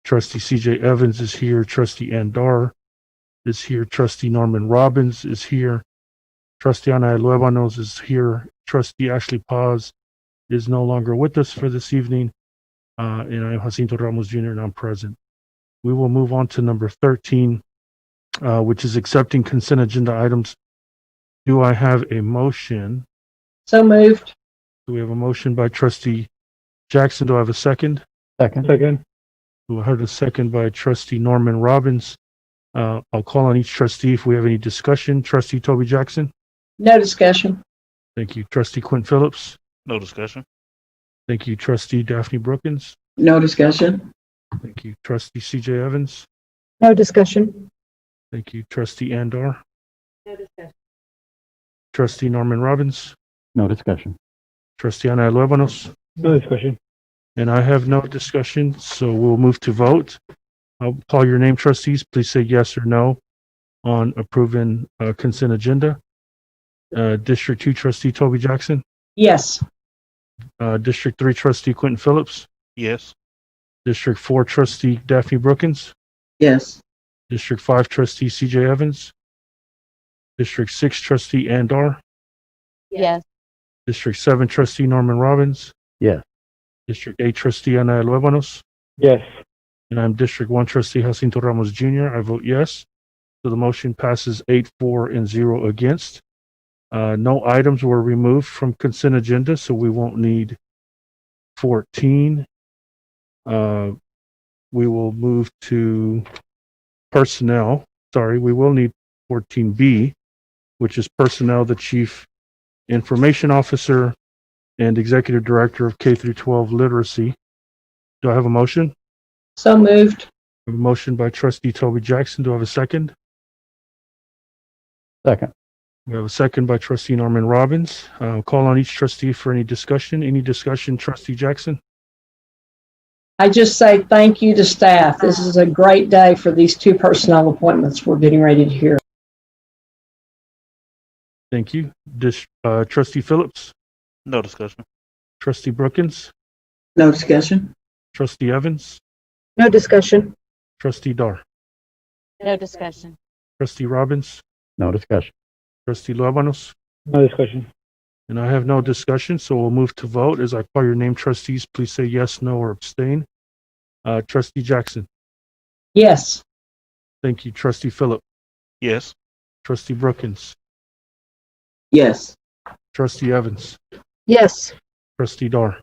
Trustee CJ Evans is here. Trustee Andar is here. Trustee Norman Robbins is here. Trustee Ana Luevanos is here. Trustee Ashley Paz is no longer with us for this evening. And I'm Jacinto Ramos Jr. and I'm present. We will move on to number 13, which is accepting consent agenda items. Do I have a motion?
So moved.
Do we have a motion by Trustee Jackson? Do I have a second?
Second.
We heard a second by Trustee Norman Robbins. I'll call on each trustee if we have any discussion. Trustee Toby Jackson?
No discussion.
Thank you. Trustee Quentin Phillips?
No discussion.
Thank you. Trustee Daphne Brookins?
No discussion.
Thank you. Trustee CJ Evans?
No discussion.
Thank you. Trustee Andar?
No discussion.
Trustee Norman Robbins?
No discussion.
Trustee Ana Luevanos?
No discussion.
And I have no discussion, so we'll move to vote. I'll call your name, trustees. Please say yes or no on approving consent agenda. District 2 Trustee Toby Jackson?
Yes.
District 3 Trustee Quentin Phillips?
Yes.
District 4 Trustee Daphne Brookins?
Yes.
District 5 Trustee CJ Evans? District 6 Trustee Andar?
Yes.
District 7 Trustee Norman Robbins?
Yes.
District 8 Trustee Ana Luevanos?
Yes.
And I'm District 1 Trustee Jacinto Ramos Jr. I vote yes. So the motion passes 8-4 and 0 against. No items were removed from consent agenda, so we won't need 14. We will move to personnel. Sorry, we will need 14B, which is personnel, the Chief Information Officer and Executive Director of K through 12 Literacy. Do I have a motion?
So moved.
I have a motion by Trustee Toby Jackson. Do I have a second?
Second.
We have a second by Trustee Norman Robbins. Call on each trustee for any discussion. Any discussion, Trustee Jackson?
I just say thank you to staff. This is a great day for these two personnel appointments we're getting ready to hear.
Thank you. Trustee Phillips?
No discussion.
Trustee Brookins?
No discussion.
Trustee Evans?
No discussion.
Trustee Dar?
No discussion.
Trustee Robbins?
No discussion.
Trustee Luevanos?
No discussion.
And I have no discussion, so we'll move to vote. As I call your name, trustees, please say yes, no, or abstain. Trustee Jackson?
Yes.
Thank you. Trustee Phillip?
Yes.
Trustee Brookins?
Yes.
Trustee Evans?
Yes.
Trustee Dar?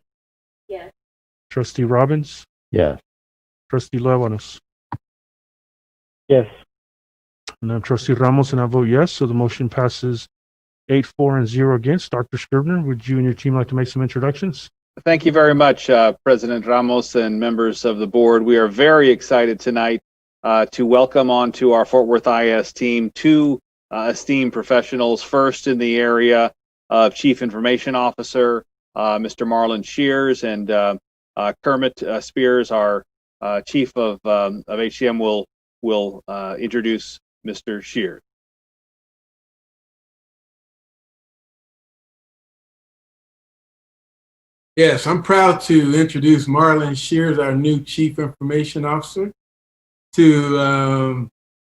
Yes.
Trustee Robbins?
Yes.
Trustee Luevanos?
Yes.
And I'm Trustee Ramos, and I vote yes, so the motion passes 8-4 and 0 against. Dr. Scribner, would you and your team like to make some introductions?
Thank you very much, President Ramos and members of the board. We are very excited tonight to welcome onto our Fort Worth IS team two esteemed professionals. First in the area of Chief Information Officer, Mr. Marlon Shears, and Kermit Spears, our Chief of HCM, will introduce Mr. Shears.
Yes, I'm proud to introduce Marlon Shears, our new Chief Information Officer, and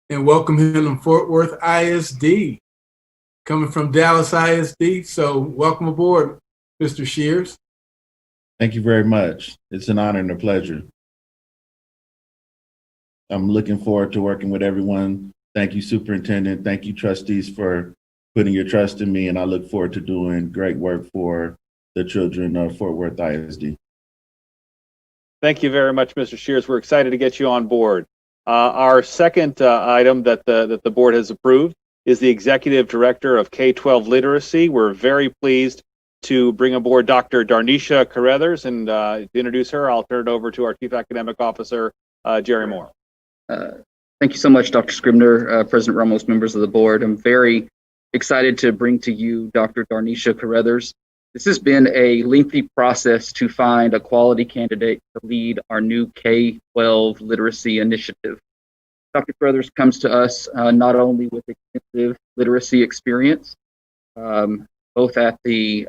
welcome him to Fort Worth ISD, coming from Dallas ISD. So welcome aboard, Mr. Shears.
Thank you very much. It's an honor and a pleasure. I'm looking forward to working with everyone. Thank you, Superintendent. Thank you, trustees, for putting your trust in me, and I look forward to doing great work for the children of Fort Worth ISD.
Thank you very much, Mr. Shears. We're excited to get you on board. Our second item that the board has approved is the Executive Director of K-12 Literacy. We're very pleased to bring aboard Dr. Darnisha Carruthers, and to introduce her, I'll turn it over to our Chief Academic Officer, Jerry Moore.
Thank you so much, Dr. Scribner, President Ramos, members of the board. I'm very excited to bring to you Dr. Darnisha Carruthers. This has been a lengthy process to find a quality candidate to lead our new K-12 literacy initiative. Dr. Carruthers comes to us not only with extensive literacy experience, both at the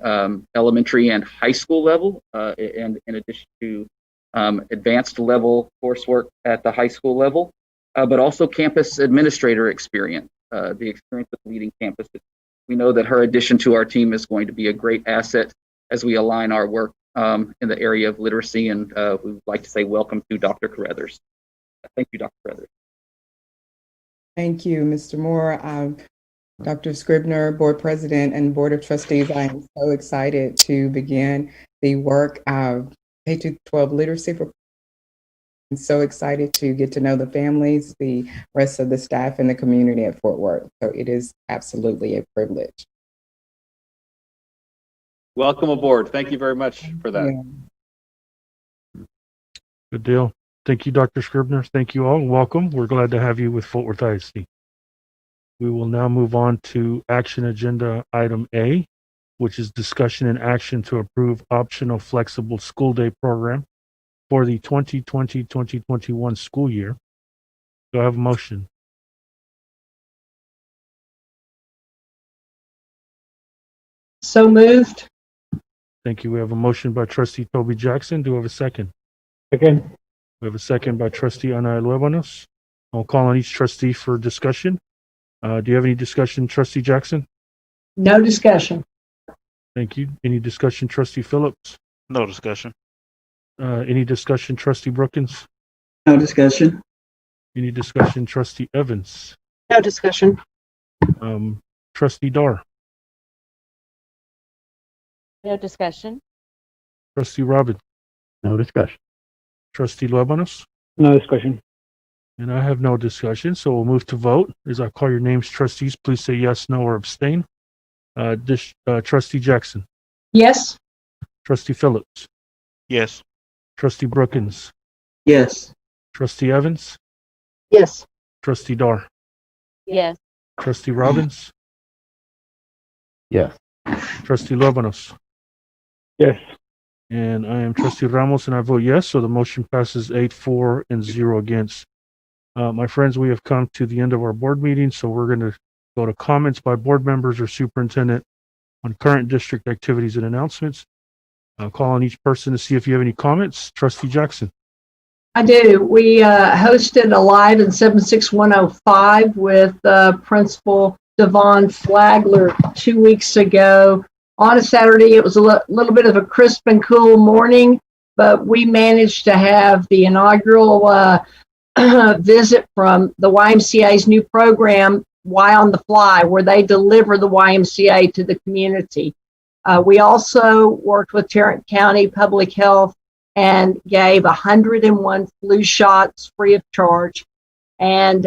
elementary and high school level, and in addition to advanced level coursework at the high school level, but also campus administrator experience, the experience of leading campuses. We know that her addition to our team is going to be a great asset as we align our work in the area of literacy, and we would like to say welcome to Dr. Carruthers. Thank you, Dr. Carruthers.
Thank you, Mr. Moore. Dr. Scribner, Board President and Board of Trustees, I am so excited to begin the work of K-12 literacy. I'm so excited to get to know the families, the rest of the staff, and the community at Fort Worth. So it is absolutely a privilege.
Welcome aboard. Thank you very much for that.
Yeah.
Good deal. Thank you, Dr. Scribner. Thank you all. Welcome. We're glad to have you with Fort Worth ISD. We will now move on to action agenda item A, which is discussion and action to approve optional flexible school day program for the 2020-2021 school year. Do I have a motion?
So moved.
Thank you. We have a motion by Trustee Toby Jackson. Do we have a second?
Second.
We have a second by Trustee Ana Luevanos. I'll call on each trustee for discussion. Do you have any discussion, Trustee Jackson?
No discussion.
Thank you. Any discussion, Trustee Phillips?
No discussion.
Any discussion, Trustee Brookins?
No discussion.
Any discussion, Trustee Evans?
No discussion.
Trustee Dar?
No discussion.
Trustee Robbins?
No discussion.
Trustee Luevanos?
No discussion.
And I have no discussion, so we'll move to vote. As I call your names, trustees, please say yes, no, or abstain. Trustee Jackson?
Yes.
Trustee Phillips?
Yes.
Trustee Brookins?
Yes.
Trustee Evans?
Yes.
Trustee Dar?
Yes.
Trustee Robbins?
Yes.
Trustee Luevanos?
Yes.
And I am Trustee Ramos, and I vote yes, so the motion passes 8-4 and 0 against. My friends, we have come to the end of our board meeting, so we're going to go to comments by board members or superintendent on current district activities and announcements. I'll call on each person to see if you have any comments. Trustee Jackson.
I do. We hosted a live in 76105 with Principal Devon Flagler 2 weeks ago. On a Saturday, it was a little bit of a crisp and cool morning, but we managed to have the inaugural visit from the YMCA's new program, Y on the Fly, where they deliver the YMCA to the community. We also worked with Tarrant County Public Health and gave 101 flu shots free of charge and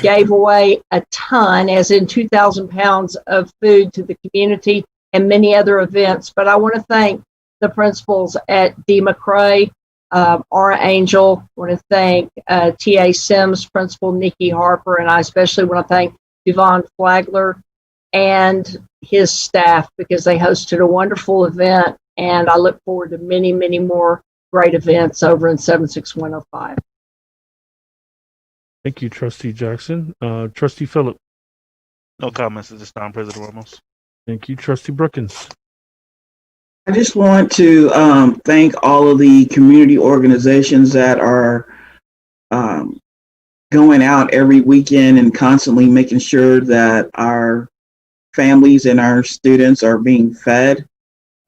gave away a ton, as in 2,000 pounds of food to the community and many other events. But I want to thank the principals at D. McCrae, Aura Angel. I want to thank T.A. Sims, Principal Nikki Harper, and I especially want to thank Devon Flagler and his staff because they hosted a wonderful event, and I look forward to many, many more great events over in 76105.
Thank you, Trustee Jackson. Trustee Phillips.
No comments at this time, President Ramos.
Thank you, Trustee Brookins.
I just want to thank all of the community organizations that are going out every weekend and constantly making sure that our families and our students are being fed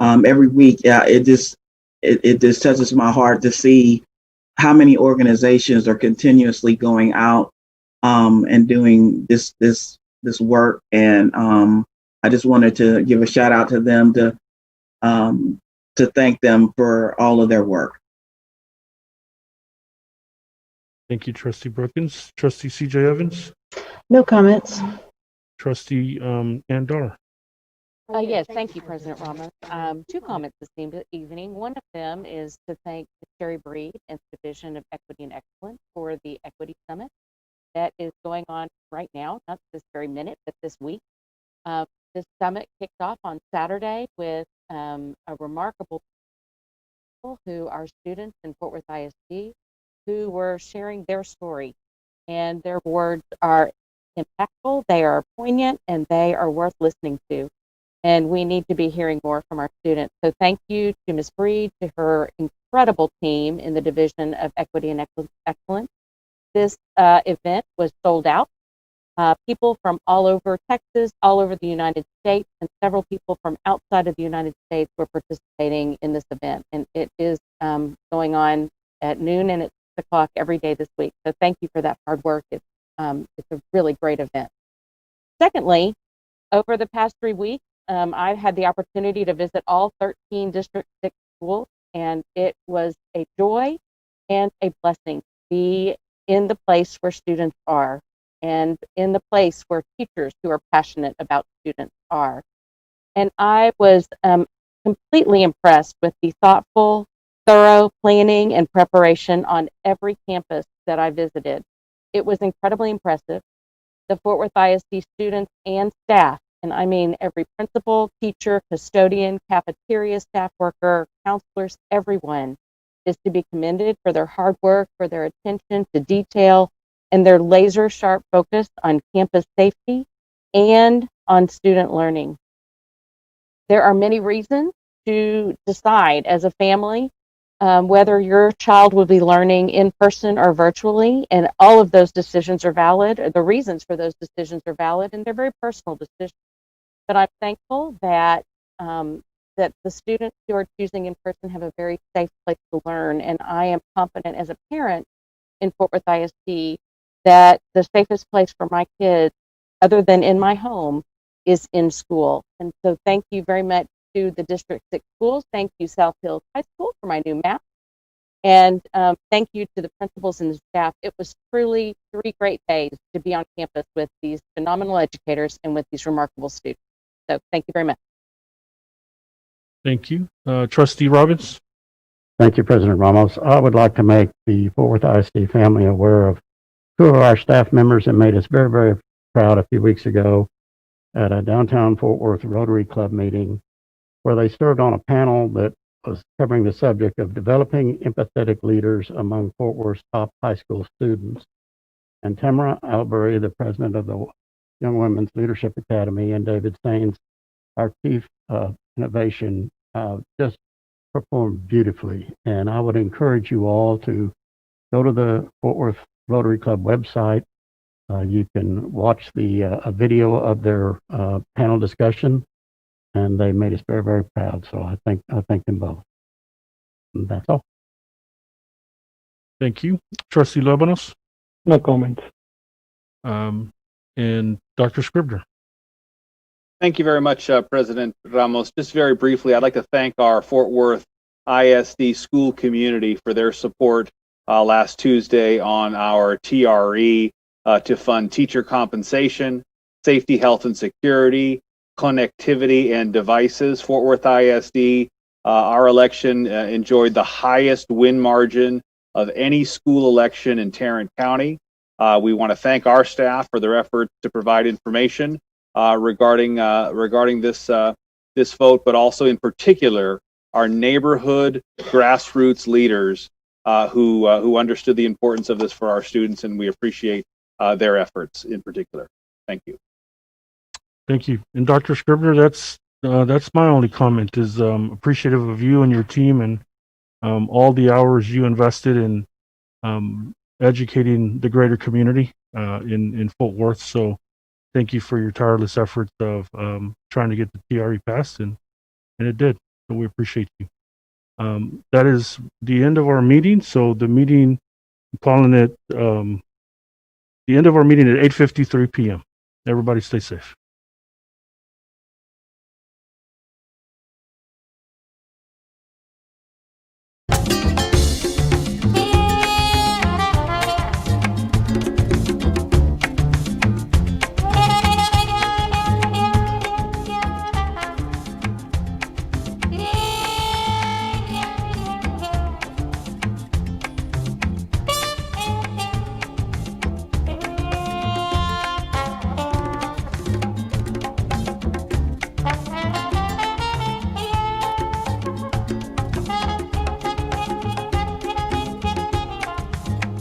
every week. Yeah, it just touches my heart to see how many organizations are continuously going out and doing this work. And I just wanted to give a shout out to them to thank them for all of their work.
Thank you, Trustee Brookins. Trustee CJ Evans.
No comments.
Trustee Andar.
Yes, thank you, President Ramos. Two comments this evening. One of them is to thank Terry Breed and the Division of Equity and Excellence for the Equity Summit that is going on right now, not this very minute, but this week. This summit kicked off on Saturday with a remarkable people who are students in Fort Worth ISD who were sharing their story. And their words are impactful, they are poignant, and they are worth listening to. And we need to be hearing more from our students. So thank you to Ms. Breed, to her incredible team in the Division of Equity and Excellence. This event was sold out. People from all over Texas, all over the United States, and several people from outside of the United States were participating in this event. And it is going on at noon and at 6 o'clock every day this week. So thank you for that hard work. It's a really great event. Secondly, over the past 3 weeks, I've had the opportunity to visit all 13 District 6 schools, and it was a joy and a blessing to be in the place where students are and in the place where teachers who are passionate about students are. And I was completely impressed with the thoughtful, thorough planning and preparation on every campus that I visited. It was incredibly impressive. The Fort Worth ISD students and staff, and I mean every principal, teacher, custodian, cafeteria staff worker, counselors, everyone is to be commended for their hard work, for their attention to detail, and their laser sharp focus on campus safety and on student learning. There are many reasons to decide as a family whether your child will be learning in person or virtually, and all of those decisions are valid, or the reasons for those decisions are valid, and they're very personal decisions. But I'm thankful that that the students who are choosing in person have a very safe place to learn, and I am confident as a parent in Fort Worth ISD that the safest place for my kids, other than in my home, is in school. And so thank you very much to the District 6 schools. Thank you, South Hills High School, for my new map. And thank you to the principals and the staff. It was truly 3 great days to be on campus with these phenomenal educators and with these remarkable students. So thank you very much.
Thank you. Trustee Robbins.
Thank you, President Ramos. I would like to make the Fort Worth ISD family aware of 2 of our staff members that made us very, very proud a few weeks ago at a downtown Fort Worth Rotary Club meeting, where they served on a panel that was covering the subject of developing empathetic leaders among Fort Worth's top high school students. And Tamara Albury, the president of the Young Women's Leadership Academy, and David Sains, our chief innovation, just performed beautifully. And I would encourage you all to go to the Fort Worth Rotary Club website. You can watch a video of their panel discussion, and they made us very, very proud. So I thank them both. And that's all.
Thank you. Trustee Lebanos.
No comment.
And Dr. Scribner.
Thank you very much, President Ramos. Just very briefly, I'd like to thank our Fort Worth ISD school community for their support last Tuesday on our TRE to fund teacher compensation, safety, health, and security, connectivity, and devices. Fort Worth ISD, our election enjoyed the highest win margin of any school election in Tarrant County. We want to thank our staff for their efforts to provide information regarding this vote, but also in particular our neighborhood grassroots leaders who understood the importance of this for our students, and we appreciate their efforts in particular. Thank you.
Thank you. And Dr. Scribner, that's my only comment, is appreciative of you and your team and all the hours you invested in educating the greater community in Fort Worth. So thank you for your tireless efforts of trying to get the TRE passed, and it did. So we appreciate you. That is the end of our meeting. So the meeting, I'm calling it the end of our meeting at 8:53 p.m. Everybody stay safe.